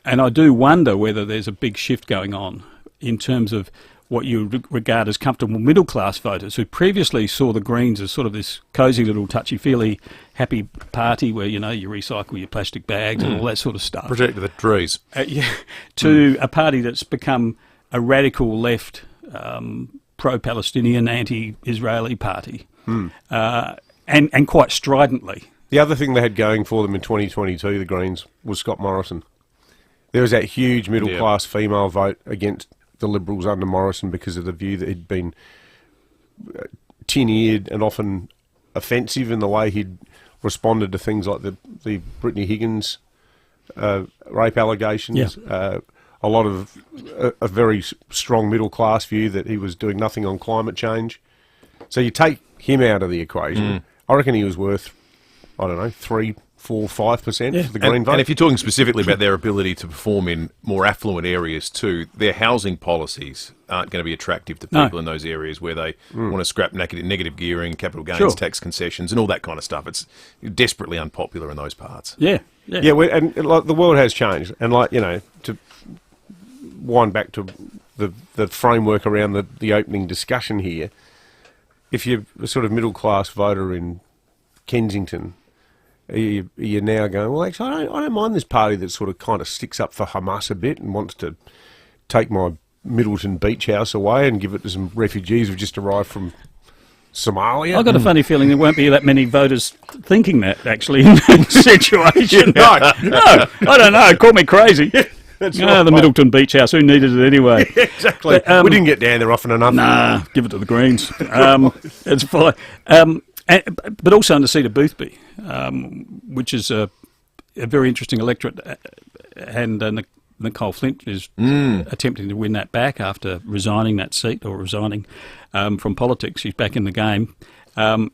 And I do wonder whether there's a big shift going on in terms of what you regard as comfortable middle-class voters who previously saw the Greens as sort of this cosy little touchy-feely happy party where, you recycle your plastic bags and all that sort of stuff. Protect the trees. To a party that's become a radical left, pro-Palestinian, anti-Israeli party. And quite stridently. The other thing they had going for them in 2022, the Greens, was Scott Morrison. There was that huge middle-class female vote against the Liberals under Morrison because of the view that he'd been tin-eared and often offensive in the way he'd responded to things like the Brittany Higgins rape allegations. A lot of a very strong middle-class view that he was doing nothing on climate change. So you take him out of the equation. I reckon he was worth, I don't know, 3 4-5% for the Green vote. And if you're talking specifically about their ability to perform in more affluent areas too, their housing policies aren't going to be attractive to people in those areas where they want to scrap negative gearing, capital gains tax concessions, and all that kind of stuff. It's desperately unpopular in those parts. Yeah, and like the world has changed, and like to wind back to the framework around the opening discussion here. If you're a sort of middle class voter in Kensington, you're now going, well, actually, I don't mind this party that sort of kind of sticks up for Hamas a bit and wants to take my Middleton beach house away and give it to some refugees who've just arrived from Somalia. I've got a funny feeling there won't be that many voters thinking that, actually, in that situation. No, I don't know. Call me crazy. That's the Middleton beach house. Who needed it anyway? Yeah, exactly. But, we didn't get down there often enough. Nah, give it to the Greens. It's fine. But also under Cedar Boothby, which is a very interesting electorate, and Nicole Flint is attempting to win that back after resigning that seat, or resigning from politics. She's back in the game. And,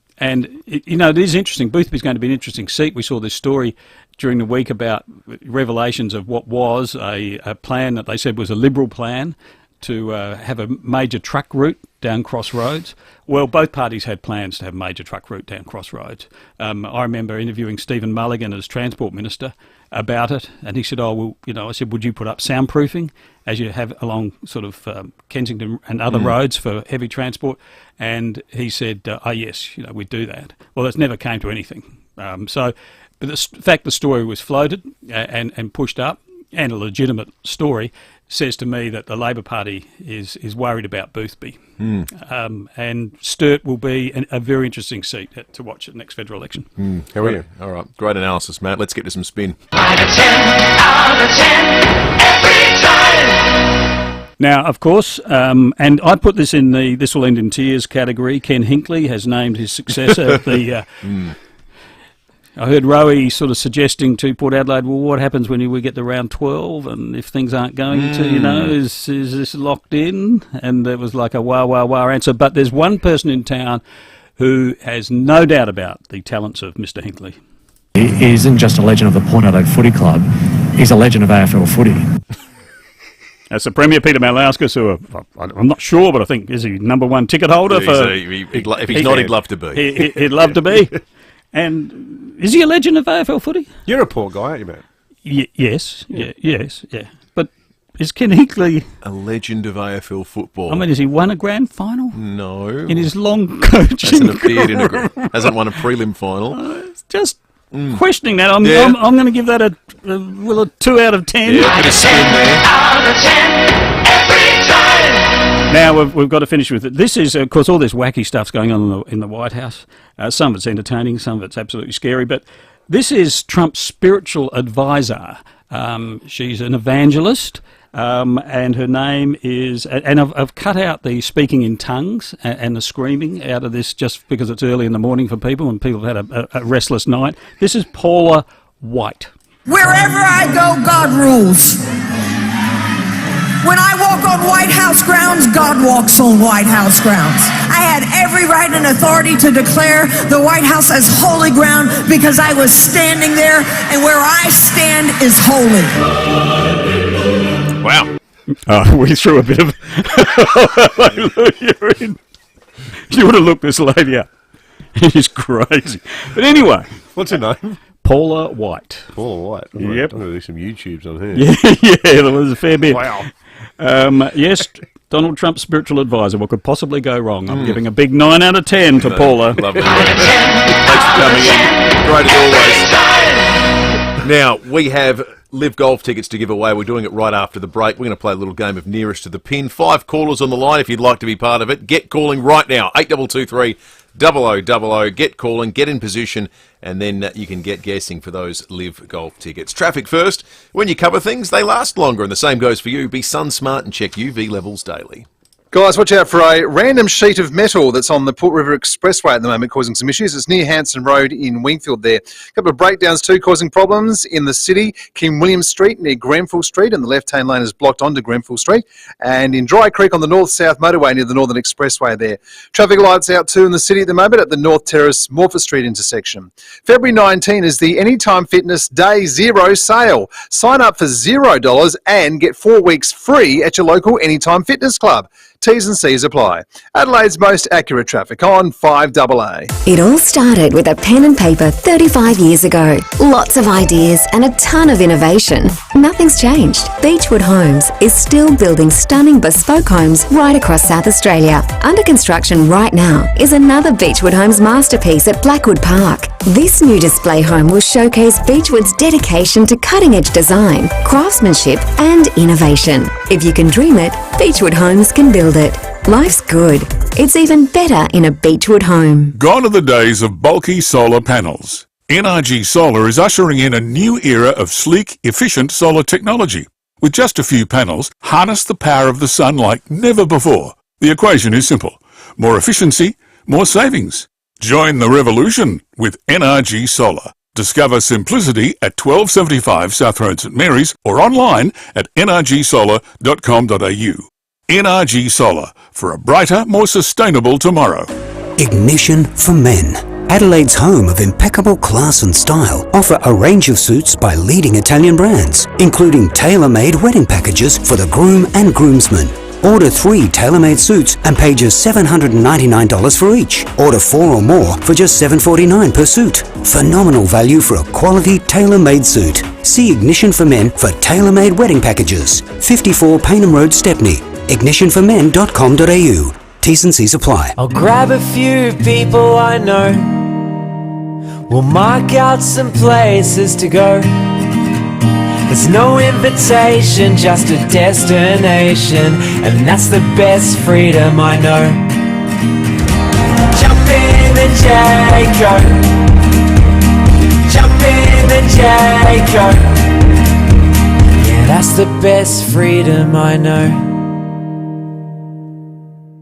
it is interesting. Boothby's going to be an interesting seat. We saw this story during the week about revelations of what was a plan that they said was a Liberal plan to have a major truck route down Crossroads. Well, both parties had plans to have a major truck route down Crossroads. I remember interviewing Stephen Mulligan as Transport Minister about it, and he said, I said, would you put up soundproofing as you have along sort of Kensington and other roads for heavy transport? And he said, yes, we'd do that. Well, it never came to anything. But the fact the story was floated and pushed up, and a legitimate story, says to me that the Labor Party is worried about Boothby. And Sturt will be a very interesting seat to watch at the next federal election. How are you? All right, great analysis, Matt. Let's get to some spin. 9 out of 10 every time. Now, of course, and I put this in the "This Will End in Tears" category. Ken Hinckley has named his successor. I heard Rowie sort of suggesting to Port Adelaide, well, what happens when we get to round 12, and if things aren't going to, is this locked in? And there was like a wah answer. But there's one person in town who has no doubt about the talents of Mr. Hinckley. He isn't just a legend of the Port Adelaide Footy Club, he's a legend of AFL footy. That's the Premier, Peter Malowskis, who I'm not sure, but I think, is he #1 ticket holder? If he's not, he'd love to be. He'd love to be. And is he a legend of AFL footy? You're a poor guy, aren't you, mate? Yes. But is Ken Hinckley a legend of AFL football? I mean, has he won a grand final? No. In his long coaching hasn't won a prelim final. Just questioning that. I'm going to give that a 2 out of 10. Yeah, bit of spin there. Out of 10 every time. Now, we've got to finish with it. This is, of course, all this wacky stuff's going on in the White House. Some of it's entertaining, some of it's absolutely scary. But this is Trump's spiritual advisor. She's an evangelist, and her name is... And I've cut out the speaking in tongues and the screaming out of this just because it's early in the morning for people and people have had a restless night. This is Paula White. Wherever I go, God rules. When I walk on White House grounds, God walks on White House grounds. I had every right and authority to declare the White House as holy ground because I was standing there, and where I stand is holy. Wow. We threw a bit of... You would have looked this lady up. She's crazy. But anyway. What's her name? Paula White. Paula White. Yep. I'm going to do some YouTubes on her. Yeah, there was a fair bit. Wow. Yes, Donald Trump's spiritual advisor. What could possibly go wrong? I'm giving a big 9 out of 10 to Paula. Lovely. Thanks for coming in. Great as always. Now, we have Liv Golf tickets to give away. We're doing it right after the break. We're going to play a little game of nearest to the pin. 5 callers on the line if you'd like to be part of it. Get calling right now. 8223 0000. Get calling, get in position, and then you can get guessing for those Liv Golf tickets. Traffic first. When you cover things, they last longer, and the same goes for you. Be sun smart and check UV levels daily. Guys, watch out for a random sheet of metal that's on the Port River Expressway at the moment, causing some issues. It's near Hanson Road in Wingfield there. A couple of breakdowns too, causing problems in the city. King William Street near Grenfell Street, and the left-hand lane is blocked onto Grenfell Street. And in Dry Creek on the north-south motorway near the Northern Expressway there. Traffic lights out too in the city at the moment at the North Terrace Morpeth Street intersection. February 19 is the Anytime Fitness Day Zero sale. Sign up for $0 and get 4 weeks free at your local Anytime Fitness Club. T's and C's apply. Adelaide's most accurate traffic on 5AA. It all started with a pen and paper 35 years ago. Lots of ideas and a ton of innovation. Nothing's changed. Beechwood Homes is still building stunning bespoke homes right across South Australia. Under construction right now is another Beechwood Homes masterpiece at Blackwood Park. This new display home will showcase Beechwood's dedication to cutting-edge design, craftsmanship and innovation. If you can dream it, Beechwood Homes can build it. Life's good. It's even better in a Beechwood home. Gone are the days of bulky solar panels. NRG Solar is ushering in a new era of sleek, efficient solar technology. With just a few panels, harness the power of the sun like never before. The equation is simple. More efficiency, more savings. Join the revolution with NRG Solar. Discover simplicity at 1275 South Road St Mary's or online at nrgsolar.com.au. NRG Solar, for a brighter, more sustainable tomorrow. Ignition for Men. Adelaide's home of impeccable class and style offer a range of suits by leading Italian brands, including tailor-made wedding packages for the groom and groomsmen. Order 3 tailor-made suits and pay just $799 for each. Order 4 or more for just $749 per suit. Phenomenal value for a quality tailor-made suit. See Ignition for Men for tailor-made wedding packages. 54 Paynham Road, Stepney. ignitionformen.com.au. T's and C's apply. I'll grab a few people I know. We'll mark out some places to go. There's no invitation, just a destination, and that's the best freedom I know. Jump in the Jayco. Jump in the Jayco. Yeah, that's the best freedom I know.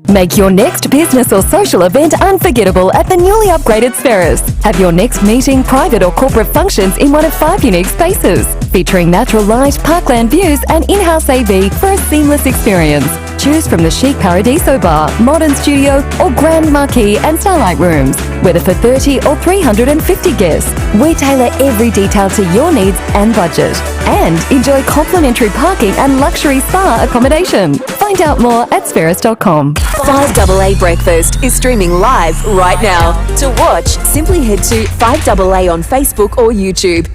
Make your next business or social event unforgettable at the newly upgraded Spheris. Have your next meeting, private or corporate functions in one of 5 unique spaces, featuring natural light, parkland views and in-house AV for a seamless experience. Choose from the chic Paradiso Bar, modern studio or grand marquee and starlight rooms, whether for 30 or 350 guests. We tailor every detail to your needs and budget. And enjoy complimentary parking and luxury spa accommodation. Find out more at spheris.com. 5AA Breakfast is streaming live right now. To watch, simply head to 5AA on Facebook or YouTube.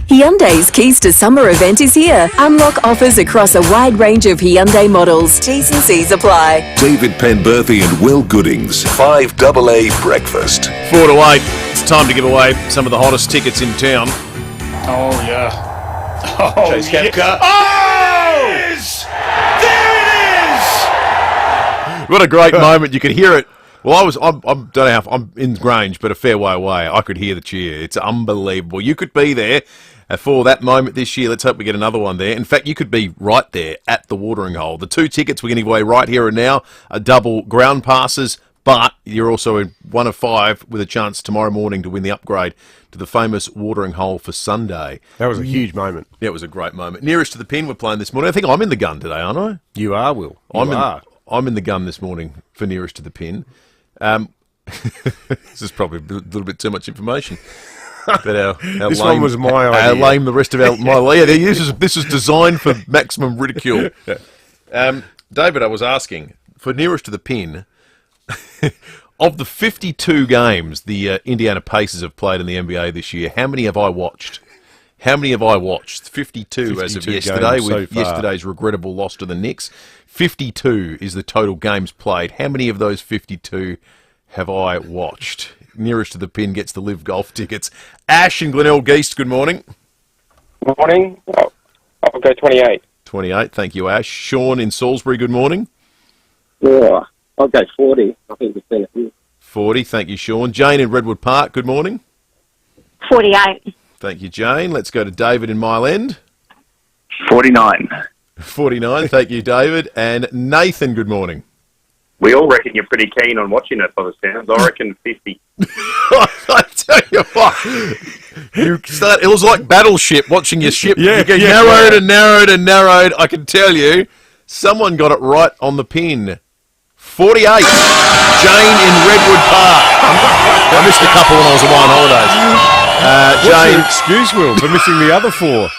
Hyundai's Keys to Summer event is here. Unlock offers across a wide range of Hyundai models. T's and C's apply. David Penberthy and Will Goodings. 5AA Breakfast. 4 to 8. It's time to give away some of the hottest tickets in town. Oh, yeah. Oh, Chase Kapka. Oh! There it is! What a great moment. You could hear it. Well, I don't know how, I'm in Grange, but a fair way away. I could hear the cheer. It's unbelievable. You could be there for that moment this year. Let's hope we get another one there. In fact, you could be right there at the watering hole. The 2 tickets we're going to give away right here and now are double ground passes, but you're also in 1 of 5 with a chance tomorrow morning to win the upgrade to the famous watering hole for Sunday. That was a huge moment. Yeah, it was a great moment. Nearest to the pin we're playing this morning. I think I'm in the gun today, aren't I? You are, Will. I'm in the gun this morning for nearest to the pin. This is probably a little bit too much information. But our this lame, one was my idea. How lame the rest of our yeah, this is designed for maximum ridicule. David, I was asking for nearest to the pin. Of the 52 games the Indiana Pacers have played in the NBA this year, how many have I watched? 52 as of yesterday, with yesterday's regrettable loss to the Knicks. 52 is the total games played. How many of those 52 have I watched? Nearest to the pin gets the Liv Golf tickets. Ash in Glenelg East, good morning. Good morning. I'll go 28. 28, thank you, Ash. Sean in Salisbury, good morning. Yeah, I'll go 40. I think we've seen it here. 40, thank you, Sean. Jane in Redwood Park, good morning. 48. Thank you, Jane. Let's go to David in Mile End. 49. 49, thank you, David. And Nathan, good morning. We all reckon you're pretty keen on watching it by the sounds. I reckon 50. I tell you what, it was like Battleship, watching your ship. You get narrowed and narrowed and narrowed. I can tell you, someone got it right on the pin. 48, Jane in Redwood Park. I missed a couple when I was away on holidays. What's Jane, your excuse, Will, for missing the other 4?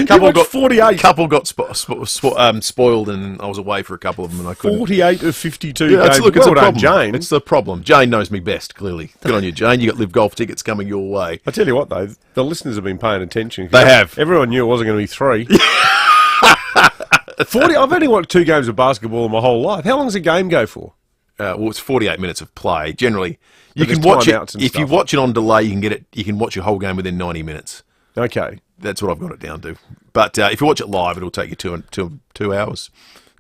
couple got 48. Couple got spoiled, and I was away for a couple of them, and I couldn't. 48 of 52 Yeah, games. look, it's Well a done, problem. Jane. It's the problem. Jane knows me best, clearly. Good on you, Jane. You got Liv Golf tickets coming your way. I tell you what, though, the listeners have been paying attention. They have. Everyone knew it wasn't going to be 3. 40. I've only watched 2 games of basketball in my whole life. How long does a game go for? Well, it's 48 minutes of play. Generally, you But can there's watch it timeouts and if you stuff. watch it on delay. You can get it. You can watch your whole game within 90 minutes. Okay, that's what I've got it down to. But if you watch it live, it'll take you 2 hours,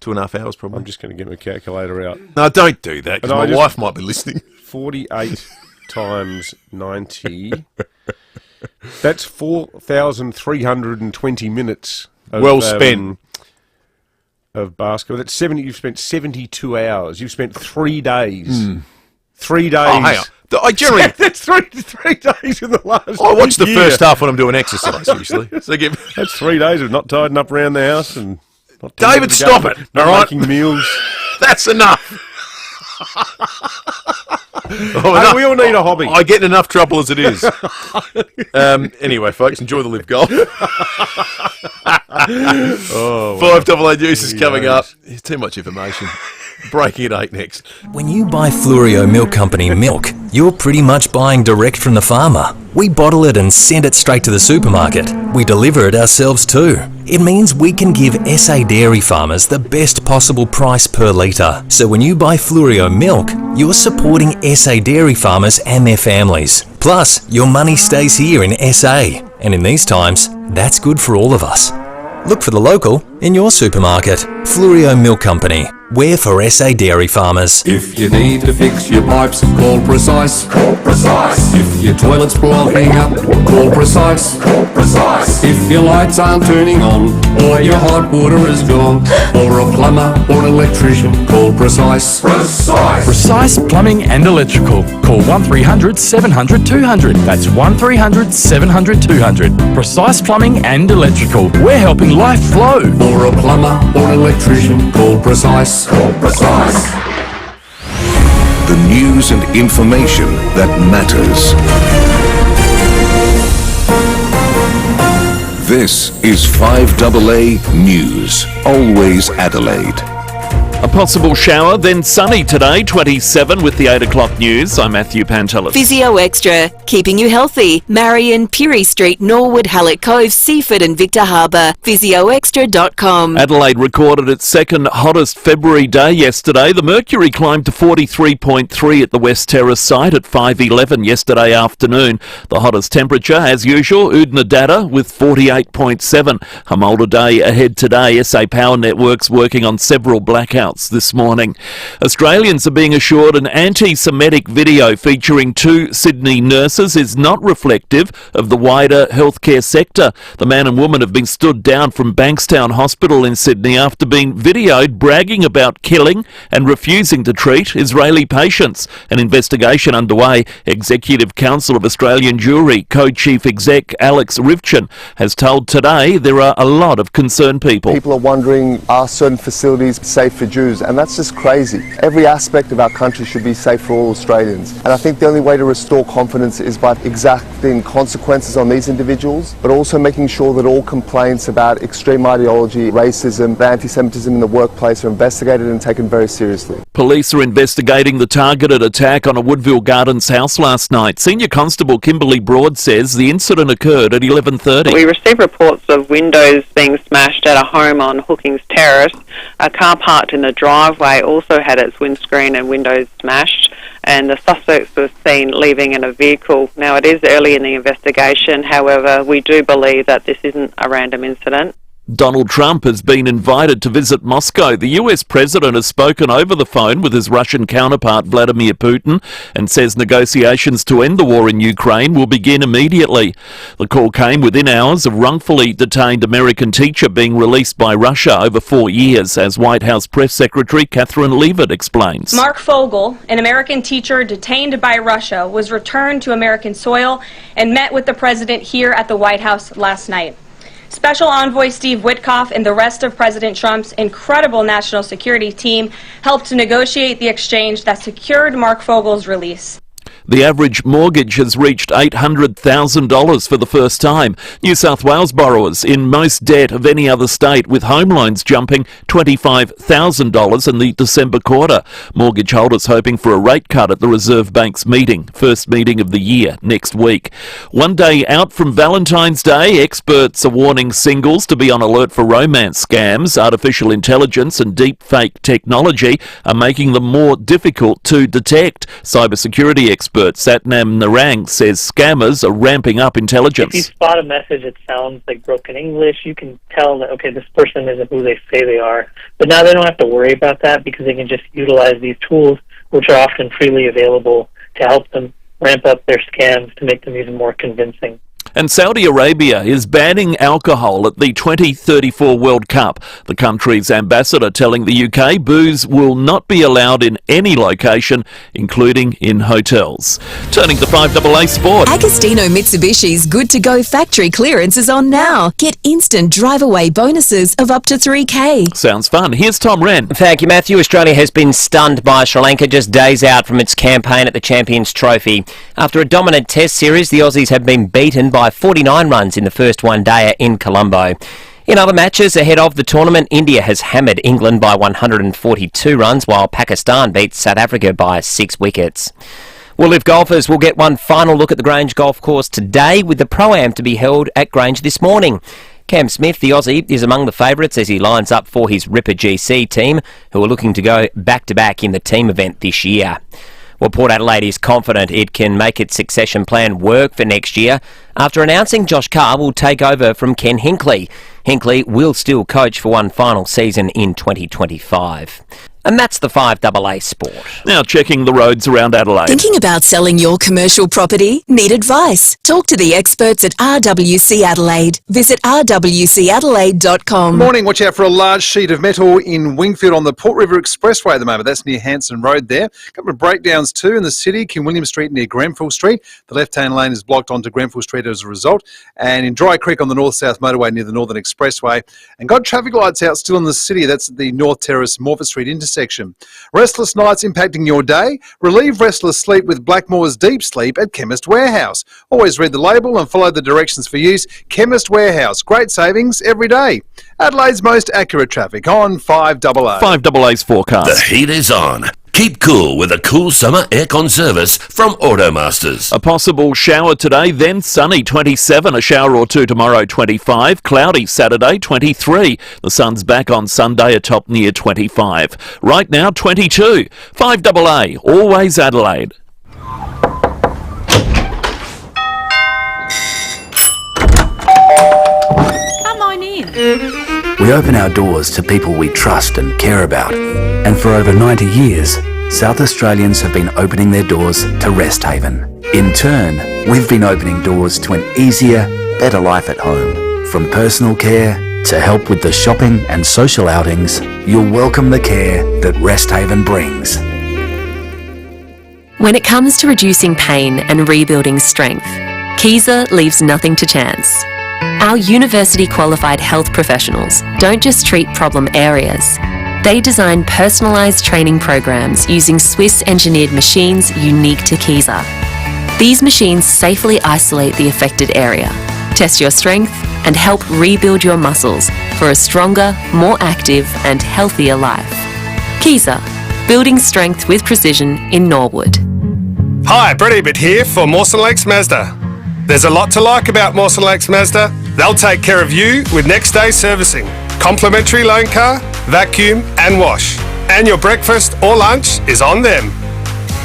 2.5 hours probably. I'm just going to get my calculator out. No, don't do that, because my wife might be listening. 48 times 90. That's 4,320 minutes. Well spent. Of basketball. That's 70. You've spent 72 hours. You've spent 3 days. 3 days. Oh, hang on. I generally that's 3 days in the last. I watch the year. first half when I'm doing exercise usually. So that's 3 days of not tidying up around the house and. Not David, stop it! Not all right, making meals. That's enough. Hey, we all need a hobby. I get in enough trouble as it is. Anyway, folks, enjoy the Live Golf. 5AA News is coming up. Too much information. Breaking at 8 next. When you buy Fluorio Milk Company milk, you're pretty much buying direct from the farmer. We bottle it and send it straight to the supermarket. We deliver it ourselves too. It means we can give SA dairy farmers the best possible price per litre. So when you buy Fluorio milk, you're supporting SA dairy farmers and their families. Plus, your money stays here in SA. And in these times, that's good for all of us. Look for the local in your supermarket. Fluorio Milk Company. We're for SA dairy farmers. If you need to fix your pipes, call Precise. Call Precise. If your toilet's boiling up, call Precise. Call Precise. If your lights aren't turning on, or your hot water is gone, or a plumber or an electrician, call Precise. Precise. Precise Plumbing and Electrical. Call 1300 700 200. That's 1300 700 200. Precise Plumbing and Electrical. We're helping life flow. Or a plumber or an electrician, call Precise. Call Precise. The news and information that matters. This is 5AA News. Always Adelaide. A possible shower, then sunny today, 27 with the 8 o'clock news. I'm Matthew Pantelis. Physio Extra, keeping you healthy. Marion, Peary Street, Norwood, Hallett Cove, Seaford and Victor Harbour. PhysioExtra.com. Adelaide recorded its second hottest February day yesterday. The mercury climbed to 43.3 at the West Terrace site at 5:11 yesterday afternoon. The hottest temperature, as usual, Oodnadatta with 48.7. A milder day ahead today. SA Power Networks working on several blackouts this morning. Australians are being assured an anti-Semitic video featuring 2 Sydney nurses is not reflective of the wider healthcare sector. The man and woman have been stood down from Bankstown Hospital in Sydney after being videoed bragging about killing and refusing to treat Israeli patients. An investigation underway. Executive Council of Australian Jewry Co-Chief Exec Alex Rivchin has told Today there are a lot of concerned people. People are wondering, are certain facilities safe for Jews? And that's just crazy. Every aspect of our country should be safe for all Australians. And I think the only way to restore confidence is by exacting consequences on these individuals, but also making sure that all complaints about extreme ideology, racism, anti-Semitism in the workplace are investigated and taken very seriously. Police are investigating the targeted attack on a Woodville Gardens house last night. Senior Constable Kimberly Broad says the incident occurred at 11:30. We received reports of windows being smashed at a home on Hookings Terrace. A car parked in the driveway also had its windscreen and windows smashed, and the suspects were seen leaving in a vehicle. Now, it is early in the investigation, however, we do believe that this isn't a random incident. Donald Trump has been invited to visit Moscow. The US president has spoken over the phone with his Russian counterpart Vladimir Putin and says negotiations to end the war in Ukraine will begin immediately. The call came within hours of wrongfully detained American teacher being released by Russia over 4 years, as White House Press Secretary Catherine Leavitt explains. Mark Fogel, an American teacher detained by Russia, was returned to American soil and met with the president here at the White House last night. Special Envoy Steve Witkoff and the rest of President Trump's incredible national security team helped to negotiate the exchange that secured Mark Fogel's release. The average mortgage has reached $800,000 for the first time. New South Wales borrowers in most debt of any other state, with home loans jumping $25,000 in the December quarter. Mortgage holders hoping for a rate cut at the Reserve Bank's meeting, first meeting of the year, next week. One day out from Valentine's Day, experts are warning singles to be on alert for romance scams. Artificial intelligence and deep fake technology are making them more difficult to detect. Cybersecurity expert Satnam Narang says scammers are ramping up intelligence. If you spot a message that sounds like broken English, you can tell that, okay, this person isn't who they say they are. But now they don't have to worry about that because they can just utilize these tools, which are often freely available, to help them ramp up their scams to make them even more convincing. And Saudi Arabia is banning alcohol at the 2034 World Cup. The country's ambassador telling the UK booze will not be allowed in any location, including in hotels. Turning to 5AA Sport. Agostino Mitsubishi's Good to Go factory clearance is on now. Get instant drive-away bonuses of up to $3,000. Sounds fun. Here's Tom Wren. Thank you, Matthew. Australia has been stunned by Sri Lanka just days out from its campaign at the Champions Trophy. After a dominant test series, the Aussies have been beaten by 49 runs in the first one-dayer in Colombo. In other matches ahead of the tournament, India has hammered England by 142 runs, while Pakistan beat South Africa by 6 wickets. Well, Liv golfers will get one final look at the Grange Golf Course today, with the Pro-Am to be held at Grange this morning. Cam Smith, the Aussie, is among the favourites as he lines up for his Ripper GC team, who are looking to go back-to-back in the team event this year. Well, Port Adelaide is confident it can make its succession plan work for next year after announcing Josh Carr will take over from Ken Hinkley. Hinkley will still coach for one final season in 2025. And that's the 5AA Sport. Now checking the roads around Adelaide. Thinking about selling your commercial property? Need advice? Talk to the experts at RWC Adelaide. Visit rwcadelaide.com. Morning, watch out for a large sheet of metal in Wingfield on the Port River Expressway at the moment. That's near Hanson Road there. A couple of breakdowns too in the city. King William Street near Grenfell Street. The left-hand lane is blocked onto Grenfell Street as a result. And in Dry Creek on the North-South Motorway near the Northern Expressway. And got traffic lights out still in the city. That's at the North Terrace Morford Street intersection. Restless nights impacting your day? Relieve restless sleep with Blackmore's Deep Sleep at Chemist Warehouse. Always read the label and follow the directions for use. Chemist Warehouse. Great savings every day. Adelaide's most accurate traffic on 5AA. 5AA's forecast. The heat is on. Keep cool with a cool summer aircon service from Automasters. A possible shower today, then sunny 27, a shower or two tomorrow 25, cloudy Saturday 23. The sun's back on Sunday, a top near 25. Right now 22. 5AA, always Adelaide. Come on in. We open our doors to people we trust and care about. And for over 90 years, South Australians have been opening their doors to Rest Haven. In turn, we've been opening doors to an easier, better life at home. From personal care to help with the shopping and social outings, you'll welcome the care that Rest Haven brings. When it comes to reducing pain and rebuilding strength, Kiza leaves nothing to chance. Our university-qualified health professionals don't just treat problem areas. They design personalised training programs using Swiss-engineered machines unique to Kiza. These machines safely isolate the affected area, test your strength, and help rebuild your muscles for a stronger, more active and healthier life. Kiza, building strength with precision in Norwood. Hi, Brett Ebert here for Mawson Lakes Mazda. There's a lot to like about Mawson Lakes Mazda. They'll take care of you with next day servicing, complimentary loan car, vacuum and wash. And your breakfast or lunch is on them.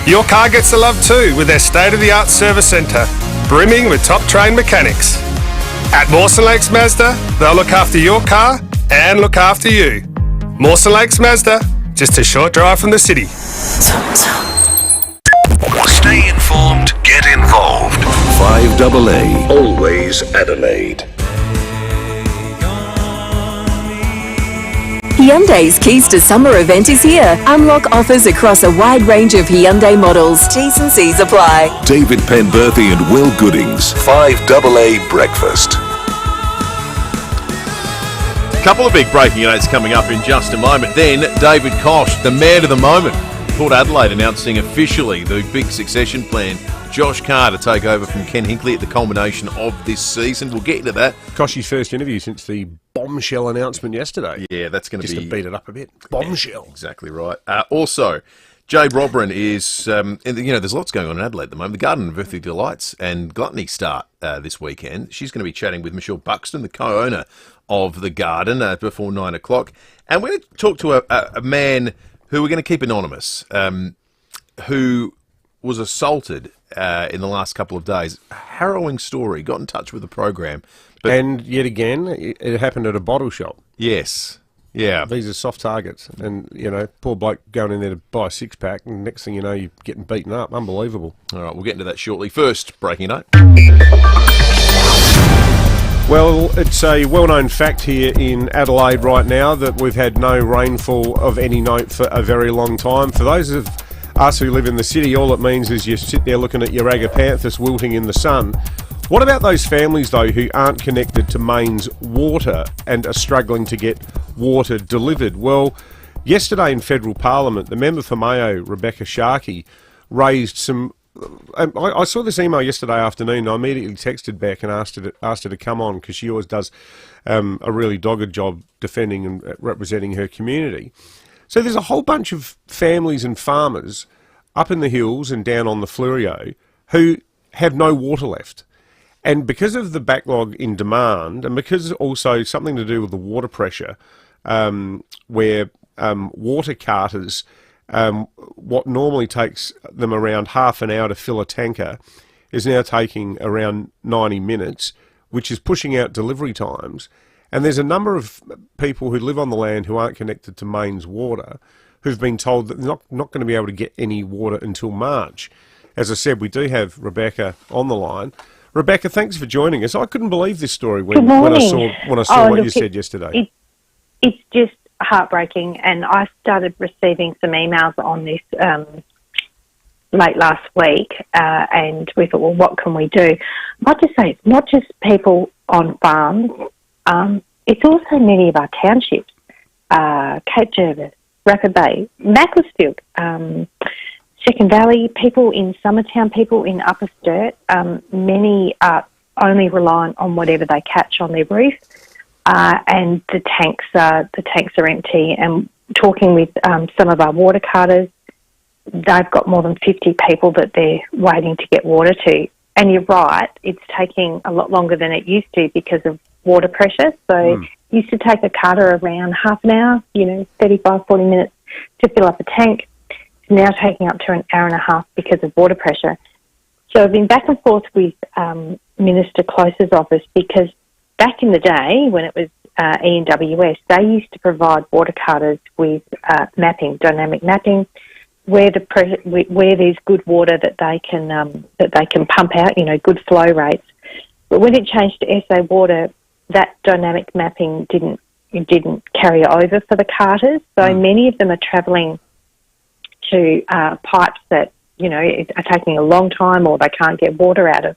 Your car gets the love too with their state-of-the-art service centre, brimming with top-trained mechanics. At Mawson Lakes Mazda, they'll look after your car and look after you. Mawson Lakes Mazda, just a short drive from the city. Stay informed, get involved. 5AA, always Adelaide. Hyundai's Keys to Summer event is here. Unlock offers across a wide range of Hyundai models. T's and C's apply. David Penberthy and Will Goodings, 5AA Breakfast. A couple of big breaking news coming up in just a moment. Then David Koch, the man of the moment. Port Adelaide announcing officially the big succession plan. Josh Carr to take over from Ken Hinkley at the culmination of this season. We'll get into that. Koch's first interview since the bombshell announcement yesterday. Yeah, that's going to be... Just to beat it up a bit. Bombshell. Yeah, exactly right. Also, Jade Robran is... there's lots going on in Adelaide at the moment. The Garden of Earthly Delights and Gluttony start this weekend. She's going to be chatting with Michelle Buxton, the co-owner of the Garden, before 9 o'clock. And we're going to talk to a man who we're going to keep anonymous, who was assaulted in the last couple of days. A harrowing story. Got in touch with the program. And yet again, it happened at a bottle shop. Yes. Yeah. These are soft targets. And, poor bloke going in there to buy a six-pack, and next thing you know, you're getting beaten up. Unbelievable. All right, we'll get into that shortly. First, breaking note. Well, it's a well-known fact here in Adelaide right now that we've had no rainfall of any note for a very long time. For those of us who live in the city, all it means is you sit there looking at your agapanthus wilting in the sun. What about those families, though, who aren't connected to mains water and are struggling to get water delivered? Well, yesterday in Federal Parliament, the member for Mayo, Rebecca Sharkey, raised some... I saw this email yesterday afternoon. I immediately texted back and asked her to come on, because she always does a really dogged job defending and representing her community. So there's a whole bunch of families and farmers up in the hills and down on the Fleurieu who have no water left. And because of the backlog in demand, and because also something to do with the water pressure, where water carters... what normally takes them around half an hour to fill a tanker is now taking around 90 minutes, which is pushing out delivery times. And there's a number of people who live on the land who aren't connected to mains water who've been told that they're not going to be able to get any water until March. As I said, we do have Rebecca on the line. Rebecca, thanks for joining us. I couldn't believe this story when I saw what you said yesterday. It's just heartbreaking, and I started receiving some emails on this late last week, and we thought, well, what can we do? I'd just say it's not just people on farms, it's also many of our townships, Cape Jervis, Rapid Bay, Macclesfield, Second Valley, people in Summertown, people in Upper Sturt, many are only reliant on whatever they catch on their roof. And the tanks are empty. And talking with some of our water carters, they've got more than 50 people that they're waiting to get water to. And you're right, it's taking a lot longer than it used to because of water pressure. So it used to take a carter around half an hour, 35, 40 minutes to fill up a tank. It's now taking up to an hour and a half because of water pressure. So I've been back and forth with Minister Close's office, because back in the day, when it was ENWS, they used to provide water carters with dynamic mapping, where there's good water that they can pump out, good flow rates. But when it changed to SA Water, that dynamic mapping didn't carry over for the carters. So many of them are travelling to pipes that are taking a long time, or they can't get water out of.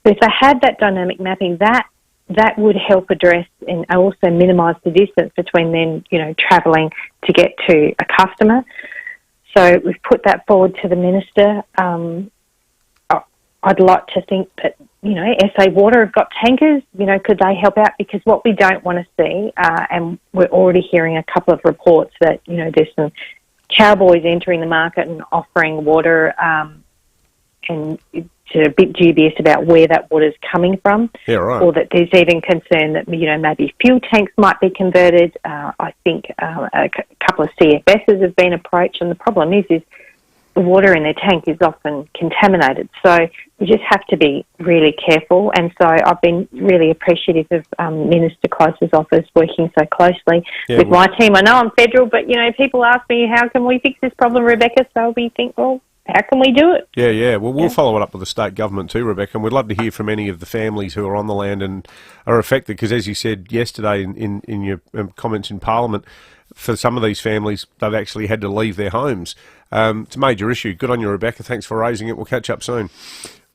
But if they had that dynamic mapping, that would help address and also minimise the distance between them, travelling to get to a customer. So we've put that forward to the Minister. I'd like to think that, SA Water have got tankers, could they help out? Because what we don't want to see, and we're already hearing a couple of reports that, there's some cowboys entering the market and offering water, and a bit dubious about where that water's coming from. Yeah, right. Or that there's even concern that, maybe fuel tanks might be converted. I think a couple of CFSs have been approached, and the problem is the water in their tank is often contaminated. So you just have to be really careful. And so I've been really appreciative of Minister Close's office working so closely with my team. I know I'm federal, but, people ask me, how can we fix this problem, Rebecca? So we think, well, how can we do it? Yeah. Well, we'll follow it up with the state government too, Rebecca, and we'd love to hear from any of the families who are on the land and are affected, because as you said yesterday in your comments in Parliament, for some of these families, they've actually had to leave their homes. It's a major issue. Good on you, Rebecca. Thanks for raising it. We'll catch up soon.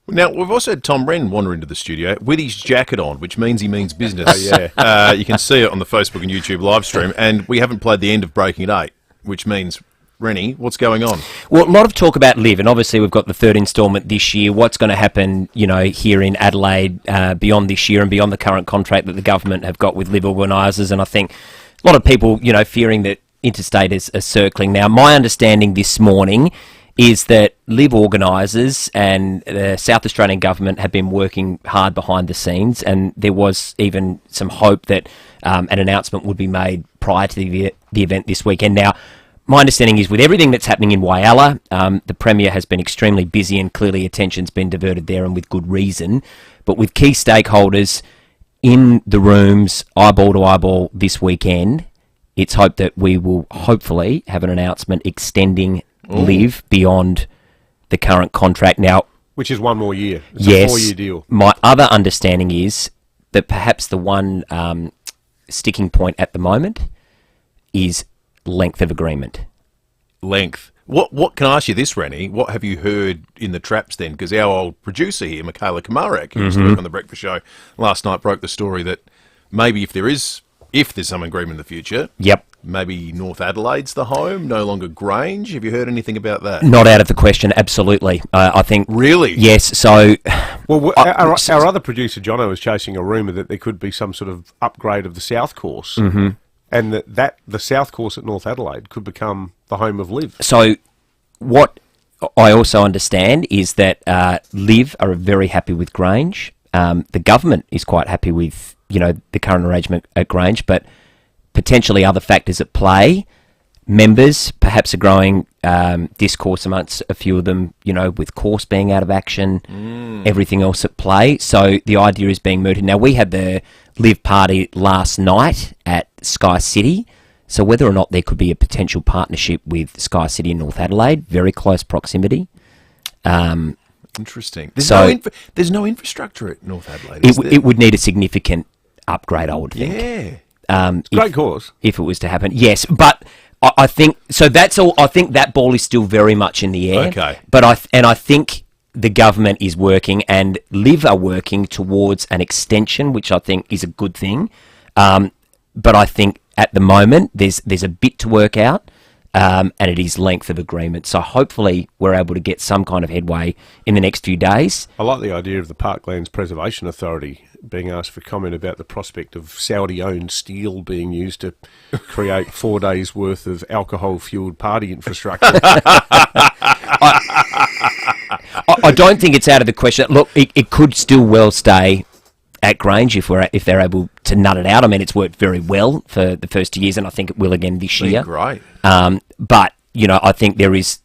Now, we've also had Tom Wren wander into the studio with his jacket on, which means he means business. You can see it on the Facebook and YouTube live stream, and we haven't played the end of Breaking at 8, which means, Rennie, what's going on? Well, a lot of talk about Liv, and obviously we've got the third instalment this year. What's going to happen, here in Adelaide beyond this year and beyond the current contract that the government have got with Liv organisers, and I think a lot of people, fearing that interstate is circling. Now, my understanding this morning is that Liv organisers and the South Australian government have been working hard behind the scenes, and there was even some hope that an announcement would be made prior to the event this weekend. Now, my understanding is with everything that's happening in Whyalla, the Premier has been extremely busy and clearly attention's been diverted there, and with good reason. But with key stakeholders in the rooms, eyeball to eyeball this weekend, it's hoped that we will hopefully have an announcement extending Liv beyond the current contract. Now, which is one more year. It's yes, a 4-year deal. My other understanding is that perhaps the one sticking point at the moment is length of agreement. Length. What can I ask you this, Rennie? What have you heard in the traps then? Because our old producer here, Michaela Kamarak, who used to work on The Breakfast Show last night, broke the story that maybe if there's some agreement in the future, maybe North Adelaide's the home, no longer Grange. Have you heard anything about that? Not out of the question, absolutely. I think... Really? Yes, so... Well, our other producer, Jono, was chasing a rumour that there could be some sort of upgrade of the South Course. And that the South Course at North Adelaide could become the home of Liv. So what I also understand is that Liv are very happy with Grange. The government is quite happy with, the current arrangement at Grange, but potentially other factors at play. Members, perhaps a growing discourse amongst a few of them, with course being out of action, everything else at play. So the idea is being mooted. Now, we had the Liv party last night at Sky City, so whether or not there could be a potential partnership with Sky City and North Adelaide, very close proximity. Interesting. There's no infrastructure at North Adelaide, is there? It would need a significant upgrade, I would think. Yeah. Great cause. If it was to happen, yes. But I think, so that's all, I think that ball is still very much in the air. Okay. But I think the government is working, and Liv are working towards an extension, which I think is a good thing. But I think at the moment there's a bit to work out, and it is length of agreement. So hopefully we're able to get some kind of headway in the next few days. I like the idea of the Parklands Preservation Authority being asked for comment about the prospect of Saudi-owned steel being used to create 4 days' worth of alcohol-fuelled party infrastructure. I don't think it's out of the question. Look, it could still well stay at Grange if they're able to nut it out. I mean, it's worked very well for the first 2 years, and I think it will again this year. Great. But I think there's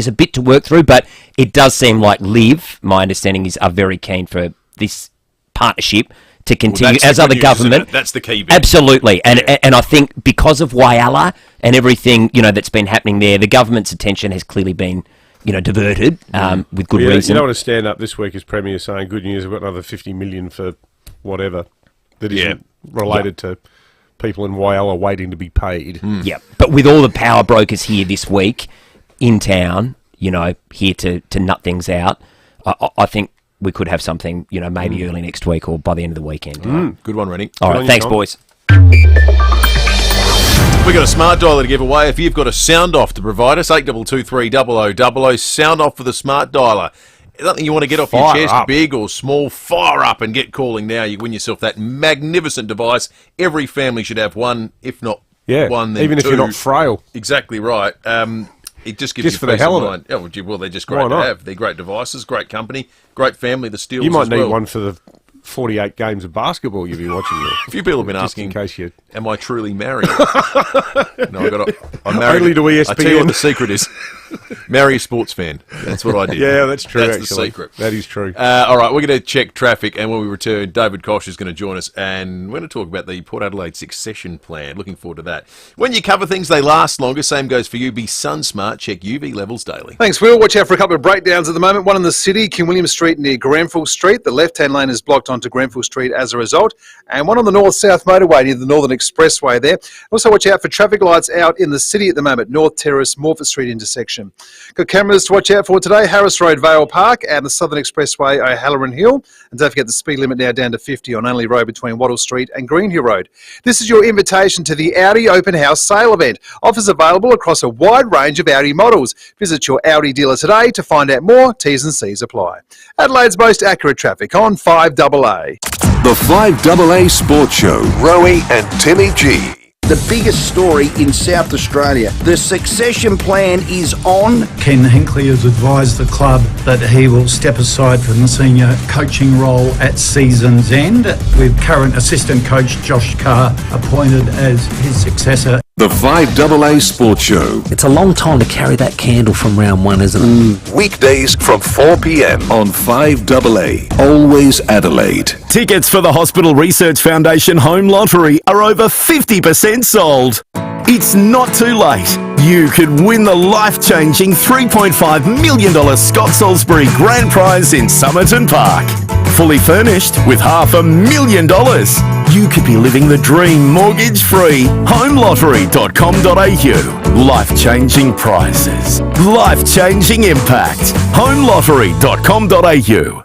a bit to work through. But it does seem like Liv, my understanding is, are very keen for this partnership to continue as other government. That's the key bit. Absolutely, and I think because of Whyalla and everything that's been happening there, the government's attention has clearly been diverted with good reason. You don't want to stand up this week as Premier saying, good news, we've got another 50 million for whatever that isn't related to people in Whyalla waiting to be paid. Yeah, but with all the power brokers here this week in town, here to nut things out, I think we could have something, maybe early next week or by the end of the weekend. Good one, Rennie. All right, thanks, boys. We've got a smart dialer to give away. If you've got a sound off to provide us, 8223 0000, sound off for the smart dialer. Something you want to get off your chest, big or small, fire up and get calling now. You win yourself that magnificent device. Every family should have one, if not one, then even two. if you're not frail. Exactly right. It just gives Just you for the peace hell of of mind. Well, they're just great to have. They're great devices, great company, great family, the Steels. You might as need well. one for the 48 games of basketball you've been watching. A few people have been just asking, in case am I truly married? No, I'm married. Only to ESPN. I tell you what the secret is. Marry a sports fan. That's what I did. Yeah, that's true, That's actually. the secret. That is true. All right, we're going to check traffic, and when we return, David Koch is going to join us, and we're going to talk about the Port Adelaide succession plan. Looking forward to that. When you cover things, they last longer. Same goes for you. Be sun smart. Check UV levels daily. Thanks, Will. Watch out for a couple of breakdowns at the moment. One in the city, King William Street near Grenfell Street. The left-hand lane is blocked onto Grenfell Street as a result. And one on the north-south motorway near the Northern Expressway there. Also watch out for traffic lights out in the city at the moment, North Terrace, Morford Street intersection. Got cameras to watch out for today, Harris Road, Vale Park, and the Southern Expressway, O'Halloran Hill. And don't forget the speed limit now down to 50 on Only Road between Wattle Street and Greenhill Road. This is your invitation to the Audi Open House Sale event. Offers available across a wide range of Audi models. Visit your Audi dealer today to find out more. T's and C's apply. Adelaide's most accurate traffic on 5AA. The 5AA Sports Show. Rowie and Timmy G. The biggest story in South Australia. The succession plan is on. Ken Hinkley has advised the club that he will step aside from the senior coaching role at season's end, with current assistant coach Josh Carr appointed as his successor. The 5AA Sports Show. It's a long time to carry that candle from round one, isn't it? Weekdays from 4 p.m. on 5AA. Always Adelaide. Tickets for the Hospital Research Foundation Home Lottery are over 50% sold. It's not too late. You could win the life-changing $3.5 million Scott Salisbury Grand Prize in Somerton Park. Fully furnished with $500,000. You could be living the dream mortgage-free. HomeLottery.com.au. Life-changing prizes. Life-changing impact. HomeLottery.com.au.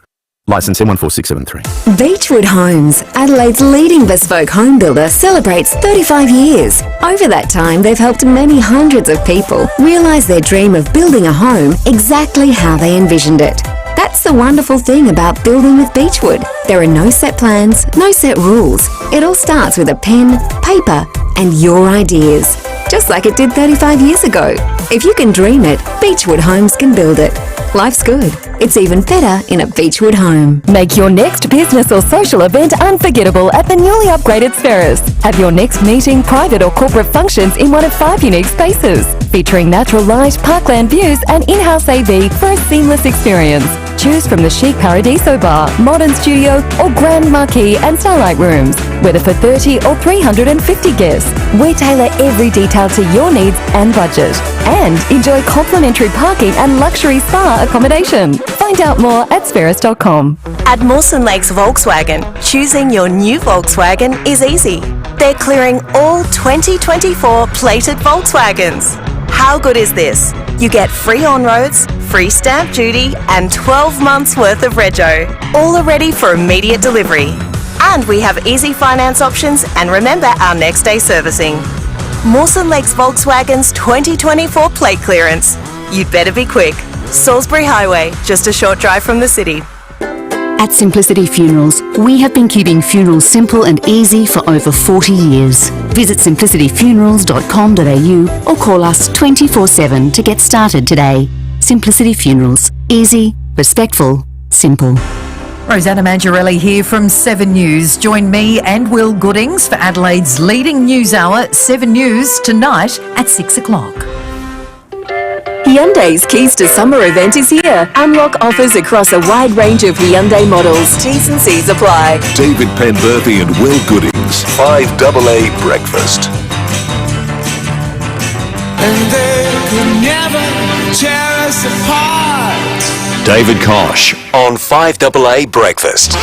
Licence M14673. Beechwood Homes, Adelaide's leading bespoke home builder, celebrates 35 years. Over that time, they've helped many hundreds of people realise their dream of building a home exactly how they envisioned it. That's the wonderful thing about building with Beechwood. There are no set plans, no set rules. It all starts with a pen, paper, and your ideas. Just like it did 35 years ago. If you can dream it, Beechwood Homes can build it. Life's good. It's even better in a Beechwood home. Make your next business or social event unforgettable at the newly upgraded Spheris. Have your next meeting, private or corporate functions in one of 5 unique spaces, featuring natural light, parkland views and in-house AV for a seamless experience. Choose from the chic Paradiso Bar, modern studio or grand marquee and starlight rooms, whether for 30 or 350 guests. We tailor every detail to your needs and budget. And enjoy complimentary parking and luxury spa accommodation. Find out more at Spheris.com. At Mawson Lakes Volkswagen, choosing your new Volkswagen is easy. They're clearing all 2024 plated Volkswagens. How good is this? You get free on-roads, free stamp duty and 12 months worth of rego. All are ready for immediate delivery. And we have easy finance options and remember our next day servicing. Mawson Lakes Volkswagen's 2024 plate clearance. You'd better be quick. Salisbury Highway, just a short drive from the city. At Simplicity Funerals, we have been keeping funerals simple and easy for over 40 years. Visit simplicityfunerals.com.au or call us 24/7 to get started today. Simplicity Funerals. Easy, respectful, simple. Rosanna Mangiarelli here from 7 News. Join me and Will Goodings for Adelaide's leading news hour, 7 News, tonight at 6 o'clock. Hyundai's Keys to Summer event is here. Unlock offers across a wide range of Hyundai models. T's and C's apply. David Penberthy and Will Goodings. 5AA Breakfast. And they could never tear us apart. David Koch on 5AA Breakfast.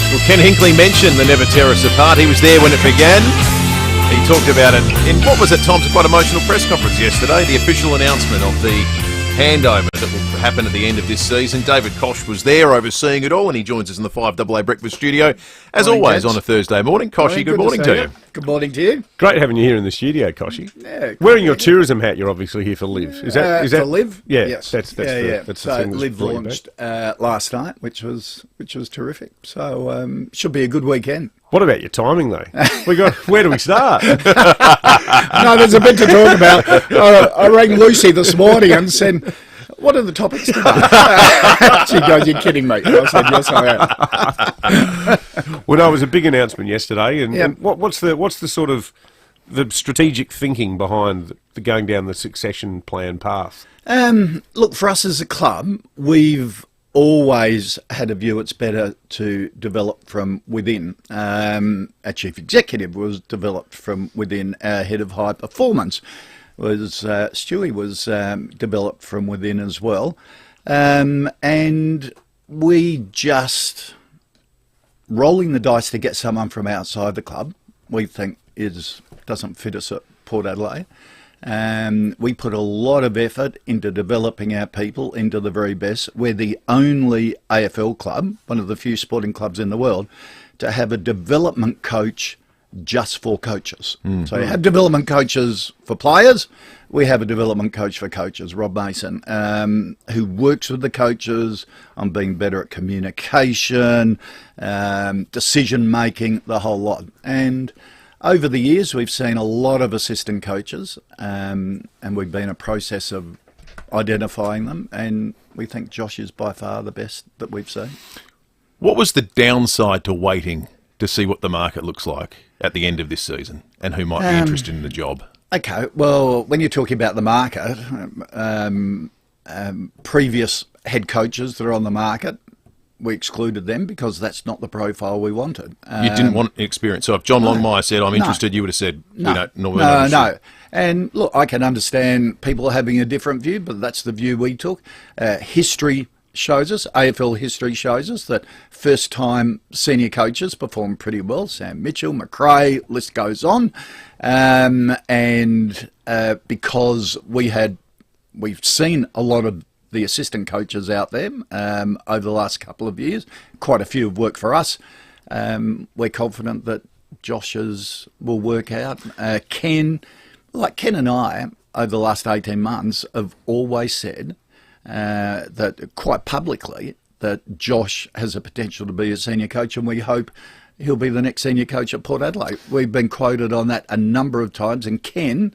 Well, Ken Hinkley mentioned the Never Tear Us Apart. He was there when it began. He talked about it in what was at times a quite emotional press conference yesterday, the official announcement of the handover that will happen at the end of this season. David Koch was there overseeing it all, and he joins us in the 5AA Breakfast studio, as Morning, always, gents. on a Thursday morning. Koshy, good morning to you. Good morning to you. Great having you here in the studio, Koshy. Yeah, Wearing your tourism hat, you're obviously here for Liv. Is that for Liv? Yeah, yes. that's so the thing. Liv launched last night, which was terrific. So should be a good weekend. What about your timing, though? Where do we start? No, there's a bit to talk about. I rang Lucy this morning and said, "What are the topics today?" She goes, "You're kidding me." I said, "Yes, I am." Well, no, it was a big announcement yesterday, and, Yep. and what's the sort of the strategic thinking behind the going down the succession plan path? Look, for us as a club, we've always had a view it's better to develop from within. Our chief executive was developed from within. Our head of high performance Stewie was developed from within as well. And we just rolling the dice to get someone from outside the club, we think doesn't fit us at Port Adelaide. We put a lot of effort into developing our people into the very best. We're the only AFL club, one of the few sporting clubs in the world, to have a development coach just for coaches. Mm-hmm. So you have development coaches for players. We have a development coach for coaches, Rob Mason, who works with the coaches on being better at communication, decision making, the whole lot. And over the years, we've seen a lot of assistant coaches, and we've been in a process of identifying them, and we think Josh is by far the best that we've seen. What was the downside to waiting to see what the market looks like at the end of this season and who might be interested in the job? Okay, well, when you're talking about the market, previous head coaches that are on the market, we excluded them because that's not the profile we wanted. You didn't want experience. So if John Longmire said, I'm interested, you would have said, no. And look, I can understand people having a different view, but that's the view we took. History shows us, AFL history shows us, that first-time senior coaches perform pretty well. Sam Mitchell, McRae, list goes on. Because we've seen a lot of the assistant coaches out there over the last couple of years, quite a few have worked for us. We're confident that Josh's will work out. Ken and I, over the last 18 months, have always said that quite publicly that Josh has a potential to be a senior coach, and we hope he'll be the next senior coach at Port Adelaide. We've been quoted on that a number of times, and Ken,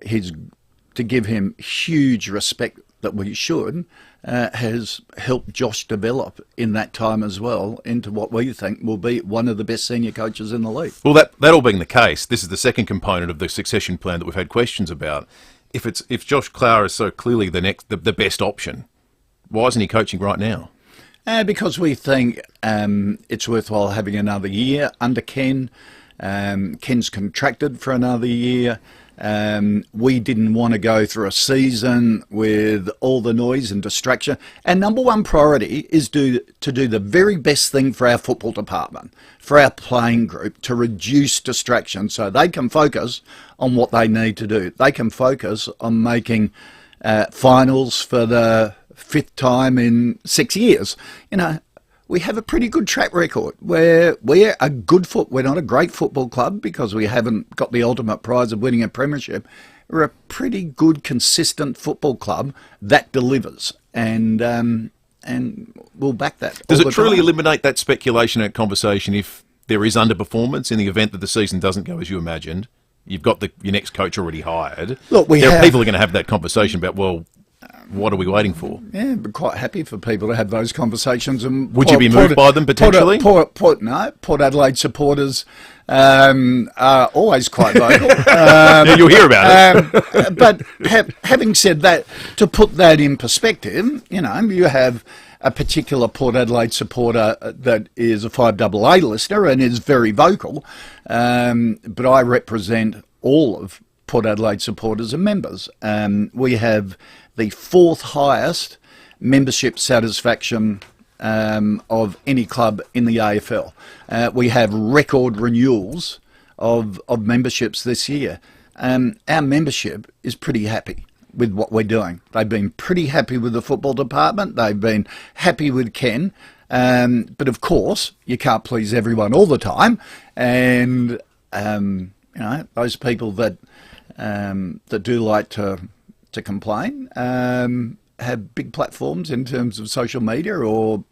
to give him huge respect that we should, has helped Josh develop in that time as well into what we think will be one of the best senior coaches in the league. Well, that all being the case, this is the second component of the succession plan that we've had questions about. If Josh Clower is so clearly the best option, why isn't he coaching right now? Because we think it's worthwhile having another year under Ken. Ken's contracted for another year. We didn't want to go through a season with all the noise and distraction. Our number one priority is to do the very best thing for our football department, for our playing group, to reduce distraction so they can focus on what they need to do. They can focus on making finals for the fifth time in 6 years. We have a pretty good track record. We're we're not a great football club because we haven't got the ultimate prize of winning a premiership. We're a pretty good, consistent football club that delivers, and we'll back that. Does it truly eliminate that speculation and conversation if there is underperformance in the event that the season doesn't go as you imagined? You've got your next coach already hired. Look, people are going to have that conversation about, well, what are we waiting for? Yeah, but quite happy for people to have those conversations. And would you be moved by them potentially? Port Adelaide supporters are always quite vocal. You'll hear about it. But having said that, to put that in perspective, you have a particular Port Adelaide supporter that is a FIVEAA listener and is very vocal, but I represent all of Port Adelaide supporters and members. We have the fourth highest membership satisfaction of any club in the AFL. We have record renewals of memberships this year. Our membership is pretty happy with what we're doing. They've been pretty happy with the football department. They've been happy with Ken. But of course, you can't please everyone all the time. And, those people that do like to complain have big platforms in terms of social media or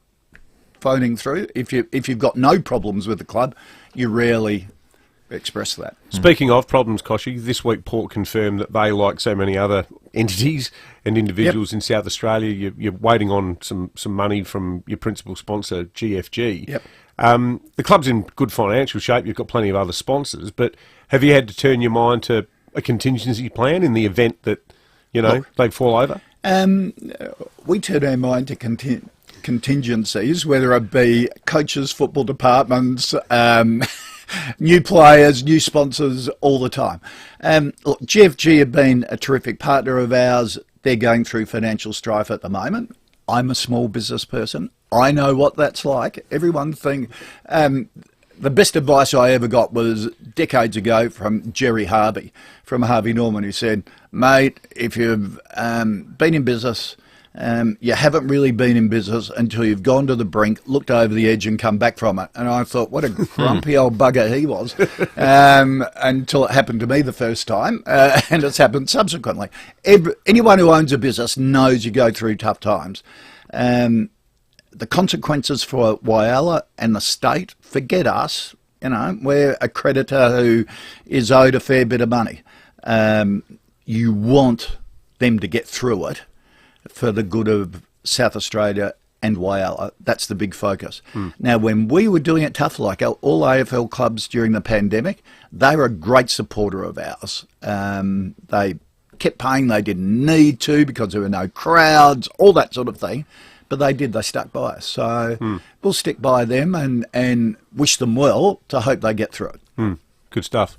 phoning through. If you've got no problems with the club, you rarely express that. Speaking of problems, Koshy, this week Port confirmed that they, like so many other entities and individuals in South Australia, you're waiting on some money from your principal sponsor, GFG. Yep. The club's in good financial shape. You've got plenty of other sponsors, but have you had to turn your mind to a contingency plan in the event that, they fall over? We turn our mind to contingencies, whether it be coaches, football departments, new players, new sponsors, all the time. Look, GFG have been a terrific partner of ours. They're going through financial strife at the moment. I'm a small business person. I know what that's like. Everyone think the best advice I ever got was decades ago from Jerry Harvey, from Harvey Norman, who said, mate, if you've been in business, you haven't really been in business until you've gone to the brink, looked over the edge and come back from it. And I thought, what a grumpy old bugger he was, until it happened to me the first time, and it's happened subsequently. Anyone who owns a business knows you go through tough times. The consequences for Whyalla and the state, forget us, we're a creditor who is owed a fair bit of money. You want them to get through it for the good of South Australia and Whyalla. That's the big focus. Now, when we were doing it tough, like all AFL clubs during the pandemic, they were a great supporter of ours. They kept paying, they didn't need to because there were no crowds, all that sort of thing. But they did, they stuck by us. So we'll stick by them and wish them well to hope they get through it. Good stuff.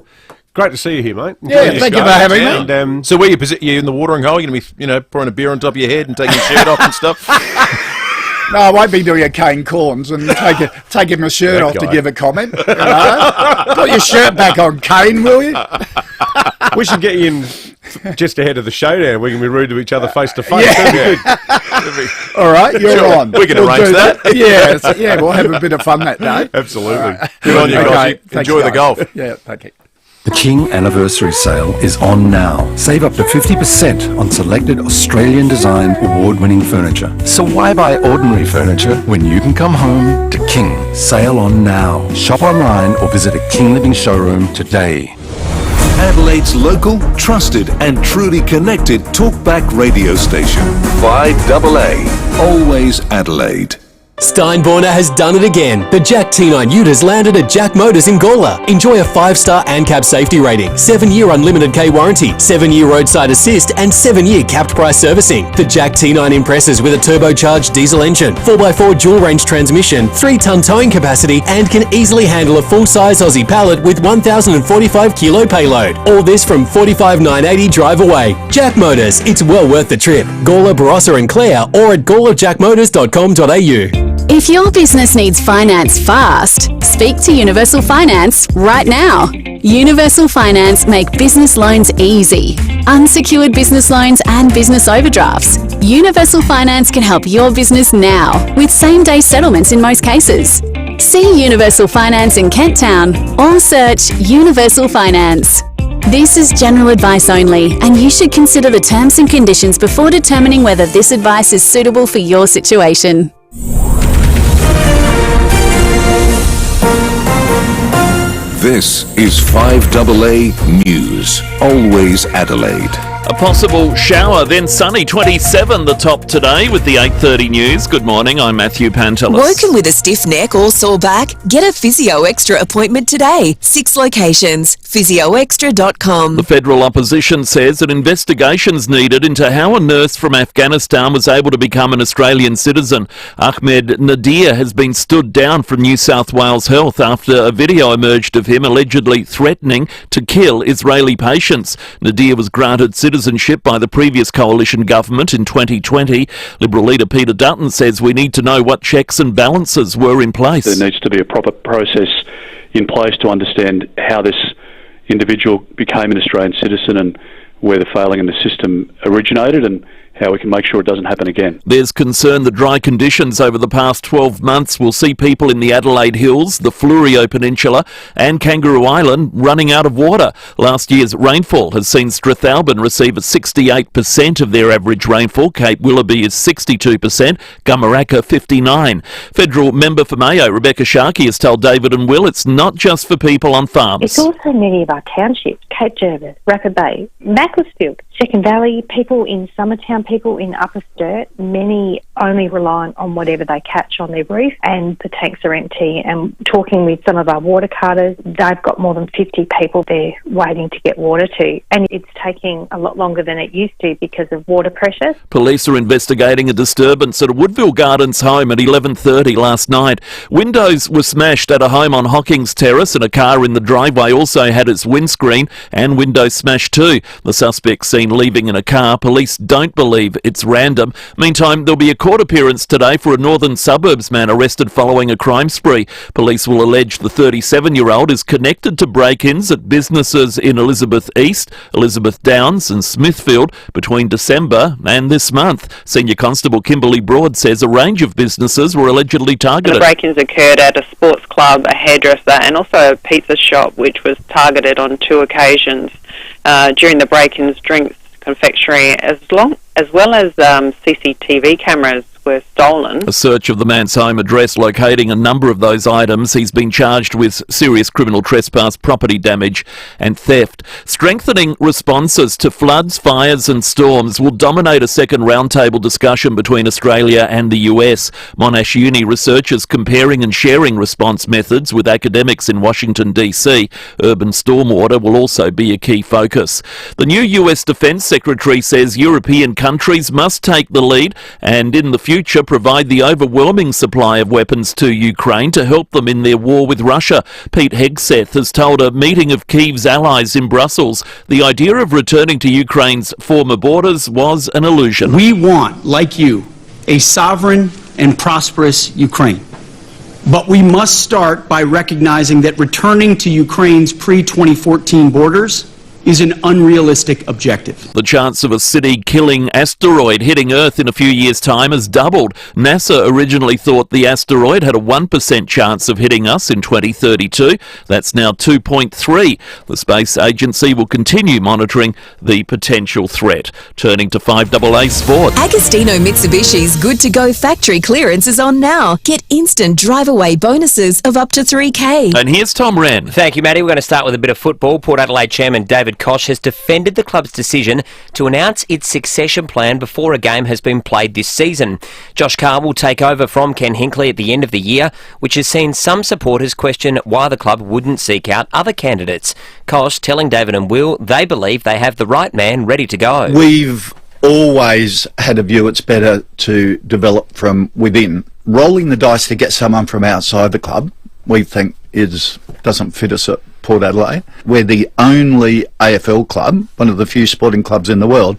Great to see you here, mate. Yeah, thank you for having me. And, so where you in the watering hole? You're going to be, pouring a beer on top of your head and taking your shirt off and stuff? No, I won't be doing a Kane Corns and taking my shirt off to give a comment. Put your shirt back on, Kane, will you? We should get you in just ahead of the showdown. We can be rude to each other face to face. That'd be good. All right, you're on. We can arrange that. Yeah, we'll have a bit of fun that day. Absolutely. Right. Good on you guys. Enjoy the golf. Yeah, thank you. The King Anniversary Sale is on now. Save up to 50% on selected Australian design award-winning furniture. So why buy ordinary furniture when you can come home to King? Sale on now. Shop online or visit a King Living showroom today. Adelaide's local, trusted and truly connected talkback radio station. 5AA. Always Adelaide. Steinborner has done it again. The Jack T9 Ute has landed at Jack Motors in Gawler. Enjoy a 5-star ANCAP safety rating, 7-year unlimited K warranty, 7-year roadside assist and 7-year capped price servicing. The Jack T9 impresses with a turbocharged diesel engine, 4x4 dual range transmission, 3-ton towing capacity and can easily handle a full-size Aussie pallet with 1,045 kilo payload. All this from $45,980 drive away. Jack Motors, it's well worth the trip. Gawler, Barossa and Clare or at gawlerjackmotors.com.au. If your business needs finance fast, speak to Universal Finance right now. Universal Finance make business loans easy. Unsecured business loans and business overdrafts. Universal Finance can help your business now with same-day settlements in most cases. See Universal Finance in Kent Town or search Universal Finance. This is general advice only, and you should consider the terms and conditions before determining whether this advice is suitable for your situation. This is 5AA News. Always Adelaide. A possible shower, then sunny, 27 the top today with the 8:30 news. Good morning, I'm Matthew Pantelis. Woken with a stiff neck or sore back? Get a Physio Extra appointment today. 6 locations. PhysioExtra.com. The federal opposition says that investigations needed into how a nurse from Afghanistan was able to become an Australian citizen. Ahmed Nadir has been stood down from New South Wales Health after a video emerged of him allegedly threatening to kill Israeli patients. Nadir was granted citizenship by the previous coalition government in 2020. Liberal leader Peter Dutton says we need to know what checks and balances were in place. There needs to be a proper process in place to understand how this individual became an Australian citizen and where the failing in the system originated and how we can make sure it doesn't happen again. There's concern the dry conditions over the past 12 months will see people in the Adelaide Hills, the Fleurieu Peninsula and Kangaroo Island running out of water. Last year's rainfall has seen Strathalbyn receive 68% of their average rainfall. Cape Willoughby is 62%, Gumaraka 59%. Federal member for Mayo, Rebecca Sharkey, has told David and Will it's not just for people on farms. It's also many of our townships, Cape Jervis, Rapid Bay, Macclesfield, Second Valley, people in Summertown, people in Upper Sturt, many only reliant on whatever they catch on their roof, and the tanks are empty. And talking with some of our water carters, they've got more than 50 people there waiting to get water to, and it's taking a lot longer than it used to because of water pressure. Police are investigating a disturbance at a Woodville Gardens home at 11:30 last night. Windows were smashed at a home on Hockings Terrace, and a car in the driveway also had its windscreen and windows smashed too. The suspect seen leaving in a car. Police don't believe it's random. Meantime, there'll be a court appearance today for a northern suburbs man arrested following a crime spree. Police will allege the 37-year-old is connected to break-ins at businesses in Elizabeth East, Elizabeth Downs and Smithfield between December and this month. Senior Constable Kimberly Broad says a range of businesses were allegedly targeted. The break-ins occurred at a sports club, a hairdresser and also a pizza shop, which was targeted on 2 occasions. During the break-ins, drinks, confectionery, as well as CCTV cameras were stolen. A search of the man's home address locating a number of those items. He's been charged with serious criminal trespass, property damage and theft. Strengthening responses to floods, fires and storms will dominate a second roundtable discussion between Australia and the US. Monash Uni researchers comparing and sharing response methods with academics in Washington, D.C. Urban stormwater will also be a key focus. The new US Defence Secretary says European countries must take the lead and in the future provide the overwhelming supply of weapons to Ukraine to help them in their war with Russia. Pete Hegseth has told a meeting of Kyiv's allies in Brussels the idea of returning to Ukraine's former borders was an illusion. We want, like you, a sovereign and prosperous Ukraine. But we must start by recognizing that returning to Ukraine's pre-2014 borders is an unrealistic objective. The chance of a city-killing asteroid hitting Earth in a few years' time has doubled. NASA originally thought the asteroid had a 1% chance of hitting us in 2032. That's now 2.3. The space agency will continue monitoring the potential threat. Turning to 5AA Sport. Agostino Mitsubishi's Good to Go factory clearance is on now. Get instant drive-away bonuses of up to $3,000. And here's Tom Wren. Thank you, Matty. We're going to start with a bit of football. Port Adelaide chairman David Koch has defended the club's decision to announce its succession plan before a game has been played this season. Josh Carr will take over from Ken Hinkley at the end of the year, which has seen some supporters question why the club wouldn't seek out other candidates. Koch telling David and Will they believe they have the right man ready to go. We've always had a view it's better to develop from within. Rolling the dice to get someone from outside the club, we think doesn't fit us at Port Adelaide. We're the only AFL club, one of the few sporting clubs in the world,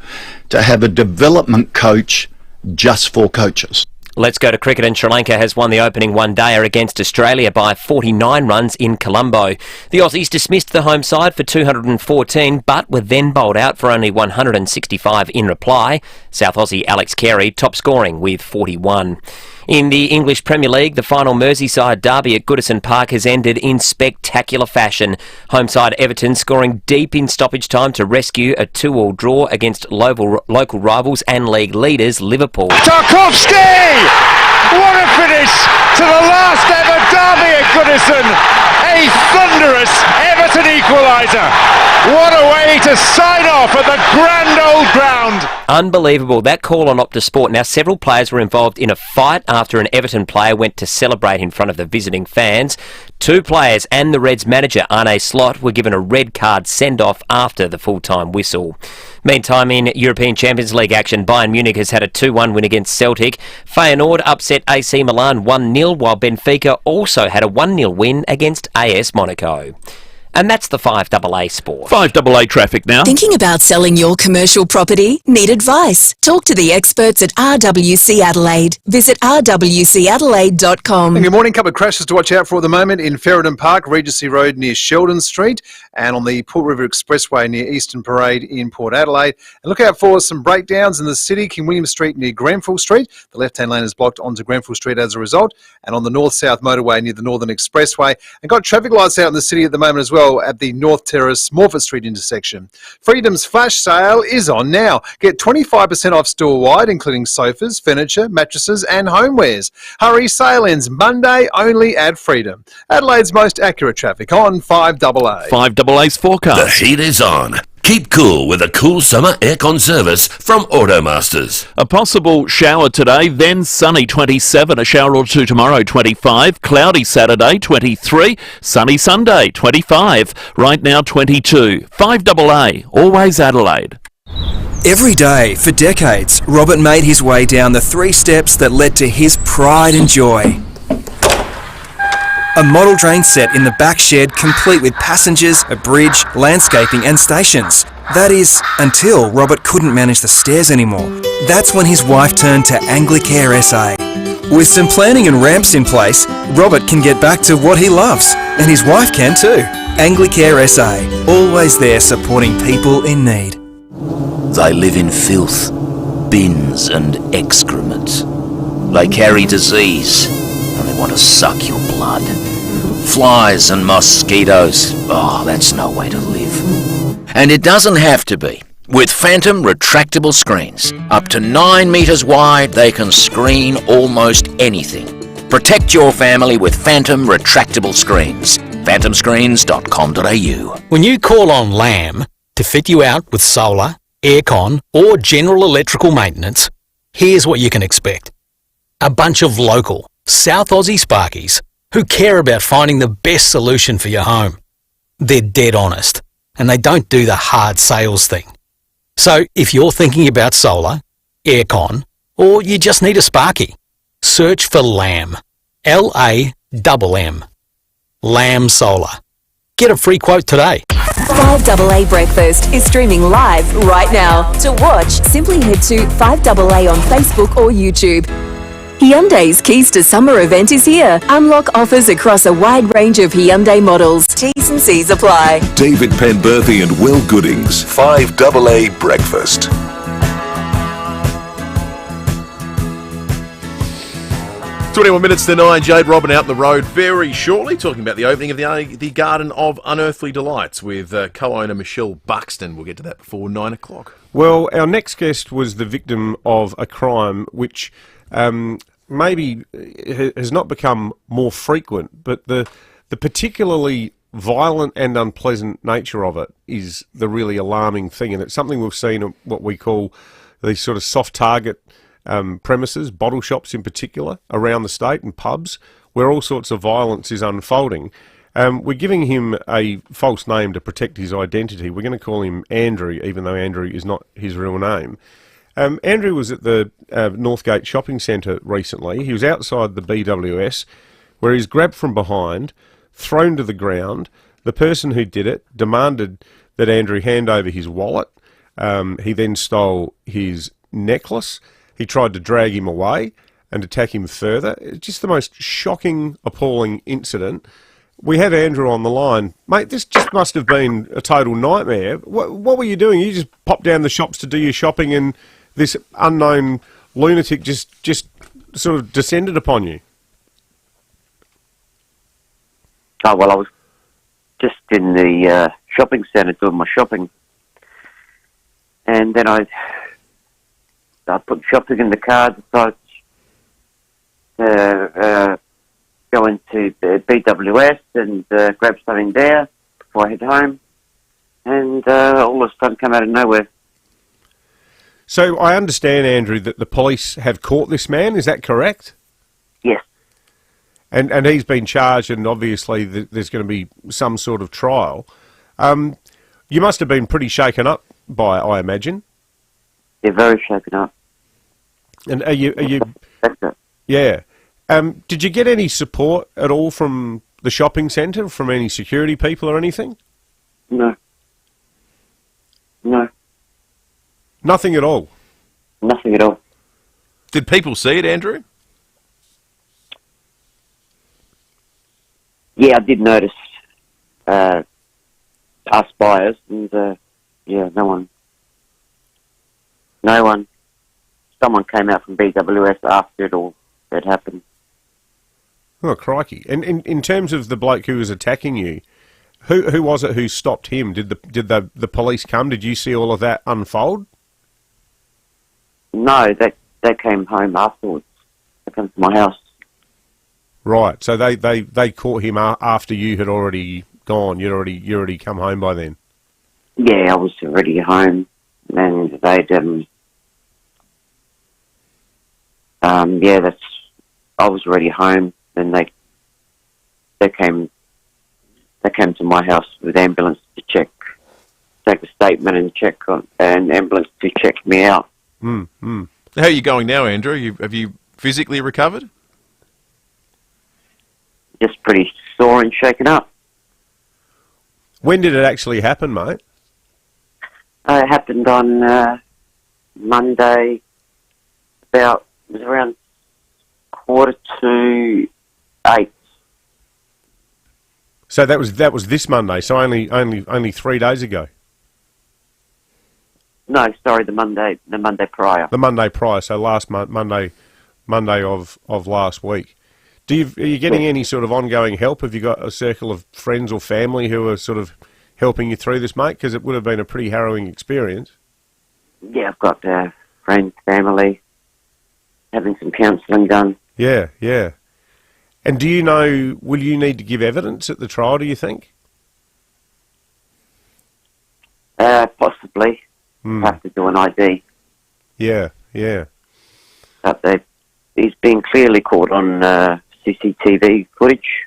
to have a development coach just for coaches. Let's go to cricket, and Sri Lanka has won the opening one-dayer against Australia by 49 runs in Colombo. The Aussies dismissed the home side for 214, but were then bowled out for only 165 in reply. South Aussie Alex Carey top scoring with 41. In the English Premier League, the final Merseyside derby at Goodison Park has ended in spectacular fashion. Home side Everton scoring deep in stoppage time to rescue a 2-2 draw against local rivals and league leaders Liverpool. Tarkovsky! What a finish to the last ever derby at Goodison! A thunderous Everton equaliser! What a way to sign off at the grand old ground! Unbelievable, that call on Optus Sport. Now, several players were involved in a fight after an Everton player went to celebrate in front of the visiting fans. 2 players and the Reds manager, Arne Slot, were given a red card send-off after the full-time whistle. Meantime, in European Champions League action, Bayern Munich has had a 2-1 win against Celtic. Feyenoord upset AC Milan 1-0, while Benfica also had a 1-0 win against AS Monaco. And that's the 5AA Sport. 5AA traffic now. Thinking about selling your commercial property? Need advice? Talk to the experts at RWC Adelaide. Visit rwcadelaide.com. Good morning. Couple of crashes to watch out for at the moment in Ferriton Park, Regency Road near Sheldon Street, and on the Port River Expressway near Eastern Parade in Port Adelaide. And look out for some breakdowns in the city, King William Street near Grenfell Street. The left-hand lane is blocked onto Grenfell Street as a result, and on the north-south motorway near the Northern Expressway. And got traffic lights out in the city at the moment as well at the North Terrace Morford Street intersection. Freedom's flash sale is on now. Get 25% off store-wide, including sofas, furniture, mattresses and homewares. Hurry, sale ends Monday only at Freedom. Adelaide's most accurate traffic on 5AA. 5AA's forecast. The heat is on. Keep cool with a cool summer aircon service from Automasters. A possible shower today, then sunny 27, a shower or two tomorrow 25, cloudy Saturday 23, sunny Sunday 25, right now 22. 5AA, always Adelaide. Every day, for decades, Robert made his way down the 3 steps that led to his pride and joy. A model train set in the back shed, complete with passengers, a bridge, landscaping and stations. That is, until Robert couldn't manage the stairs anymore. That's when his wife turned to Anglicare SA. With some planning and ramps in place, Robert can get back to what he loves, and his wife can too. Anglicare SA, always there supporting people in need. They live in filth, bins and excrement. They carry disease and they want to suck your blood. Flies and mosquitoes, oh, that's no way to live. And it doesn't have to be. With Phantom retractable screens, up to 9 metres wide, they can screen almost anything. Protect your family with Phantom retractable screens. phantomscreens.com.au. When you call on LAM to fit you out with solar, aircon or general electrical maintenance, here's what you can expect. A bunch of local, South Aussie Sparkies who care about finding the best solution for your home. They're dead honest, and they don't do the hard sales thing. So if you're thinking about solar, aircon, or you just need a Sparky, search for LAM. LAMM. LAM Solar. Get a free quote today. 5AA Breakfast is streaming live right now. To watch, simply head to 5AA on Facebook or YouTube. Hyundai's Keys to Summer event is here. Unlock offers across a wide range of Hyundai models. T's and C's apply. David Penberthy and Will Goodings, 5AA Breakfast. 21 minutes to 9, Jade Robin out the road very shortly, talking about the opening of the Garden of Unearthly Delights with co-owner Michelle Buxton. We'll get to that before 9 o'clock. Well, our next guest was the victim of a crime which maybe has not become more frequent, but the particularly violent and unpleasant nature of it is the really alarming thing, and it's something we've seen at what we call these sort of soft target premises, bottle shops in particular, around the state and pubs, where all sorts of violence is unfolding. We're giving him a false name to protect his identity. We're going to call him Andrew, even though Andrew is not his real name. Andrew was at the Northgate Shopping Centre recently. He was outside the BWS, where he's grabbed from behind, thrown to the ground. The person who did it demanded that Andrew hand over his wallet. He then stole his necklace. He tried to drag him away and attack him further. It's just the most shocking, appalling incident. We have Andrew on the line. Mate, this just must have been a total nightmare. What were you doing? You just popped down the shops to do your shopping and this unknown lunatic just sort of descended upon you? Oh, well, I was just in the shopping centre doing my shopping. And then I put shopping in the car, decided to go into the BWS and grab something there before I head home. And all of a sudden come out of nowhere. So I understand, Andrew, that the police have caught this man. Is that correct? Yes. And he's been charged, and obviously there's going to be some sort of trial. You must have been pretty shaken up by it, I imagine. Yeah, very shaken up. And are you? That's it. Yeah. Did you get any support at all from the shopping centre, from any security people or anything? No. No. Nothing at all? Nothing at all. Did people see it, Andrew? Yeah, I did notice us buyers, and yeah, no one. Someone came out from BWS after it all had happened. Oh, crikey. And in terms of the bloke who was attacking you, who was it who stopped him? Did the police come? Did you see all of that unfold? No, they came home afterwards. They came to my house. Right, so they caught him after you had already gone. You'd already come home by then. Yeah, I was already home, and they'd I was already home, and they came to my house with ambulance to take a statement and ambulance to check me out. How are you going now, Andrew? Have you physically recovered? Just pretty sore and shaken up. When did it actually happen, mate? It happened on Monday. It was around 7:45. So that was this Monday. So only 3 days ago. No, sorry, the Monday prior. The Monday prior. So last Monday of last week. Are you getting any sort of ongoing help? Have you got a circle of friends or family who are sort of helping you through this, mate? Because it would have been a pretty harrowing experience. Yeah, I've got friends, family, having some counselling done. Yeah. And do you know, will you need to give evidence at the trial, do you think? Possibly. Have to do an ID. Yeah. But he's been clearly caught on CCTV footage.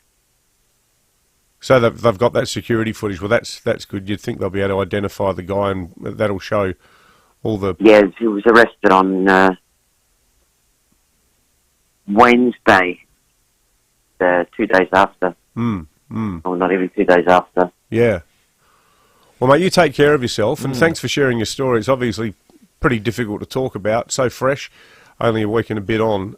So they've got that security footage. Well, that's good. You'd think they'll be able to identify the guy, and that'll show all the... Yeah, he was arrested on Wednesday, 2 days after. Or not even 2 days after. Yeah. Well, mate, you take care of yourself, and thanks for sharing your story. It's obviously pretty difficult to talk about, so fresh, only a week and a bit on.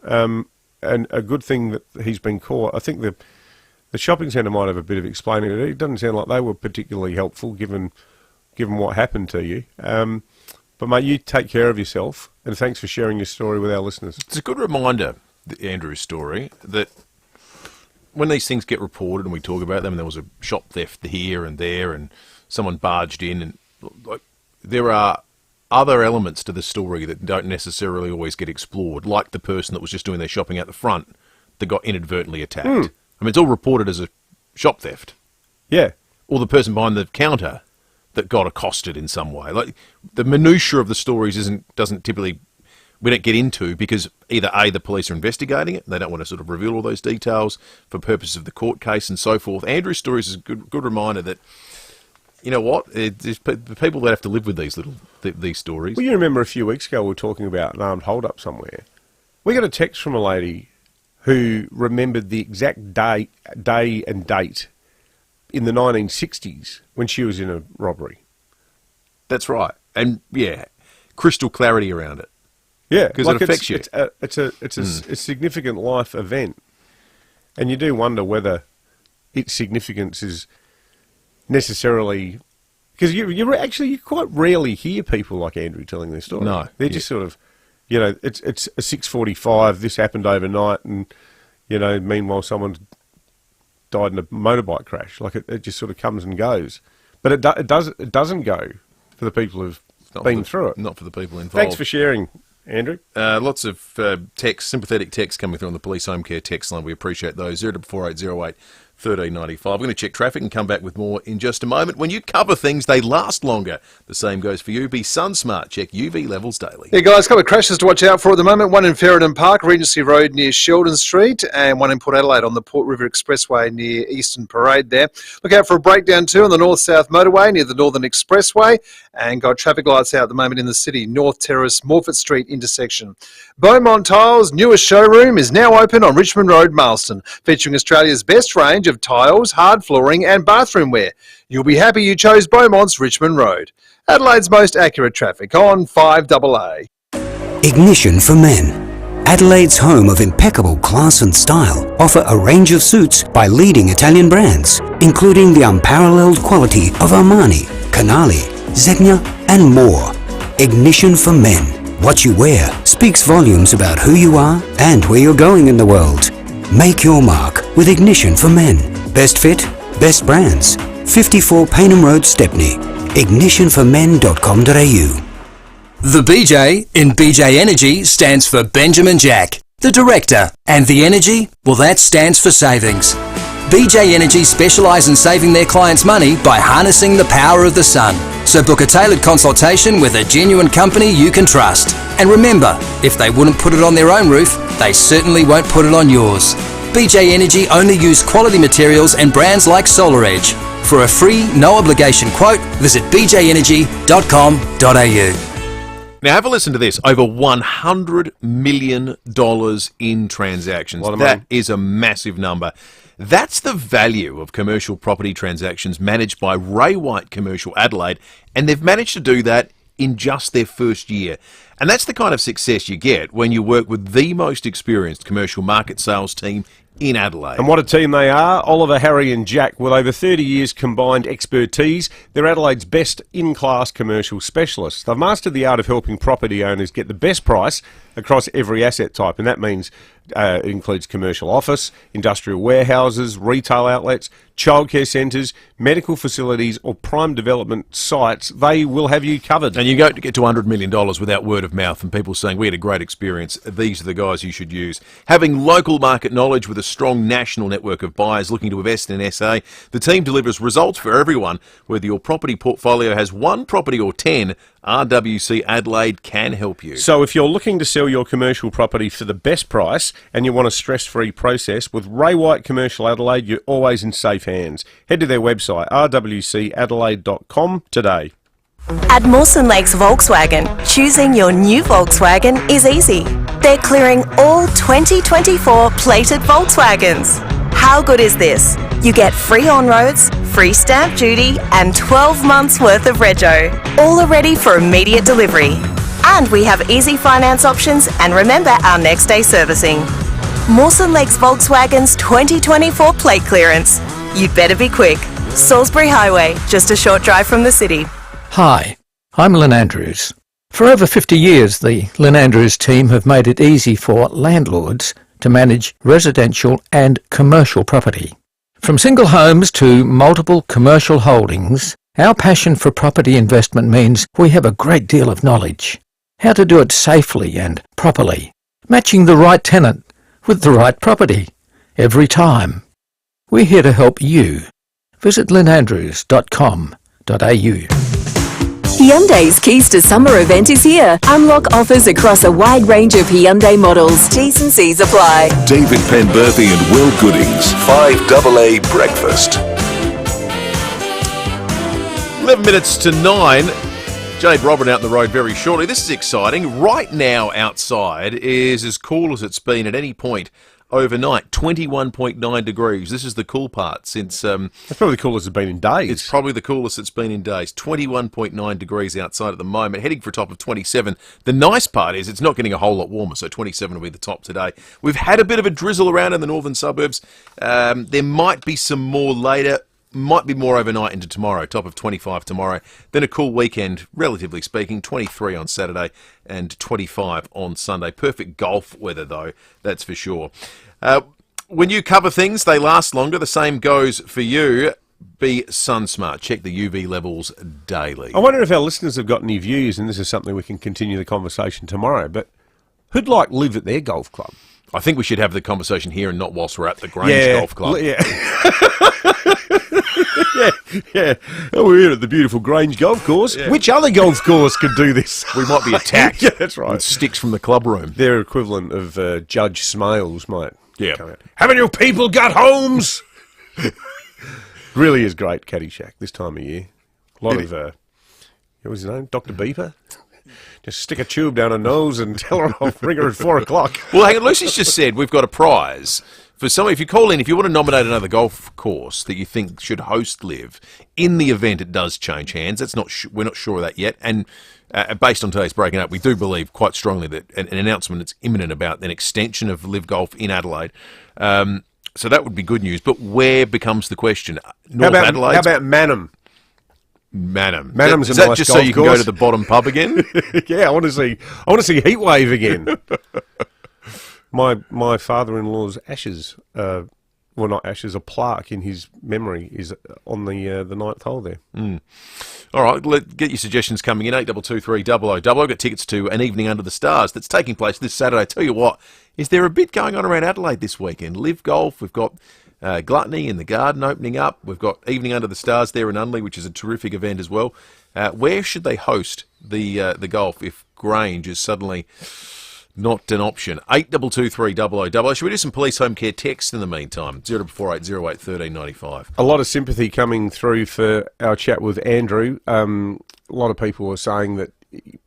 And a good thing that he's been caught. I think the shopping centre might have a bit of explaining it. It doesn't sound like they were particularly helpful, given what happened to you. But, mate, you take care of yourself, and thanks for sharing your story with our listeners. It's a good reminder, Andrew's story, that when these things get reported and we talk about them, and there was a shop theft here and there, and someone barged in, and there are other elements to the story that don't necessarily always get explored, like the person that was just doing their shopping out the front that got inadvertently attacked. I mean, it's all reported as a shop theft. Yeah. Or the person behind the counter that got accosted in some way. Like, the minutiae of the stories doesn't typically, we don't get into, because either A, the police are investigating it, and they don't want to sort of reveal all those details for purposes of the court case and so forth. Andrew's stories is a good reminder that, you know what, there's people that have to live with these stories. Well, you remember a few weeks ago we were talking about an armed hold-up somewhere. We got a text from a lady who remembered the exact day and date in the 1960s when she was in a robbery. That's right. And, yeah, crystal clarity around it. Yeah. Because it affects you. It's a significant life event. And you do wonder whether its significance is necessarily... Because you quite rarely hear people like Andrew telling their story. No. They're just sort of... You know, it's a 6:45. This happened overnight, and meanwhile someone's died in a motorbike crash. Like it just sort of comes and goes. But it doesn't go for the people who've been through it. Not for the people involved. Thanks for sharing, Andrew. Lots of sympathetic texts coming through on the police home care text line. We appreciate those. 044808 1395. We're going to check traffic and come back with more in just a moment. When you cover things, they last longer. The same goes for you. Be sun smart. Check UV levels daily. Yeah, guys, a couple of crashes to watch out for at the moment. One in Ferriton Park, Regency Road near Sheldon Street, and one in Port Adelaide on the Port River Expressway near Eastern Parade there. Look out for a breakdown too on the North-South Motorway near the Northern Expressway, and got traffic lights out at the moment in the city, North Terrace, Morford Street intersection. Beaumont Tiles' newest showroom is now open on Richmond Road, Marston, featuring Australia's best range of tiles, hard flooring and bathroom wear. You'll be happy you chose Beaumont's Richmond Road. Adelaide's most accurate traffic on 5AA. Ignition for Men. Adelaide's home of impeccable class and style offer a range of suits by leading Italian brands, including the unparalleled quality of Armani, Canali, Zegna and more. Ignition for Men. What you wear speaks volumes about who you are and where you're going in the world. Make your mark with Ignition for Men. Best fit, best brands. 54 Paynham Road, Stepney. ignitionformen.com.au. The BJ in BJ Energy stands for Benjamin Jack, the director, and the energy, well, that stands for savings. BJ Energy specialise in saving their clients money by harnessing the power of the sun. So book a tailored consultation with a genuine company you can trust. And remember, if they wouldn't put it on their own roof, they certainly won't put it on yours. BJ Energy only use quality materials and brands like SolarEdge. For a free, no obligation quote, visit bjenergy.com.au. Now have a listen to this. Over $100 million in transactions. That is a massive number. That's the value of commercial property transactions managed by Ray White Commercial Adelaide, and they've managed to do that in just their first year. And that's the kind of success you get when you work with the most experienced commercial market sales team in Adelaide. And what a team they are. Oliver, Harry and Jack, with over 30 years combined expertise, they're Adelaide's best in-class commercial specialists. They've mastered the art of helping property owners get the best price across every asset type, and that means it includes commercial office, industrial warehouses, retail outlets, childcare centres, medical facilities or prime development sites. They will have you covered. And you go to get to $100 million without word of mouth and people saying, we had a great experience, these are the guys you should use. Having local market knowledge with a strong national network of buyers looking to invest in SA, the team delivers results for everyone. Whether your property portfolio has one property or 10, RWC Adelaide can help you. So if you're looking to sell your commercial property for the best price and you want a stress-free process, with Ray White Commercial Adelaide, you're always in safe hands. Head to their website, rwcadelaide.com today. At Mawson Lakes Volkswagen, choosing your new Volkswagen is easy. They're clearing all 2024 plated Volkswagens. How good is this? You get free on-roads, free stamp duty and 12 months worth of rego, all are ready for immediate delivery. And we have easy finance options and remember our next day servicing. Mawson Lakes Volkswagen's 2024 plate clearance. You'd better be quick. Salisbury Highway, just a short drive from the city. Hi, I'm Lynn Andrews. For over 50 years, the Lynn Andrews team have made it easy for landlords to manage residential and commercial property. From single homes to multiple commercial holdings, our passion for property investment means we have a great deal of knowledge. How to do it safely and properly, matching the right tenant with the right property every time. We're here to help you. Visit lynandrews.com.au. Hyundai's Keys to Summer event is here. Unlock offers across a wide range of Hyundai models. T's and C's apply. David Penberthy and Will Goodings, 5AA Breakfast. 11 minutes to 9. Jade Robin out on the road very shortly. This is exciting. Right now outside is as cool as it's been at any point overnight. 21.9 degrees. This is the cool part since... That's probably the coolest it's been in days. It's probably the coolest it's been in days. 21.9 degrees outside at the moment, heading for a top of 27. The nice part is it's not getting a whole lot warmer, so 27 will be the top today. We've had a bit of a drizzle around in the northern suburbs. There might be some more later. Might be more overnight into tomorrow, top of 25 tomorrow. Then a cool weekend, relatively speaking, 23 on Saturday and 25 on Sunday. Perfect golf weather, though, that's for sure. When you cover things, they last longer. The same goes for you. Be sun smart. Check the UV levels daily. I wonder if our listeners have got any views, and this is something we can continue the conversation tomorrow, but who'd like Liv at their golf club? I think we should have the conversation here and not whilst we're at the Grange Golf Club. Yeah. yeah. Oh, we're here at the beautiful Grange Golf Course. Yeah. Which other golf course could do this? We might be attacked. Yeah, that's right. With sticks from the club room. Their equivalent of Judge Smales might. Yeah. Haven't your people got homes? Really is great, Caddyshack, this time of year. A lot of, what was his name? Dr. Beeper? Just stick a tube down her nose and tell her I'll ring her at 4 o'clock. Well, hang on, Lucy's just said we've got a prize for somebody. If you call in, if you want to nominate another golf course that you think should host Liv, in the event it does change hands, that's not we're not sure of that yet. And based on today's breaking up, we do believe quite strongly that an announcement is imminent about an extension of Liv Golf in Adelaide. So that would be good news. But where becomes the question? North Adelaide? How about Manham? Manham's a is that nice just golf so you can course? go to the bottom pub again? Yeah, I want to see Heatwave again. My father-in-law's ashes, well, not ashes, a plaque in his memory is on the ninth hole there. Mm. All right, get your suggestions coming in, 8223 000. I've got tickets to An Evening Under the Stars that's taking place this Saturday. I tell you what, is there a bit going on around Adelaide this weekend? Liv Golf, we've got Gluttony in the Garden opening up. We've got Evening Under the Stars there in Unley, which is a terrific event as well. Where should they host the golf if Grange is suddenly not an option? 8223 Should we do some police home care text in the meantime? 0480 08 1395. A lot of sympathy coming through for our chat with Andrew. A lot of people are saying that,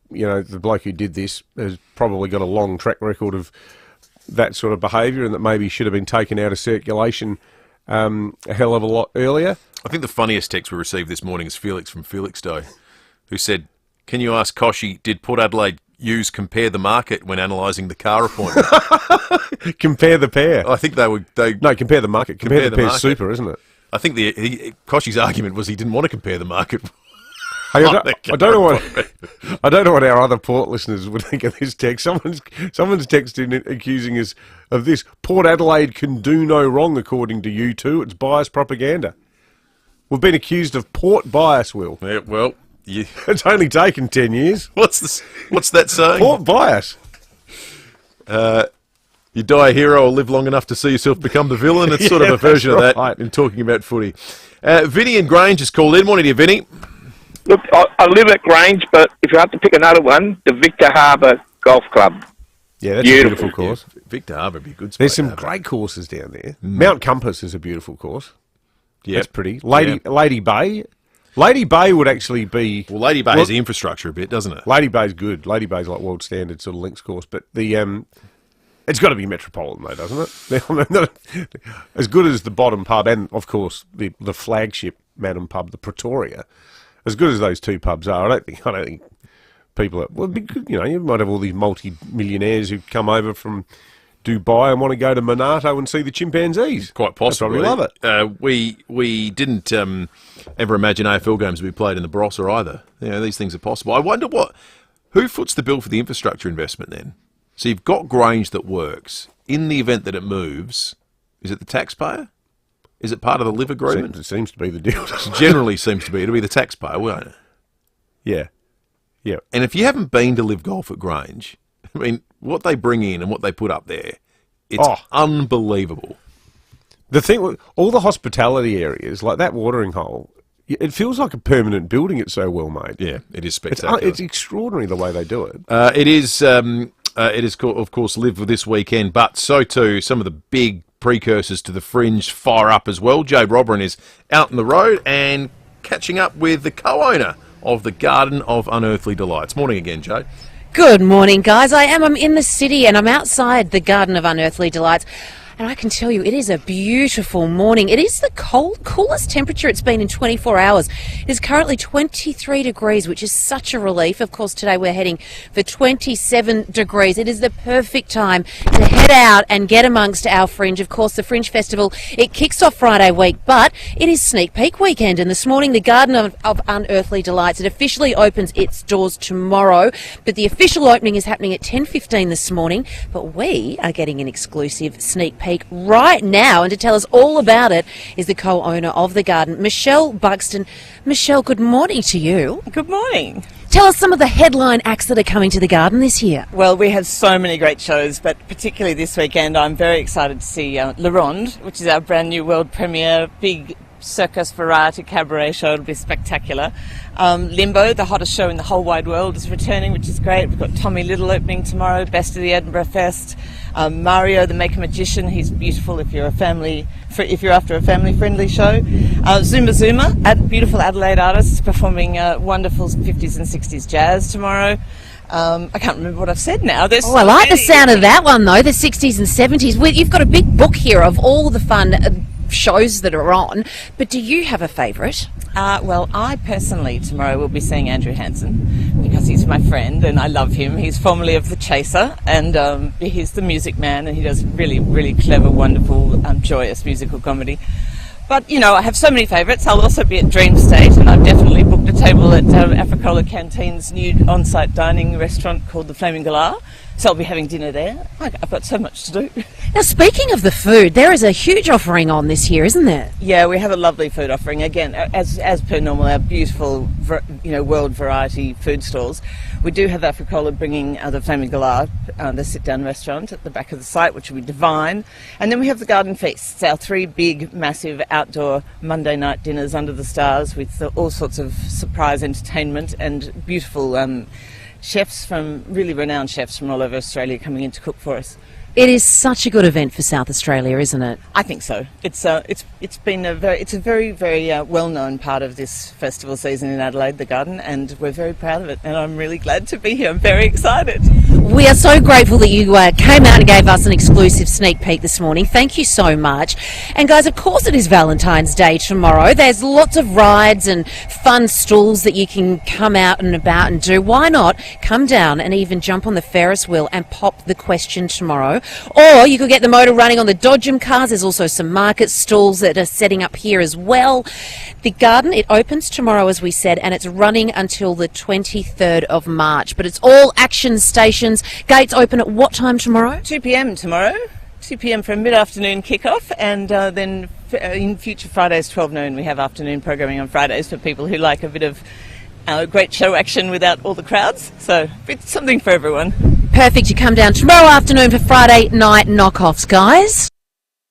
the bloke who did this has probably got a long track record of that sort of behaviour, and that maybe should have been taken out of circulation a hell of a lot earlier. I think the funniest text we received this morning is Felix from Felixstowe, who said, "Can you ask Koshy, did Port Adelaide use compare the market when analysing the car appointment?" Compare the pair. I think No, compare the market. Compare the pair's super, isn't it? I think Koshy's argument was he didn't want to compare the market. Hey, I don't know what our other Port listeners would think of this text. Someone's texted accusing us of this. Port Adelaide can do no wrong, according to you two. It's bias propaganda. We've been accused of Port bias, Will. Yeah, well, it's only taken 10 years. What's that saying? Port bias. You die a hero or live long enough to see yourself become the villain. It's sort of a version of that in talking about footy. Vinny and Grange has called in. Morning to you, Vinny. Look, I live at Grange, but if you have to pick another one, the Victor Harbour Golf Club. Yeah, that's a beautiful course. Yeah, Victor Harbour would be a good spot. There's some great courses down there. Mount Compass is a beautiful course. Yeah, that's pretty. Lady Bay. Lady Bay would actually be... Well, Lady Bay has the infrastructure a bit, doesn't it? Lady Bay's good. Lady Bay's like world standard sort of links course, but the it's got to be metropolitan though, doesn't it? As good as the Bottom Pub and, of course, the flagship Madam Pub, the Pretoria. As good as those two pubs are, I don't think people are... Well, it'd be good, you might have all these multi-millionaires who come over from Dubai and want to go to Monarto and see the chimpanzees. Quite possibly. I love it. We didn't ever imagine AFL games would be played in the Barossa either. These things are possible. I wonder who foots the bill for the infrastructure investment then? So you've got Grange that works. In the event that it moves, is it the taxpayer? Is it part of the Liv agreement? It seems to be the deal. Generally seems to be. It'll be the taxpayer, won't it? Yeah. Yeah. And if you haven't been to Liv Golf at Grange, I mean, what they bring in and what they put up there, it's unbelievable. The thing, all the hospitality areas, like that watering hole, it feels like a permanent building. It's so well made. Yeah, it is spectacular. It's extraordinary the way they do it. It is, of course, Liv this weekend, but so too some of the big precursors to the Fringe fire up as well. Jade Robran is out on the road and catching up with the co-owner of the Garden of Unearthly Delights. Morning again, Jade. Good morning, guys. I'm in the city and I'm outside the Garden of Unearthly Delights. And I can tell you, it is a beautiful morning. It is the coolest temperature it's been in 24 hours. It is currently 23 degrees, which is such a relief. Of course, today we're heading for 27 degrees. It is the perfect time to head out and get amongst our Fringe. Of course, the Fringe Festival, it kicks off Friday week, but it is sneak peek weekend. And this morning, the Garden of Unearthly Delights, it officially opens its doors tomorrow. But the official opening is happening at 10:15 this morning. But we are getting an exclusive sneak peek right now, and to tell us all about it is the co-owner of the garden, Michelle Buxton. Michelle, good morning to you. Good morning. Tell us some of the headline acts that are coming to the garden this year. Well, we have so many great shows, but particularly this weekend I'm very excited to see La Ronde, which is our brand new world premiere, big circus variety cabaret show. It'll be spectacular. Limbo, the hottest show in the whole wide world, is returning, which is great. We've got Tommy Little opening tomorrow, best of the Edinburgh Fest. Mario, the Maker Magician, he's beautiful if you're after a family-friendly show. Zuma Zuma, beautiful Adelaide artists performing wonderful 50s and 60s jazz tomorrow. I can't remember what I've said now. I like the sound of that one though, the 60s and 70s. You've got a big book here of all the fun shows that are on, but do you have a favourite? Well, I personally tomorrow will be seeing Andrew Hansen because he's my friend and I love him. He's formerly of The Chaser and he's the music man and he does really, really clever, wonderful, joyous musical comedy. But, I have so many favourites. I'll also be at Dream State, and I've definitely booked a table at Africola Canteen's new on-site dining restaurant called the Flaming Galah. So I'll be having dinner there. I've got so much to do. Now, speaking of the food, there is a huge offering on this year, isn't there? Yeah, we have a lovely food offering. Again, as per normal, our beautiful, world variety food stalls. We do have Africola bringing the Flaming Galah, the sit-down restaurant at the back of the site, which will be divine. And then we have the garden feasts, our 3 big, massive outdoor Monday night dinners under the stars with all sorts of surprise entertainment and beautiful chefs from, really renowned chefs from all over Australia coming in to cook for us. It is such a good event for South Australia, isn't it? I think so. It's been a very well-known part of this festival season in Adelaide, the Garden, and we're very proud of it. And I'm really glad to be here. I'm very excited. We are so grateful that you came out and gave us an exclusive sneak peek this morning. Thank you so much. And guys, of course it is Valentine's Day tomorrow. There's lots of rides and fun stalls that you can come out and about and do. Why not come down and even jump on the Ferris wheel and pop the question tomorrow? Or you could get the motor running on the Dodgem cars. There's also some market stalls that are setting up here as well. The Garden, it opens tomorrow, as we said, and it's running until the 23rd of March. But it's all action stations. Gates open at what time tomorrow? 2 p.m. tomorrow. 2 p.m. for a mid-afternoon kick-off, and then in future Fridays, 12 noon, we have afternoon programming on Fridays for people who like a bit of great show action without all the crowds. So it's something for everyone. Perfect. You come down tomorrow afternoon for Friday night knockoffs, guys.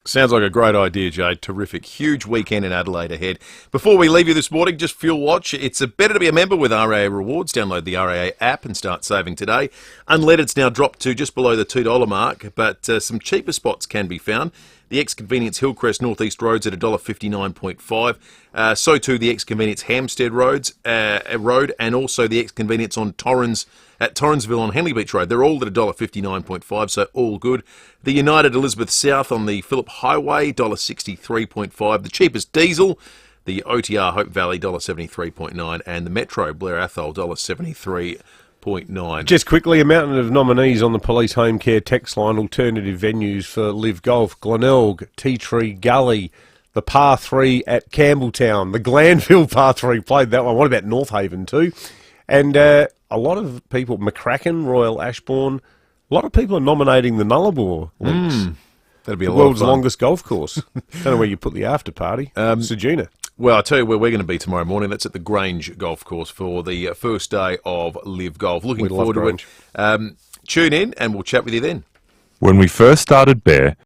Sounds like a great idea, Jade. Terrific. Huge weekend in Adelaide ahead. Before we leave you this morning, just Fuel Watch. It's better to be a member with RAA Rewards. Download the RAA app and start saving today. Unleaded's now dropped to just below the $2 mark, but some cheaper spots can be found. The ex-convenience Hillcrest North East Roads at $1.59.5. So too the ex-convenience Hampstead Road, and also the ex-convenience on at Torrensville on Henley Beach Road. They're all at $1.59.5, so all good. The United Elizabeth South on the Phillip Highway, $1.63.5. The cheapest diesel, the OTR Hope Valley, $1.73.9, and the Metro Blair Athol, $1.73.9. Just quickly, a mountain of nominees on the police home care text line, alternative venues for Liv Golf: Glenelg, Tea Tree Gully, the Par 3 at Campbelltown, the Glanville Par 3, played that one. What about North Haven too? And a lot of people, McCracken, Royal Ashbourne, a lot of people are nominating the Nullarbor links. That'd be a the lot world's of fun. longest golf course. Don't know where you put the after party. Sejuna. Well, I'll tell you where we're going to be tomorrow morning. That's at the Grange Golf Course for the first day of Live Golf. Looking forward to it. Tune in and we'll chat with you then. When we first started Bear,